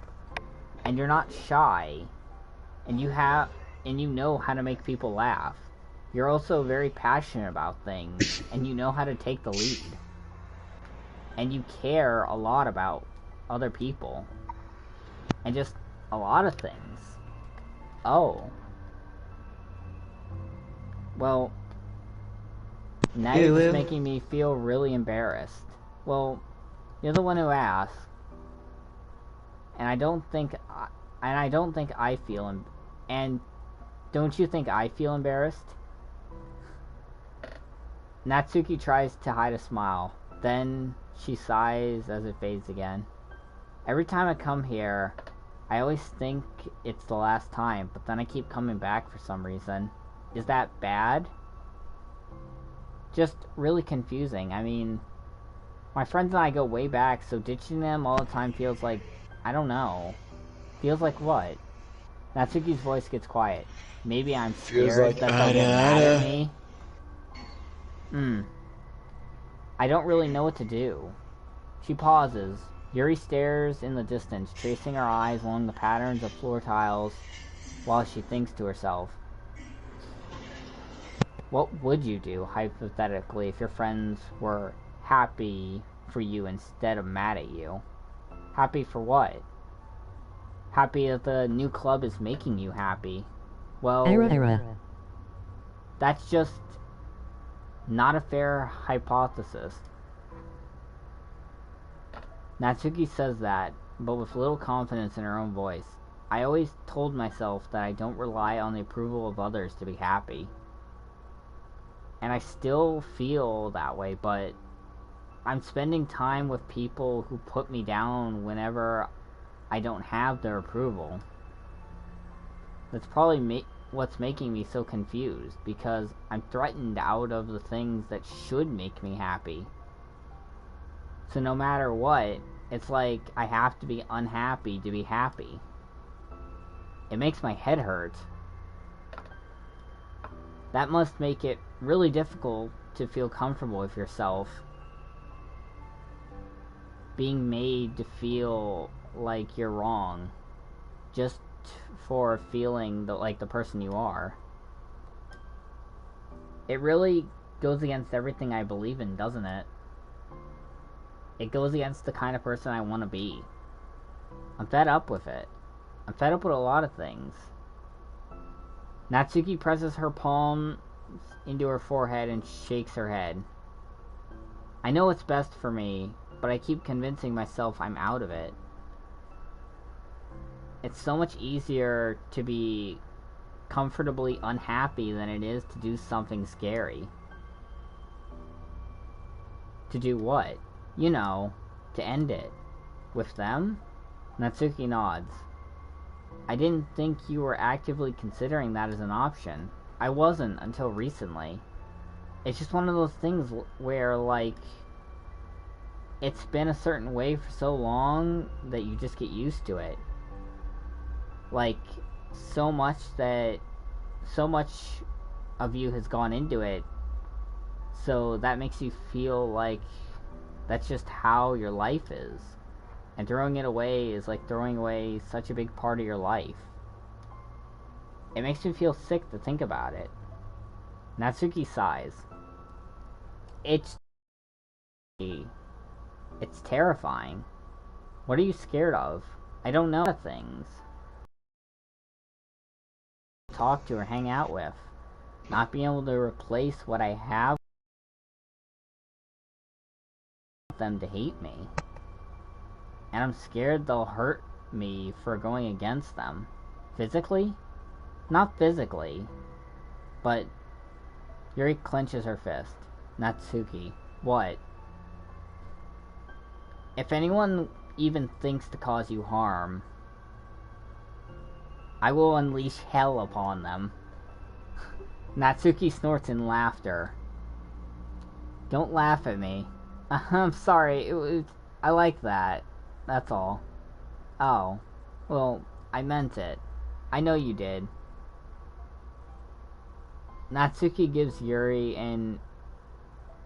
and you're not shy, and you know how to make people laugh. You're also very passionate about things, and you know how to take the lead. And you care a lot about other people. And just a lot of things. Oh. Well, now you're just making me feel really embarrassed. Well, you're the one who asked. And I don't think I feel and don't you think I feel embarrassed? Natsuki tries to hide a smile. Then she sighs as it fades again. Every time I come here, I always think it's the last time, but then I keep coming back for some reason. Is that bad? Just really confusing. I mean, my friends and I go way back, so ditching them all the time feels like, I don't know. Feels like what? Natsuki's voice gets quiet. Maybe I'm scared that they'll get mad at me. I don't really know what to do. She pauses. Yuri stares in the distance, tracing her eyes along the patterns of floor tiles while she thinks to herself. What would you do, hypothetically, if your friends were happy for you instead of mad at you? Happy for what? Happy that the new club is making you happy. Well, that's just not a fair hypothesis. Natsuki says that, but with little confidence in her own voice. I always told myself that I don't rely on the approval of others to be happy. And I still feel that way, but I'm spending time with people who put me down whenever I don't have their approval. That's probably what's making me so confused, because I'm threatened out of the things that should make me happy. So no matter what, it's like I have to be unhappy to be happy. It makes my head hurt. That must make it really difficult to feel comfortable with yourself. Being made to feel like you're wrong just for feeling like the person you are. It really goes against everything I believe in, doesn't it? It goes against the kind of person I want to be. I'm fed up with it. I'm fed up with a lot of things. Natsuki presses her palm into her forehead and shakes her head. I know what's best for me, but I keep convincing myself I'm out of it. It's so much easier to be comfortably unhappy than it is to do something scary. To do what? You know, to end it. With them? Natsuki nods. I didn't think you were actively considering that as an option. I wasn't until recently. It's just one of those things where, like, it's been a certain way for so long that you just get used to it. Like, so much of you has gone into it, so that makes you feel like that's just how your life is. And throwing it away is like throwing away such a big part of your life. It makes me feel sick to think about it. Natsuki sighs. It's terrifying. What are you scared of? I don't know things. Talk to or hang out with. Not being able to replace what I have them to hate me. And I'm scared they'll hurt me for going against them. Physically? Not physically. But Yuri clenches her fist. Natsuki. What? If anyone even thinks to cause you harm, I will unleash hell upon them. Natsuki snorts in laughter. Don't laugh at me. I'm sorry, I like that. That's all. Oh. Well, I meant it. I know you did. Natsuki gives Yuri an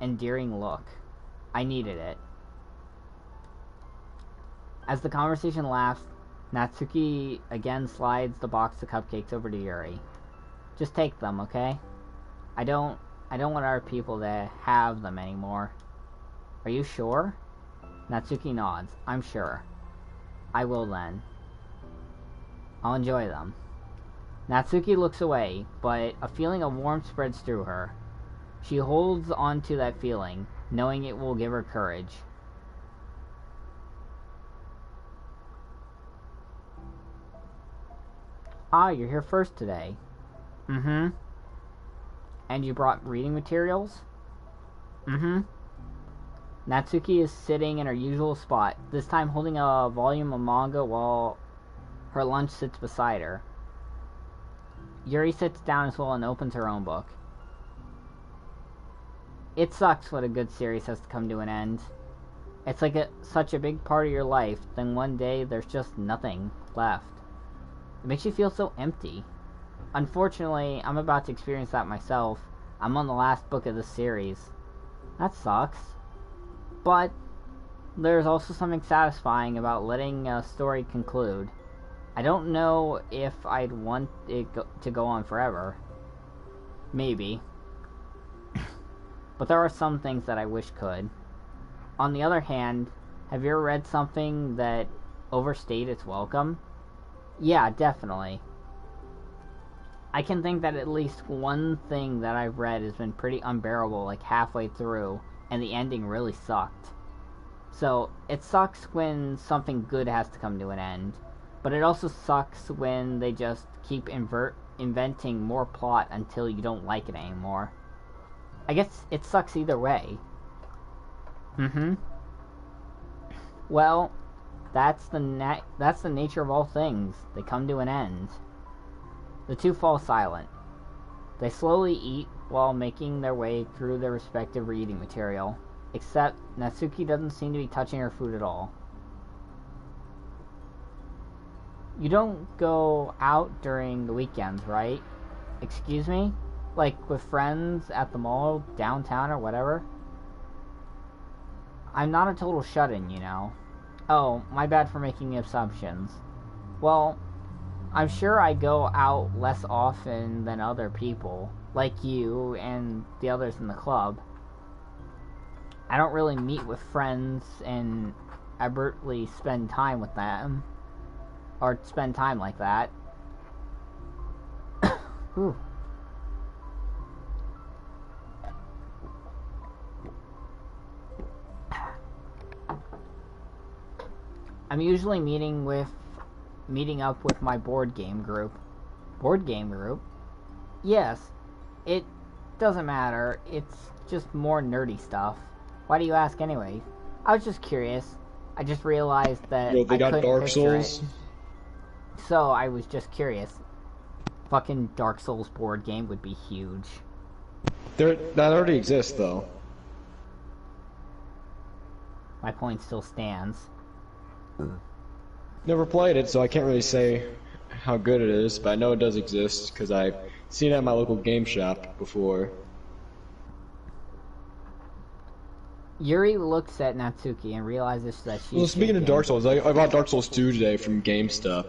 endearing look. I needed it. As the conversation laughs, Natsuki again slides the box of cupcakes over to Yuri. Just take them, okay? I don't want our people to have them anymore. Are you sure? Natsuki nods. I'm sure. I will then. I'll enjoy them. Natsuki looks away, but a feeling of warmth spreads through her. She holds on to that feeling, knowing it will give her courage. Ah, you're here first today. Mm-hmm. And you brought reading materials? Mm-hmm. Natsuki is sitting in her usual spot, this time holding a volume of manga while her lunch sits beside her. Yuri sits down as well and opens her own book. It sucks when a good series has to come to an end. It's like such a big part of your life, then one day there's just nothing left. It makes you feel so empty. Unfortunately, I'm about to experience that myself. I'm on the last book of this series. That sucks. But there's also something satisfying about letting a story conclude. I don't know if I'd want it to go on forever. Maybe. But there are some things that I wish could. On the other hand, have you ever read something that overstayed its welcome? Yeah, definitely. I can think that at least one thing that I've read has been pretty unbearable, like halfway through, and the ending really sucked. So, it sucks when something good has to come to an end, but it also sucks when they just keep inventing more plot until you don't like it anymore. I guess it sucks either way. Well, that's the nature of all things. They come to an end. The two fall silent. They slowly eat while making their way through their respective reading material. Except Natsuki doesn't seem to be touching her food at all. You don't go out during the weekends, right? Excuse me? Like with friends at the mall, downtown, or whatever? I'm not a total shut-in, you know. Oh, my bad for making assumptions. Well, I'm sure I go out less often than other people, like you and the others in the club. I don't really meet with friends and overtly spend time with them, or spend time like that. Whew. I'm usually meeting up with my board game group. Board game group? Yes. It doesn't matter. It's just more nerdy stuff. Why do you ask anyway? I was just curious. I just realized that Yo, they I got couldn't Dark picture Souls. it. So I was just curious. Fucking Dark Souls board game would be huge. That already exists, though. My point still stands. Never played it, so I can't really say how good it is, but I know it does exist, because I've seen it at my local game shop before. Yuri looks at Natsuki and realizes that she's Well, speaking of shaking. Dark Souls, I bought Dark Souls 2 today from GameStop.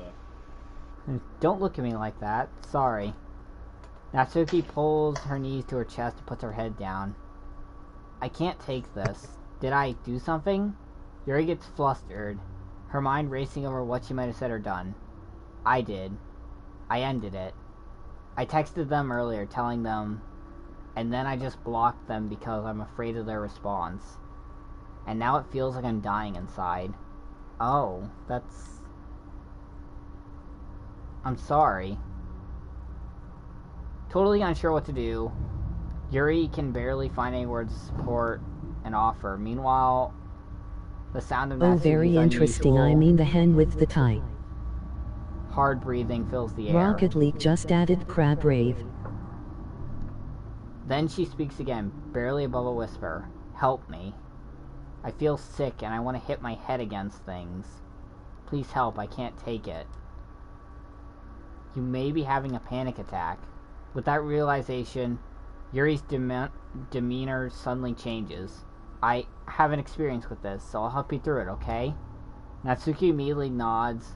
Don't look at me like that. Sorry. Natsuki pulls her knees to her chest and puts her head down. I can't take this. Did I do something? Yuri gets flustered, her mind racing over what she might have said or done. I did. I ended it. I texted them earlier telling them, and then I just blocked them because I'm afraid of their response. And now it feels like I'm dying inside. Oh, that's... I'm sorry. Totally unsure what to do. Yuri can barely find any words of support and offer. Meanwhile, the sound of Natsuki's very interesting. I mean the hen with the tie. hard breathing fills the air. Rocket League just added Crab Rave. Then she speaks again, barely above a whisper. Help me. I feel sick and I want to hit my head against things. Please help, I can't take it. You may be having a panic attack. With that realization, Yuri's demeanor suddenly changes. I have an experience with this, so I'll help you through it, okay? Natsuki immediately nods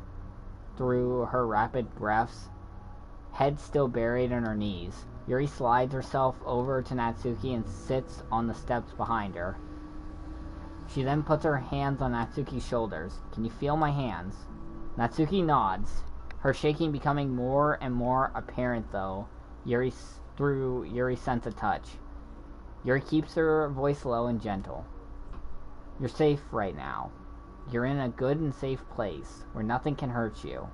through her rapid breaths, head still buried in her knees. Yuri slides herself over to Natsuki and sits on the steps behind her. She then puts her hands on Natsuki's shoulders. Can you feel my hands? Natsuki nods, her shaking becoming more and more apparent though Yuri sense a touch. Yuri keeps her voice low and gentle. You're safe right now. You're in a good and safe place, where nothing can hurt you.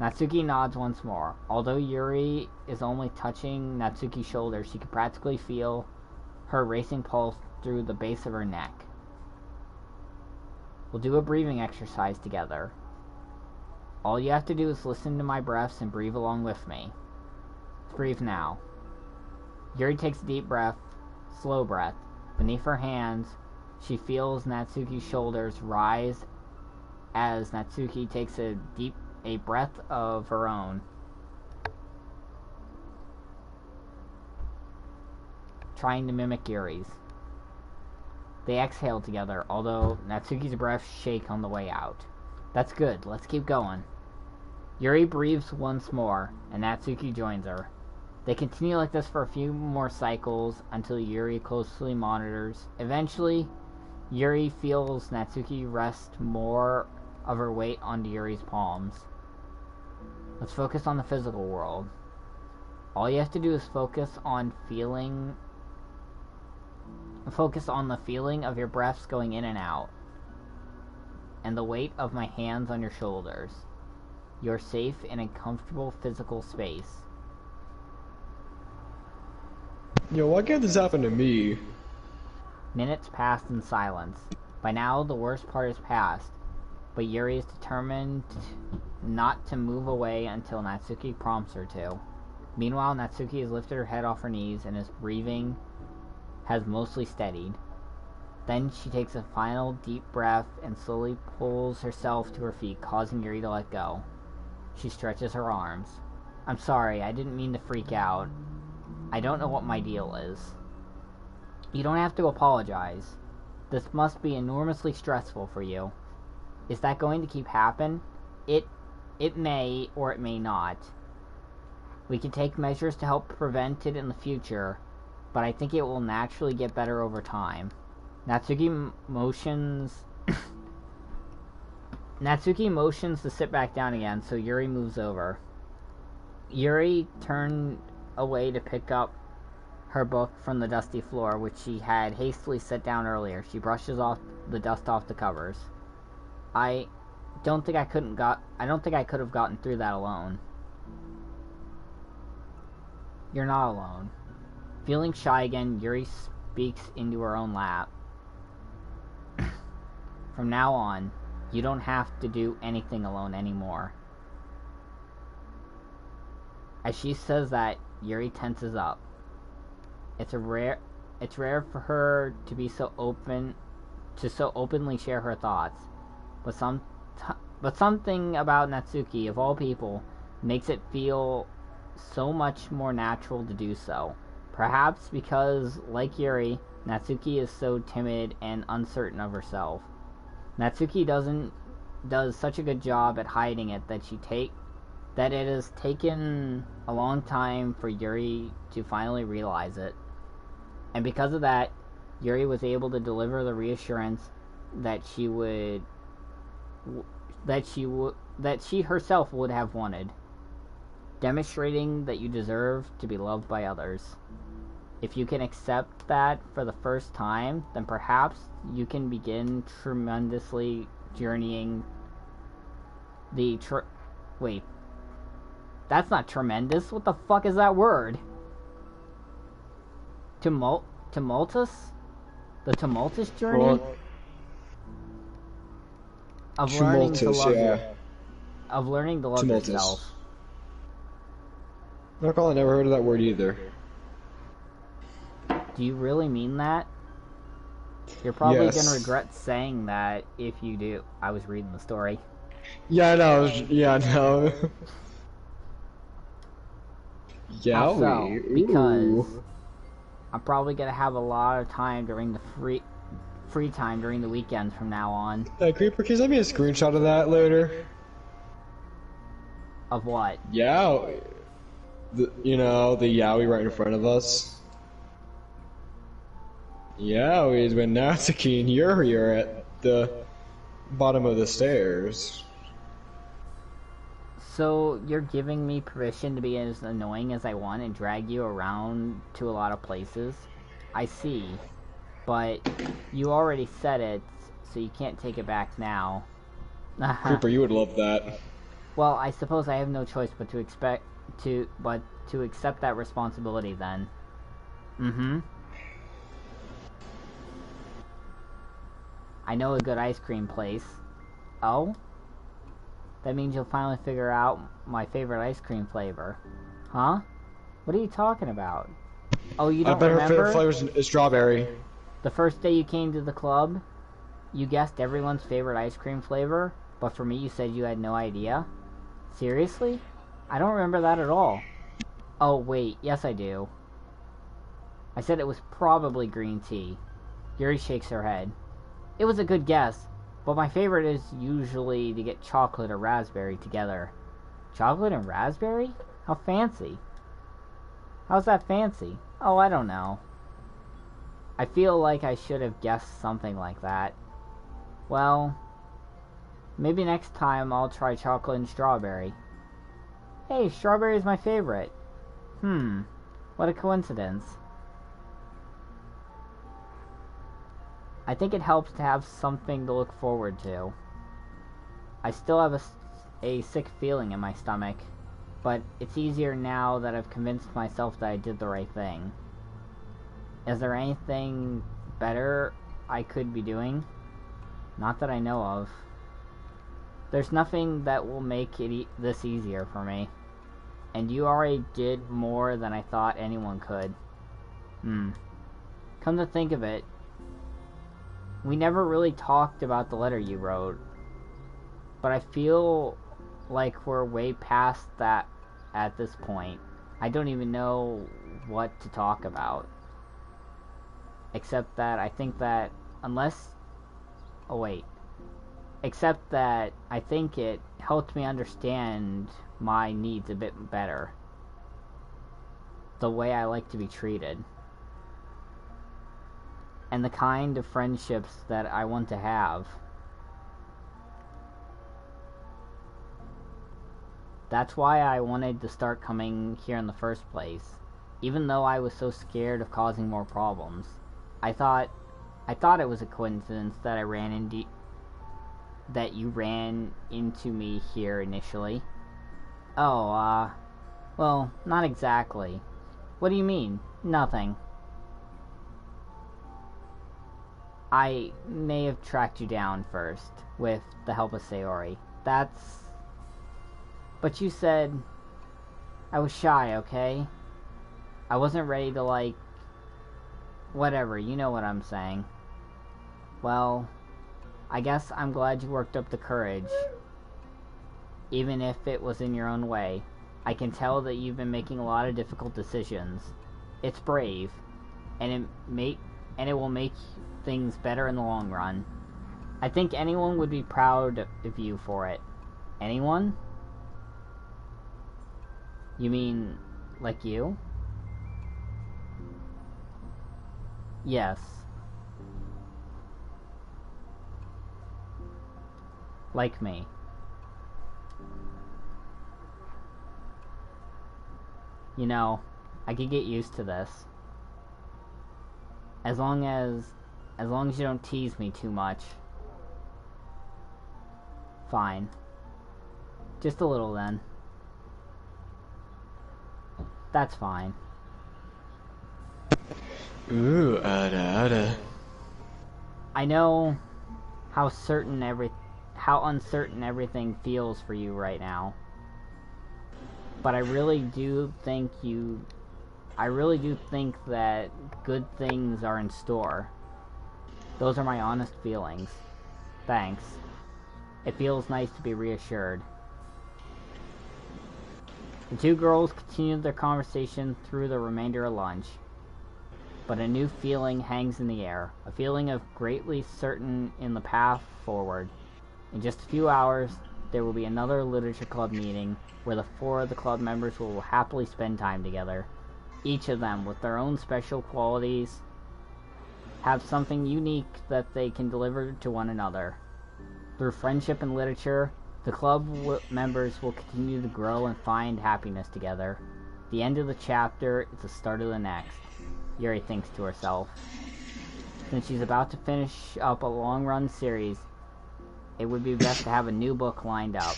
Natsuki nods once more. Although Yuri is only touching Natsuki's shoulder, she can practically feel her racing pulse through the base of her neck. We'll do a breathing exercise together. All you have to do is listen to my breaths and breathe along with me. Let's breathe now. Yuri takes a deep breath, slow breath. Beneath her hands, she feels Natsuki's shoulders rise as Natsuki takes a breath of her own. Trying to mimic Yuri's. They exhale together, although Natsuki's breaths shake on the way out. That's good, let's keep going. Yuri breathes once more, and Natsuki joins her. They continue like this for a few more cycles until Yuri closely monitors. Eventually, Yuri feels Natsuki rest more of her weight onto Yuri's palms. Let's focus on the physical world. All you have to do is focus on the feeling of your breaths going in and out, and the weight of my hands on your shoulders. You're safe in a comfortable physical space. Yo, why can't this happen to me? Minutes passed in silence. By now, the worst part is past, but Yuri is determined not to move away until Natsuki prompts her to. Meanwhile, Natsuki has lifted her head off her knees and his breathing has mostly steadied. Then she takes a final deep breath and slowly pulls herself to her feet, causing Yuri to let go. She stretches her arms. I'm sorry, I didn't mean to freak out. I don't know what my deal is. You don't have to apologize. This must be enormously stressful for you. Is that going to keep happening? It may, or it may not. We can take measures to help prevent it in the future, but I think it will naturally get better over time. Natsuki motions to sit back down again, so Yuri moves over. Yuri turned away to pick up her book from the dusty floor, which she had hastily set down earlier. She brushes off the dust off the covers. I don't think I could have gotten through that alone. You're not alone. Feeling shy again, Yuri speaks into her own lap. From now on, you don't have to do anything alone anymore. As she says that, Yuri tenses up. It's rare for her to be so openly share her thoughts, but something about Natsuki, of all people, makes it feel so much more natural to do so. Perhaps because, like Yuri, Natsuki is so timid and uncertain of herself. Natsuki does such a good job at hiding it that it has taken a long time for Yuri to finally realize it. And because of that, Yuri was able to deliver the reassurance that she herself would have wanted, demonstrating that you deserve to be loved by others. If you can accept that for the first time, then perhaps you can begin tremendously journeying wait. That's not tremendous. What the fuck is that word? Tumultuous? The tumultuous journey? Of learning to love of learning to love yourself. I never heard of that word either. Do you really mean that? You're probably Yes. gonna regret saying that if you do. I was reading the story. Yeah, I know. Yeah, I know. How so? Yowie. Because Ooh. I'm probably gonna have a lot of time during the free time during the weekends from now on. Hey, Creeper, can you send me a screenshot of that later? Of what? Yeah. The Yowie right in front of us. Yowie when Natsuki and Yuri are at the bottom of the stairs. So you're giving me permission to be as annoying as I want and drag you around to a lot of places? I see. But you already said it, so you can't take it back now. Creeper, you would love that. Well, I suppose I have no choice but to accept that responsibility then. Mm-hmm. I know a good ice cream place. Oh? That means you'll finally figure out my favorite ice cream flavor. Huh? What are you talking about? Oh, you don't remember? I bet her favorite flavor is strawberry. The first day you came to the club, you guessed everyone's favorite ice cream flavor, but for me you said you had no idea? Seriously? I don't remember that at all. Oh, wait, yes I do. I said it was probably green tea. Yuri shakes her head. It was a good guess, but my favorite is usually to get chocolate or raspberry together. Chocolate and raspberry? How fancy. How's that fancy? Oh, I don't know. I feel like I should have guessed something like that. Well, maybe next time I'll try chocolate and strawberry. Hey, strawberry is my favorite. What a coincidence. I think it helps to have something to look forward to. I still have a sick feeling in my stomach, but it's easier now that I've convinced myself that I did the right thing. Is there anything better I could be doing? Not that I know of. There's nothing that will make it this easier for me. And you already did more than I thought anyone could. Come to think of it, we never really talked about the letter you wrote. But I feel like we're way past that at this point. I don't even know what to talk about. Except that I think that Except that I think it helped me understand my needs a bit better. The way I like to be treated. And the kind of friendships that I want to have. That's why I wanted to start coming here in the first place. Even though I was so scared of causing more problems. I thought it was a coincidence that you ran into me here initially. Oh, well, not exactly. What do you mean? Nothing. I may have tracked you down first, with the help of Sayori. But you said I was shy, okay? I wasn't ready to, whatever, you know what I'm saying. Well, I guess I'm glad you worked up the courage. Even if it was in your own way. I can tell that you've been making a lot of difficult decisions. It's brave, and it will make things better in the long run. I think anyone would be proud of you for it. Anyone? You mean, like you? Yes. Like me. You know, I could get used to this. As long as you don't tease me too much. Fine. Just a little then. That's fine. Ooh, ada. I know how uncertain everything feels for you right now. But I really do think that good things are in store. Those are my honest feelings. Thanks. It feels nice to be reassured. The two girls continued their conversation through the remainder of lunch. But a new feeling hangs in the air. A feeling of greatly certain in the path forward. In just a few hours, there will be another literature club meeting where the 4 of the club members will happily spend time together. Each of them, with their own special qualities, have something unique that they can deliver to one another. Through friendship and literature, the club members will continue to grow and find happiness together. The end of the chapter is the start of the next, Yuri thinks to herself. Since she's about to finish up a long-run series, it would be best to have a new book lined up.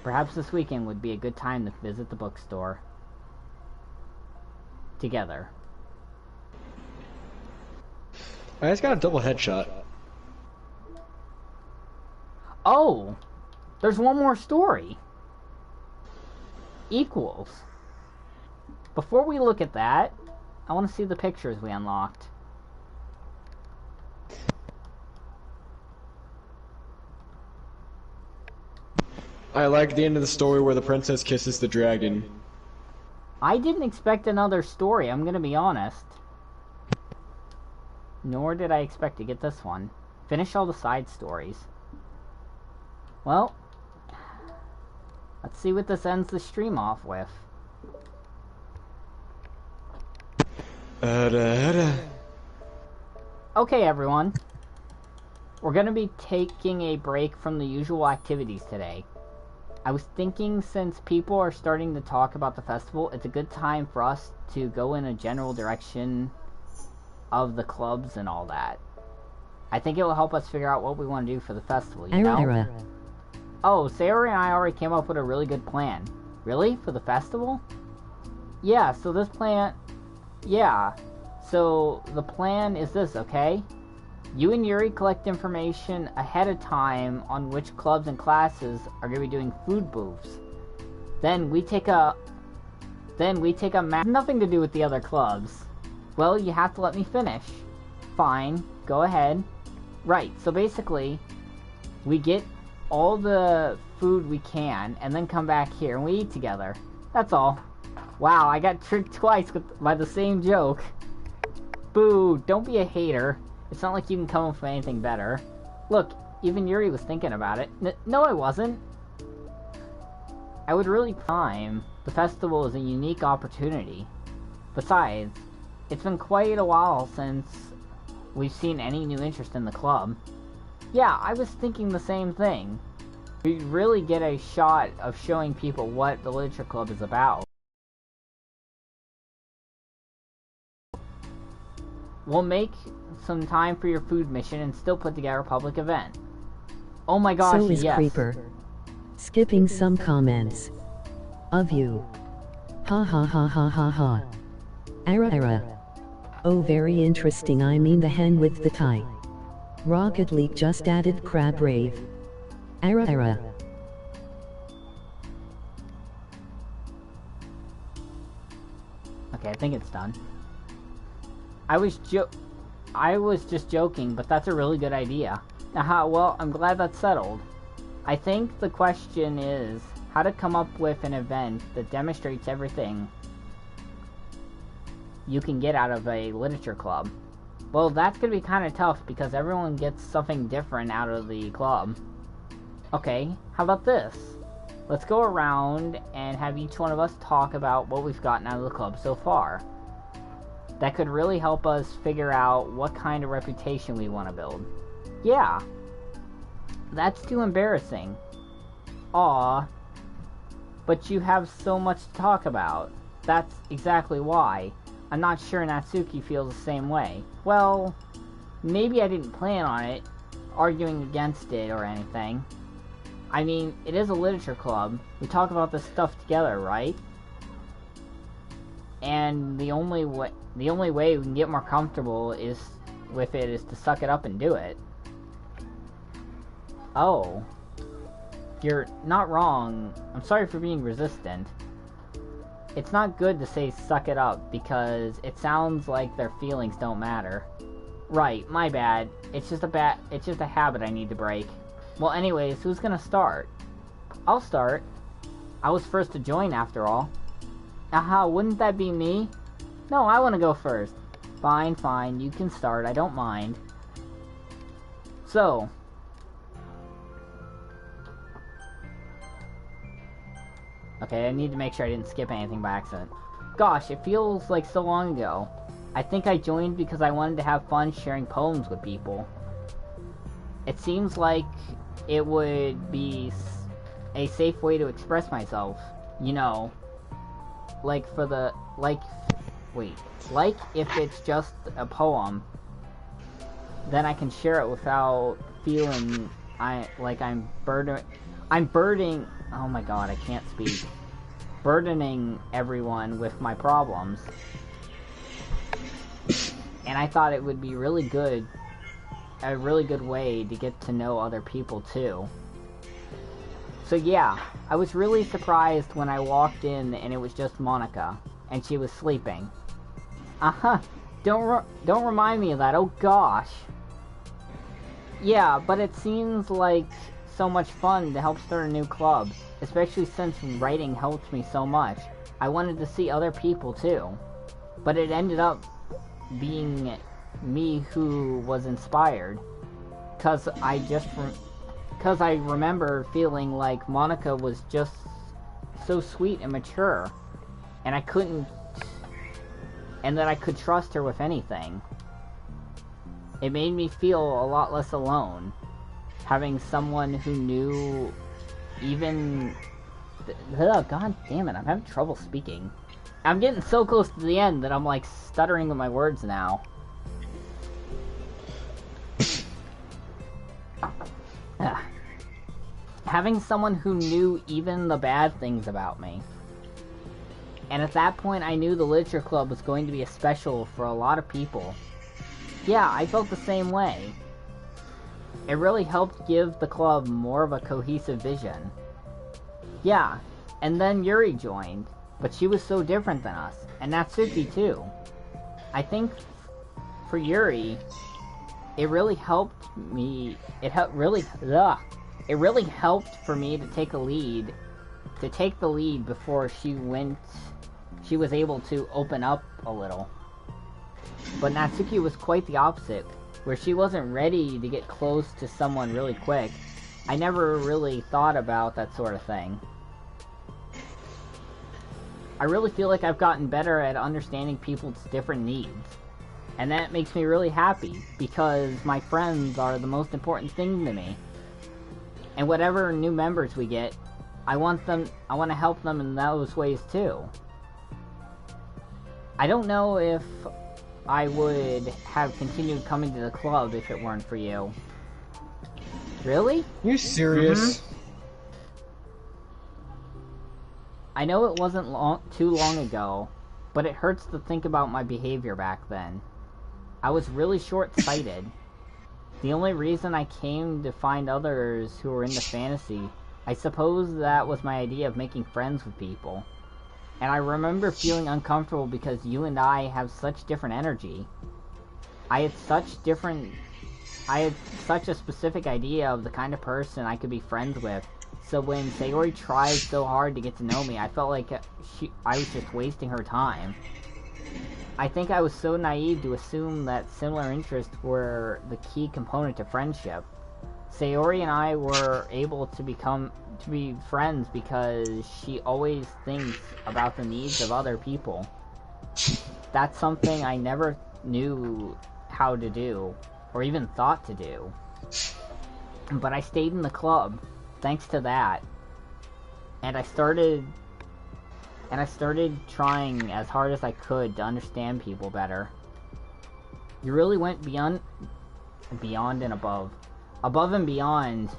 Perhaps this weekend would be a good time to visit the bookstore. Together. I just got a double headshot. Oh! There's one more story! Equals. Before we look at that, I want to see the pictures we unlocked. I like the end of the story where the princess kisses the dragon. I didn't expect another story, I'm gonna be honest. Nor did I expect to get this one. Finish all the side stories. Well, let's see what this ends the stream off with. Okay, everyone. We're gonna be taking a break from the usual activities today. I was thinking since people are starting to talk about the festival, it's a good time for us to go in a general direction of the clubs and all that. I think it will help us figure out what we want to do for the festival, you know? Oh, Sayori and I already came up with a really good plan. Really? For the festival? Yeah, so this plan... Yeah. So, the plan is this, okay? You and Yuri collect information ahead of time on which clubs and classes are going to be doing food booths. Then we take a map... Nothing to do with the other clubs. Well, you have to let me finish. Fine, go ahead. Right, so basically, we get all the food we can, and then come back here and we eat together. That's all. Wow, I got tricked twice by the same joke. Boo, don't be a hater. It's not like you can come up with anything better. Look, even Yuri was thinking about it. No, I wasn't. I would really time. The festival is a unique opportunity. Besides, it's been quite a while since we've seen any new interest in the club. Yeah, I was thinking the same thing. We really get a shot of showing people what the Literature Club is about. We'll make some time for your food mission and still put together a public event. Oh my gosh, so is yes. Creeper. Skipping some comments. Of you. Ha ha ha ha ha ha. Ara. Oh, very interesting. I mean the hen with the tie. Rocket League just added Crab Rave. Ara. Okay, I think it's done. I was just joking, but that's a really good idea. Well, I'm glad that's settled. I think the question is how to come up with an event that demonstrates everything you can get out of a literature club. Well, that's going to be kind of tough because everyone gets something different out of the club. Okay, how about this? Let's go around and have each one of us talk about what we've gotten out of the club so far. That could really help us figure out what kind of reputation we want to build. Yeah. That's too embarrassing. Aw. But you have so much to talk about. That's exactly why. I'm not sure Natsuki feels the same way. Well, maybe I didn't plan on it, arguing against it or anything. I mean, it is a literature club. We talk about this stuff together, right? And the only way we can get more comfortable is to suck it up and do it. Oh. You're not wrong. I'm sorry for being resistant. It's not good to say suck it up because it sounds like their feelings don't matter. Right, my bad. It's just a habit I need to break. Well, anyways, who's gonna start? I'll start. I was first to join after all. Aha, wouldn't that be me? No, I want to go first. Fine, you can start, I don't mind. So. Okay, I need to make sure I didn't skip anything by accident. Gosh, it feels like so long ago. I think I joined because I wanted to have fun sharing poems with people. It seems like it would be a safe way to express myself. You know, like if it's just a poem, then I can share it without feeling I'm burdening. Oh my god, I can't speak. Burdening everyone with my problems. And I thought it would be a really good way to get to know other people too. So yeah, I was really surprised when I walked in and it was just Monica, and she was sleeping. Don't remind me of that, oh gosh. Yeah, but it seems like so much fun to help start a new club, especially since writing helps me so much. I wanted to see other people too, but it ended up being me who was inspired, cause I remember feeling like Monica was just so sweet and mature, and that I could trust her with anything. It made me feel a lot less alone, having someone who knew even... Ugh, God damn it, I'm having trouble speaking. I'm getting so close to the end that I'm like stuttering with my words now. Having someone who knew even the bad things about me. And at that point I knew the Literature Club was going to be special for a lot of people. Yeah, I felt the same way. It really helped give the club more of a cohesive vision. Yeah, and then Yuri joined, but she was so different than us, and Natsuki too. I think for Yuri, it really helped me, it really helped for me to take the lead before she was able to open up a little. But Natsuki was quite the opposite, where she wasn't ready to get close to someone really quick. I never really thought about that sort of thing. I really feel like I've gotten better at understanding people's different needs. And that makes me really happy, because my friends are the most important thing to me. And whatever new members we get, I want to help them in those ways too. I don't know if I would have continued coming to the club if it weren't for you. Really? You serious? I know it wasn't too long ago, but it hurts to think about my behavior back then. I was really short-sighted. The only reason I came to find others who were into fantasy, I suppose that was my idea of making friends with people. And I remember feeling uncomfortable because you and I have such different energy. I had such a specific idea of the kind of person I could be friends with. So when Sayori tried so hard to get to know me, I felt like I was just wasting her time. I think I was so naive to assume that similar interests were the key component to friendship. Sayori and I were able to be friends because she always thinks about the needs of other people. That's something I never knew how to do, or even thought to do. But I stayed in the club, thanks to that. And I started trying as hard as I could to understand people better. You really went beyond and above and beyond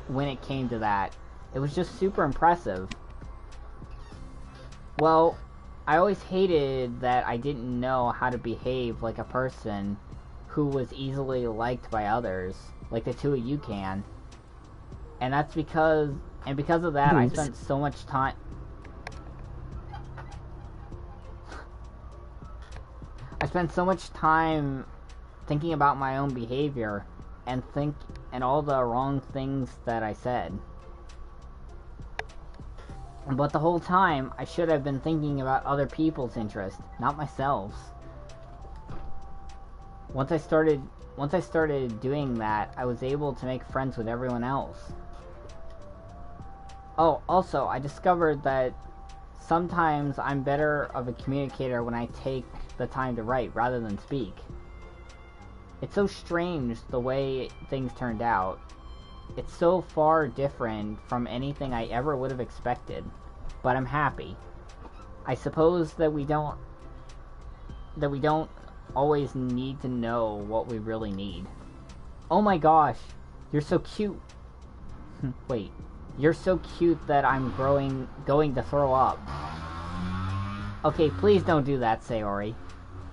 when it came to that. It was just super impressive. Well, I always hated that I didn't know how to behave like a person who was easily liked by others, like the two of you can. And that's because of that, I spent so much time... I spent so much time thinking about my own behavior and all the wrong things that I said. But the whole time, I should have been thinking about other people's interests, not myself. Once I started doing that, I was able to make friends with everyone else. Oh, also, I discovered that sometimes I'm better of a communicator when I take the time to write rather than speak. It's so strange the way things turned out. It's so far different from anything I ever would have expected, but I'm happy. I suppose that we don't always need to know what we really need. Oh my gosh, you're so cute. Wait, you're so cute that I'm going to throw up. Okay, please don't do that, Sayori.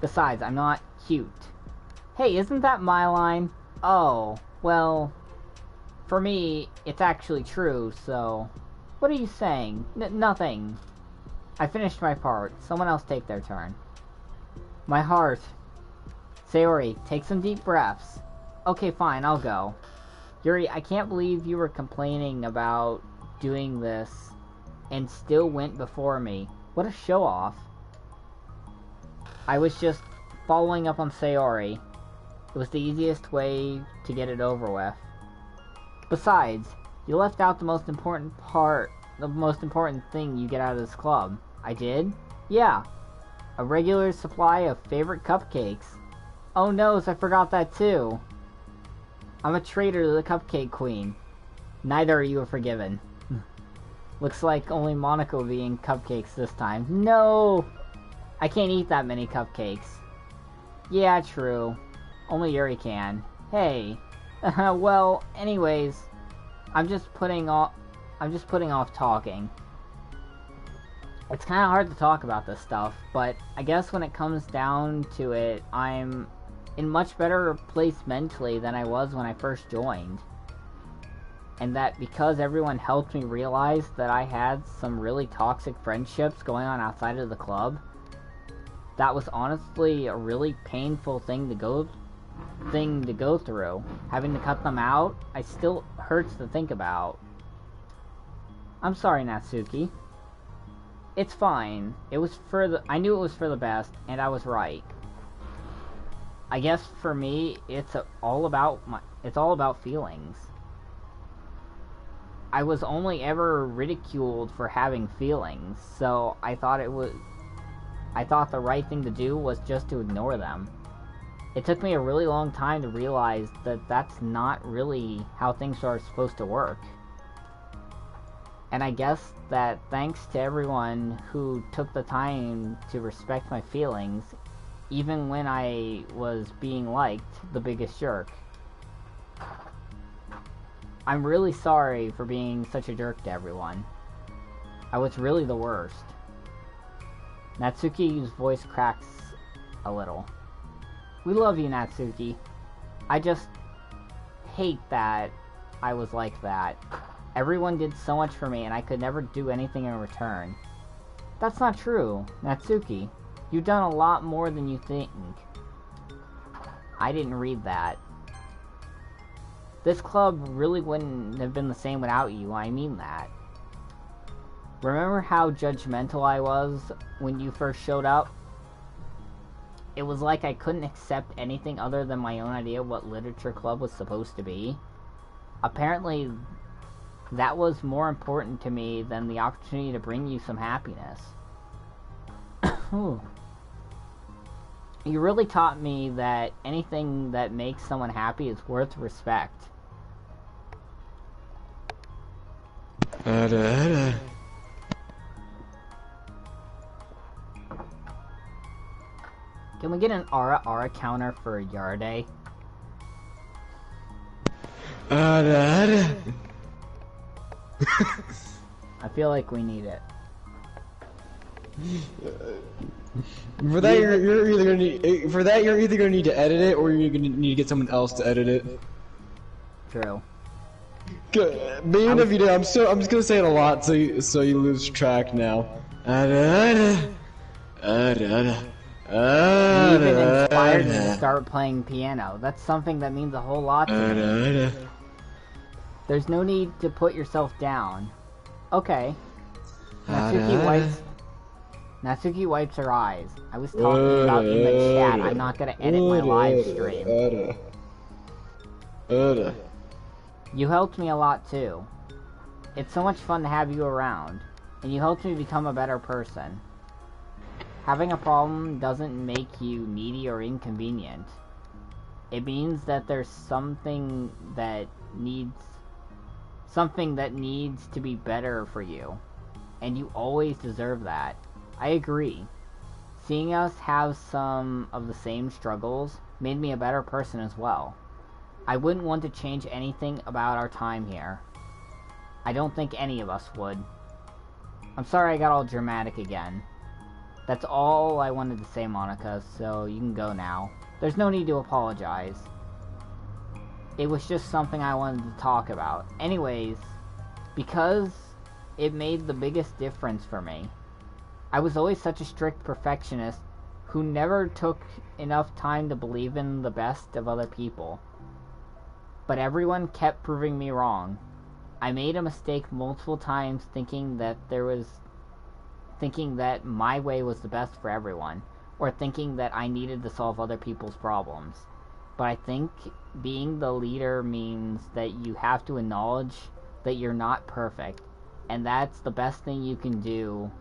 Besides, I'm not cute. Hey, isn't that my line? Oh, well, for me, it's actually true, so... What are you saying? Nothing. I finished my part. Someone else take their turn. My heart. Sayori, take some deep breaths. Okay, fine, I'll go. Yuri, I can't believe you were complaining about doing this and still went before me. What a show-off. I was just following up on Sayori. It was the easiest way to get it over with. Besides, you left out the most important thing you get out of this club. I did? Yeah. A regular supply of favorite cupcakes. Oh no, I forgot that too. I'm a traitor to the Cupcake Queen. Neither are you forgiven. Looks like only Monaco will be eating cupcakes this time. No! I can't eat that many cupcakes. Yeah, true. Only Yuri can. Hey. Well, anyways, I'm just putting off talking. It's kind of hard to talk about this stuff, but I guess when it comes down to it, I'm in much better place mentally than I was when I first joined. And that because everyone helped me realize that I had some really toxic friendships going on outside of the club, that was honestly a really painful thing to go through. Having to cut them out, it still hurts to think about. I'm sorry, Natsuki. It's fine. I knew it was for the best, and I was right. I guess for me, it's all about feelings. I was only ever ridiculed for having feelings, so I thought the right thing to do was just to ignore them. It took me a really long time to realize that that's not really how things are supposed to work. And I guess that thanks to everyone who took the time to respect my feelings, even when I was being liked the biggest jerk. I'm really sorry for being such a jerk to everyone. I was really the worst. Natsuki's voice cracks a little. We love you, Natsuki. I just hate that I was like that. Everyone did so much for me and I could never do anything in return. That's not true, Natsuki. You've done a lot more than you think. I didn't read that. This club really wouldn't have been the same without you, I mean that. Remember how judgmental I was when you first showed up? It was like I couldn't accept anything other than my own idea of what literature club was supposed to be. Apparently, that was more important to me than the opportunity to bring you some happiness. You really taught me that anything that makes someone happy is worth respect. Can we get an aura counter for Yarde? I feel like we need it. For that, you're either gonna need to edit it, or you're gonna need to get someone else to edit it. True. Even if you do, I'm just gonna say it a lot, so you lose track now. You even inspired me to start playing piano. That's something that means a whole lot to me. There's no need to put yourself down. Okay. Natsuki wipes her eyes. I was talking about in the chat. I'm not gonna edit my live stream. You helped me a lot too. It's so much fun to have you around, and you helped me become a better person. Having a problem doesn't make you needy or inconvenient. It means that there's something that needs to be better for you, and you always deserve that. I agree. Seeing us have some of the same struggles made me a better person as well. I wouldn't want to change anything about our time here. I don't think any of us would. I'm sorry I got all dramatic again. That's all I wanted to say, Monica, so you can go now. There's no need to apologize. It was just something I wanted to talk about. Anyways, because it made the biggest difference for me. I was always such a strict perfectionist who never took enough time to believe in the best of other people. But everyone kept proving me wrong. I made a mistake multiple times thinking that my way was the best for everyone, or thinking that I needed to solve other people's problems. But I think being the leader means that you have to acknowledge that you're not perfect, and that's the best thing you can do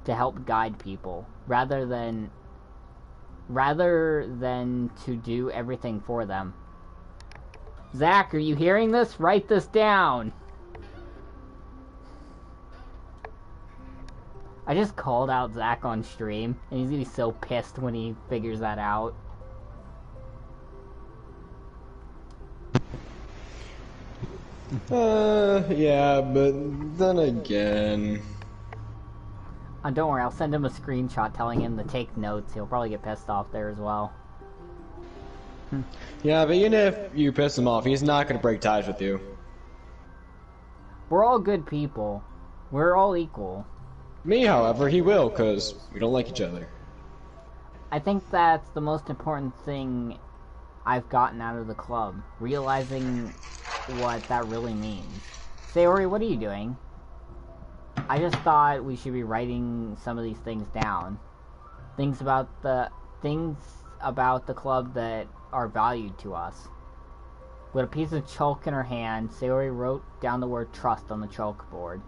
to help guide people, rather than to do everything for them. Zach, are you hearing this? Write this down! I just called out Zach on stream, and he's gonna be so pissed when he figures that out. Yeah, but then again... Don't worry, I'll send him a screenshot telling him to take notes. He'll probably get pissed off there as well. Yeah, but even if you piss him off, he's not gonna break ties with you. We're all good people. We're all equal. Me, however, he will, because we don't like each other. I think that's the most important thing I've gotten out of the club. Realizing what that really means. Sayori, what are you doing? I just thought we should be writing some of these things down. Things about the club that are valued to us. With a piece of chalk in her hand, Sayori wrote down the word trust on the chalkboard.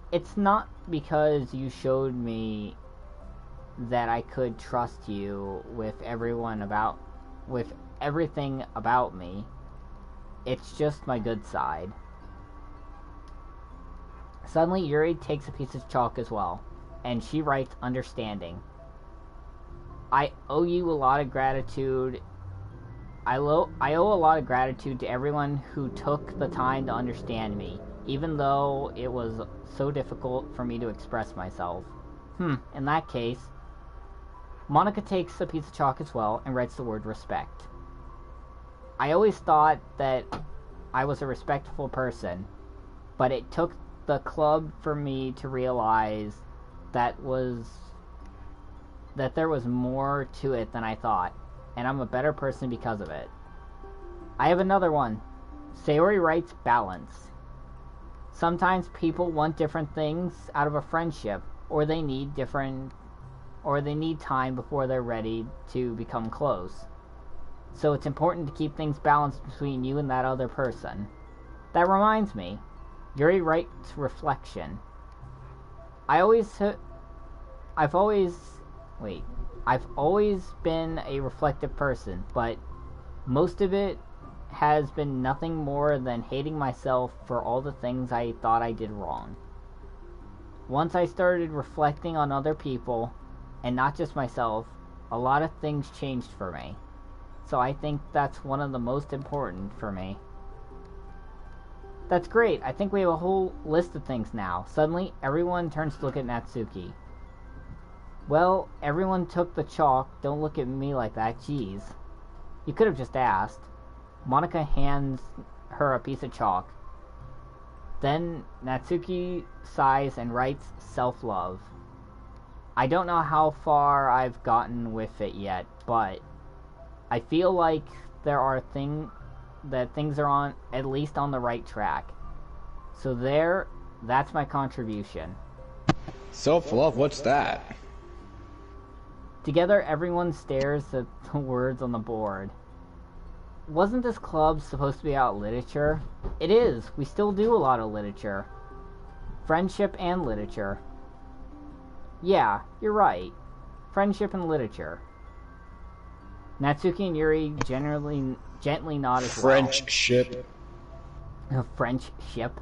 It's not because you showed me that I could trust you with everything about me. It's just my good side. Suddenly, Yuri takes a piece of chalk as well, and she writes understanding. I owe you a lot of gratitude. I owe a lot of gratitude to everyone who took the time to understand me, even though it was so difficult for me to express myself. In that case, Monica takes a piece of chalk as well and writes the word respect. I always thought that I was a respectful person, but it took the club for me to realize that there was more to it than I thought, and I'm a better person because of it. I have another one. Sayori writes balance. Sometimes people want different things out of a friendship, or they need time before they're ready to become close. So it's important to keep things balanced between you and that other person. That reminds me, Yuri writes reflection. I've always been a reflective person, but most of it has been nothing more than hating myself for all the things I thought I did wrong. Once I started reflecting on other people, and not just myself, a lot of things changed for me. So I think that's one of the most important for me. That's great. I think we have a whole list of things now. Suddenly, everyone turns to look at Natsuki. Well, everyone took the chalk. Don't look at me like that. Jeez. You could have just asked. Monica hands her a piece of chalk. Then Natsuki sighs and writes self-love. I don't know how far I've gotten with it yet, but I feel like things are on at least on the right track. So that's my contribution. Self-love, what's that? Together, everyone stares at the words on the board. Wasn't this club supposed to be about literature? It is. We still do a lot of literature. Friendship and literature. Yeah, you're right. Friendship and literature. Natsuki and Yuri gently nod as well. French ship. A French ship.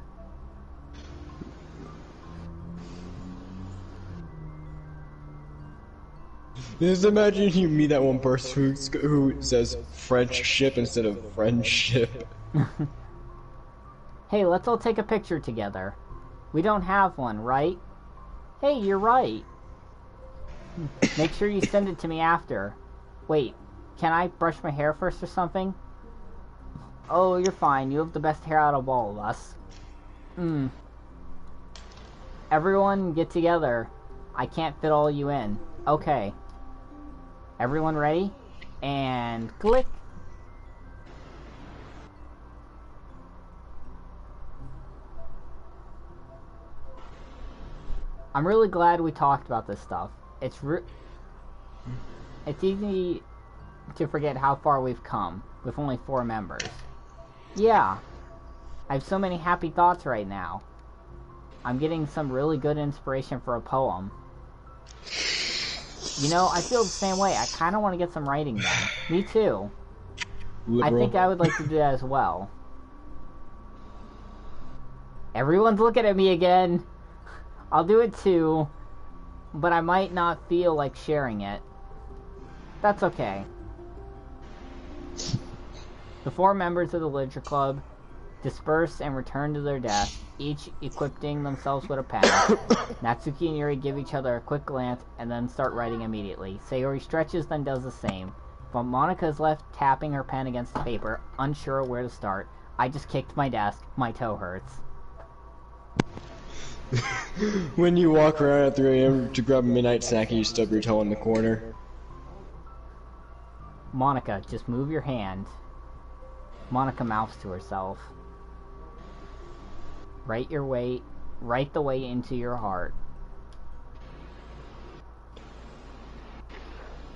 Just imagine you meet that one person who says French ship instead of friendship. Hey, let's all take a picture together. We don't have one, right? Hey, you're right. Make sure you send it to me after. Wait, can I brush my hair first or something? Oh, you're fine. You have the best hair out of all of us. Everyone get together. I can't fit all you in. Okay. Everyone ready? And click. I'm really glad we talked about this stuff. It's easy to forget how far we've come with only 4 members. Yeah. I have so many happy thoughts right now. I'm getting some really good inspiration for a poem. You know, I feel the same way. I kind of want to get some writing done. Me too. Liberal. I think I would like to do that as well. Everyone's looking at me again. I'll do it too, but I might not feel like sharing it. That's okay. The 4 members of the Literature Club disperse and return to their desk, each equipping themselves with a pen. Natsuki and Yuri give each other a quick glance and then start writing immediately. Sayori stretches, then does the same. But Monica is left tapping her pen against the paper, unsure where to start. I just kicked my desk. My toe hurts. When you walk around at 3 a.m. to grab a midnight snack and you stub your toe in the corner. Monica, just move your hand. Monica mouths to herself. Write the way into your heart.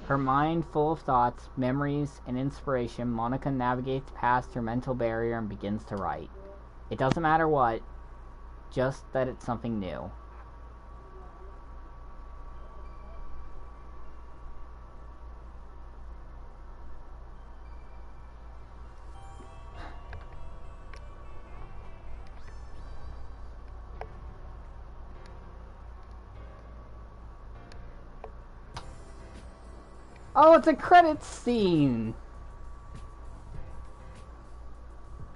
Her mind full of thoughts, memories, and inspiration, Monica navigates past her mental barrier and begins to write. It doesn't matter what, just that it's something new. Oh, it's a credits scene!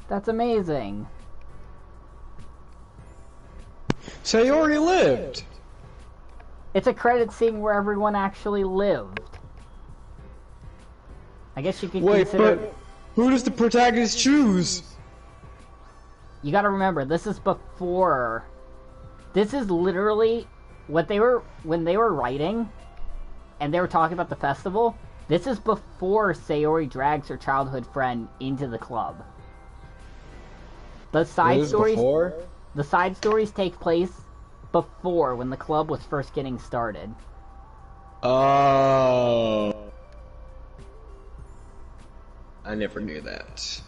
That's amazing. Sayori lived! It's a credit scene where everyone actually lived. I guess you could consider... but who does the protagonist choose? You gotta remember, this is before... This is literally what they were... When they were writing, and they were talking about the festival, this is before Sayori drags her childhood friend into the club. The side stories... Before? The side stories take place before, when the club was first getting started. Oh. I never knew that.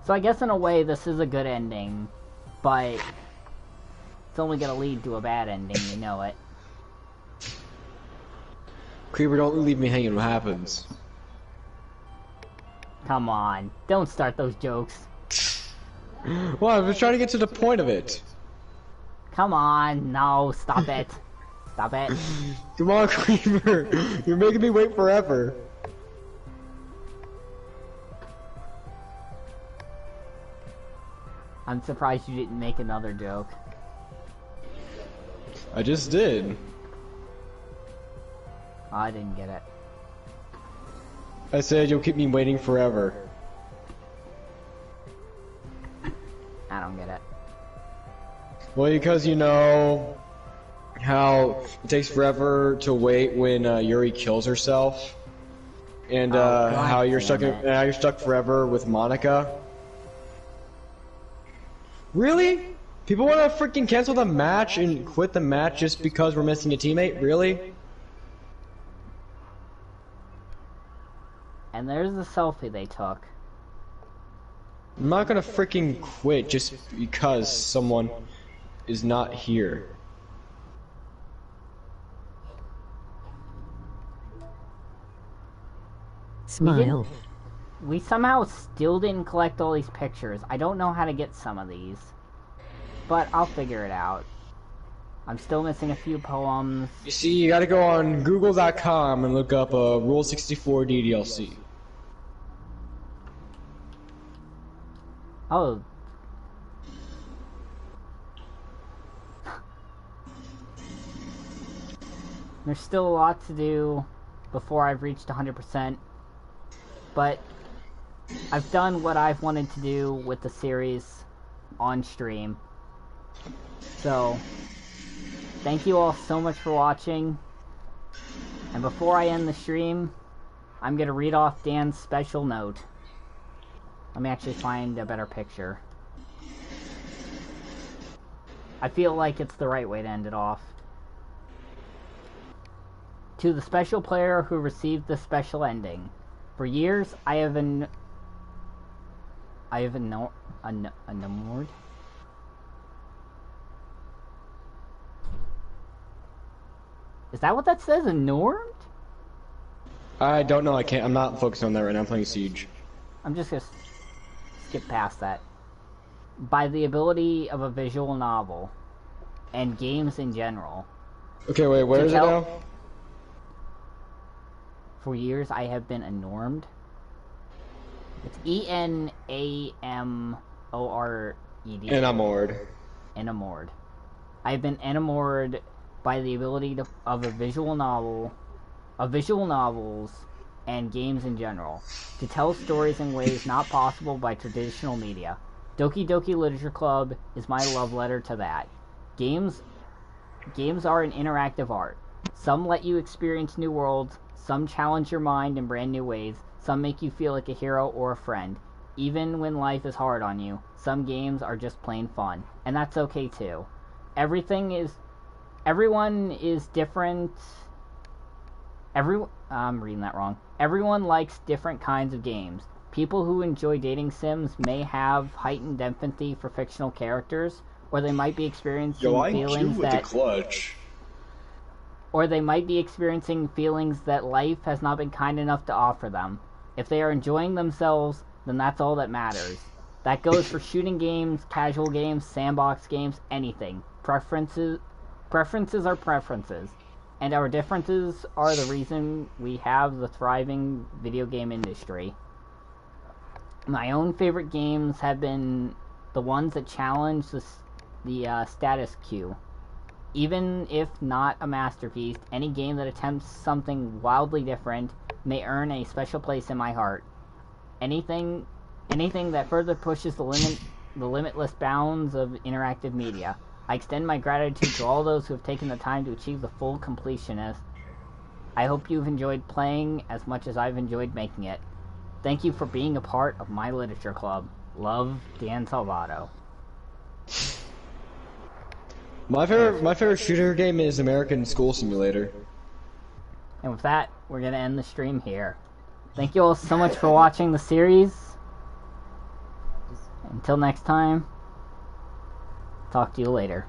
So I guess in a way this is a good ending, but it's only gonna lead to a bad ending, you know it. Creeper, don't leave me hanging. What happens? Come on, don't start those jokes. Well, I was trying to get to the point of it. Come on, no, stop it. Stop it. Come on, Creeper. You're making me wait forever. I'm surprised you didn't make another joke. I just did. I didn't get it. I said you'll keep me waiting forever. I don't get it. Well, because you know how it takes forever to wait when Yuri kills herself, and how you're stuck forever with Monica. Really? People want to freaking cancel the match and quit the match just because we're missing a teammate? Really? And there's the selfie they took. I'm not gonna freaking quit just because someone is not here. Smile. We somehow still didn't collect all these pictures. I don't know how to get some of these, but I'll figure it out. I'm still missing a few poems. You see, you gotta go on Google.com and look up Rule 64 DDLC. Oh. There's still a lot to do before I've reached 100%, but I've done what I've wanted to do with the series on stream. So, thank you all so much for watching, and before I end the stream, I'm gonna read off Dan's special note. Let me actually find a better picture. I feel like it's the right way to end it off. To the special player who received the special ending. For years, I have enamored. Is that what that says? Enormed? I don't know. I'm not focused on that right now. I'm playing Siege. I'm just gonna... skip past that. By the ability of a visual novel and games in general. Okay, wait, where is it now? For years, I have been enormed. It's Enamored. Enamored. Enamored. I've been enamored by the ability of visual novels, and games in general, to tell stories in ways not possible by traditional media. Doki Doki Literature Club is my love letter to that. Games are an interactive art. Some let you experience new worlds, some challenge your mind in brand new ways, some make you feel like a hero or a friend. Even when life is hard on you, some games are just plain fun, and that's okay too. Everyone is different. I'm reading that wrong. Everyone likes different kinds of games. People who enjoy dating sims may have heightened empathy for fictional characters, or they might be experiencing feelings that life has not been kind enough to offer them. If they are enjoying themselves, then that's all that matters. That goes for shooting games, casual games, sandbox games, anything. Preferences are preferences, and our differences are the reason we have the thriving video game industry. My own favorite games have been the ones that challenge the status quo. Even if not a masterpiece, any game that attempts something wildly different may earn a special place in my heart. Anything that further pushes the limitless bounds of interactive media. I extend my gratitude to all those who have taken the time to achieve the full completionist. I hope you've enjoyed playing as much as I've enjoyed making it. Thank you for being a part of my literature club. Love, Dan Salvato. My favorite shooter game is American School Simulator. And with that, we're going to end the stream here. Thank you all so much for watching the series. Until next time, talk to you later.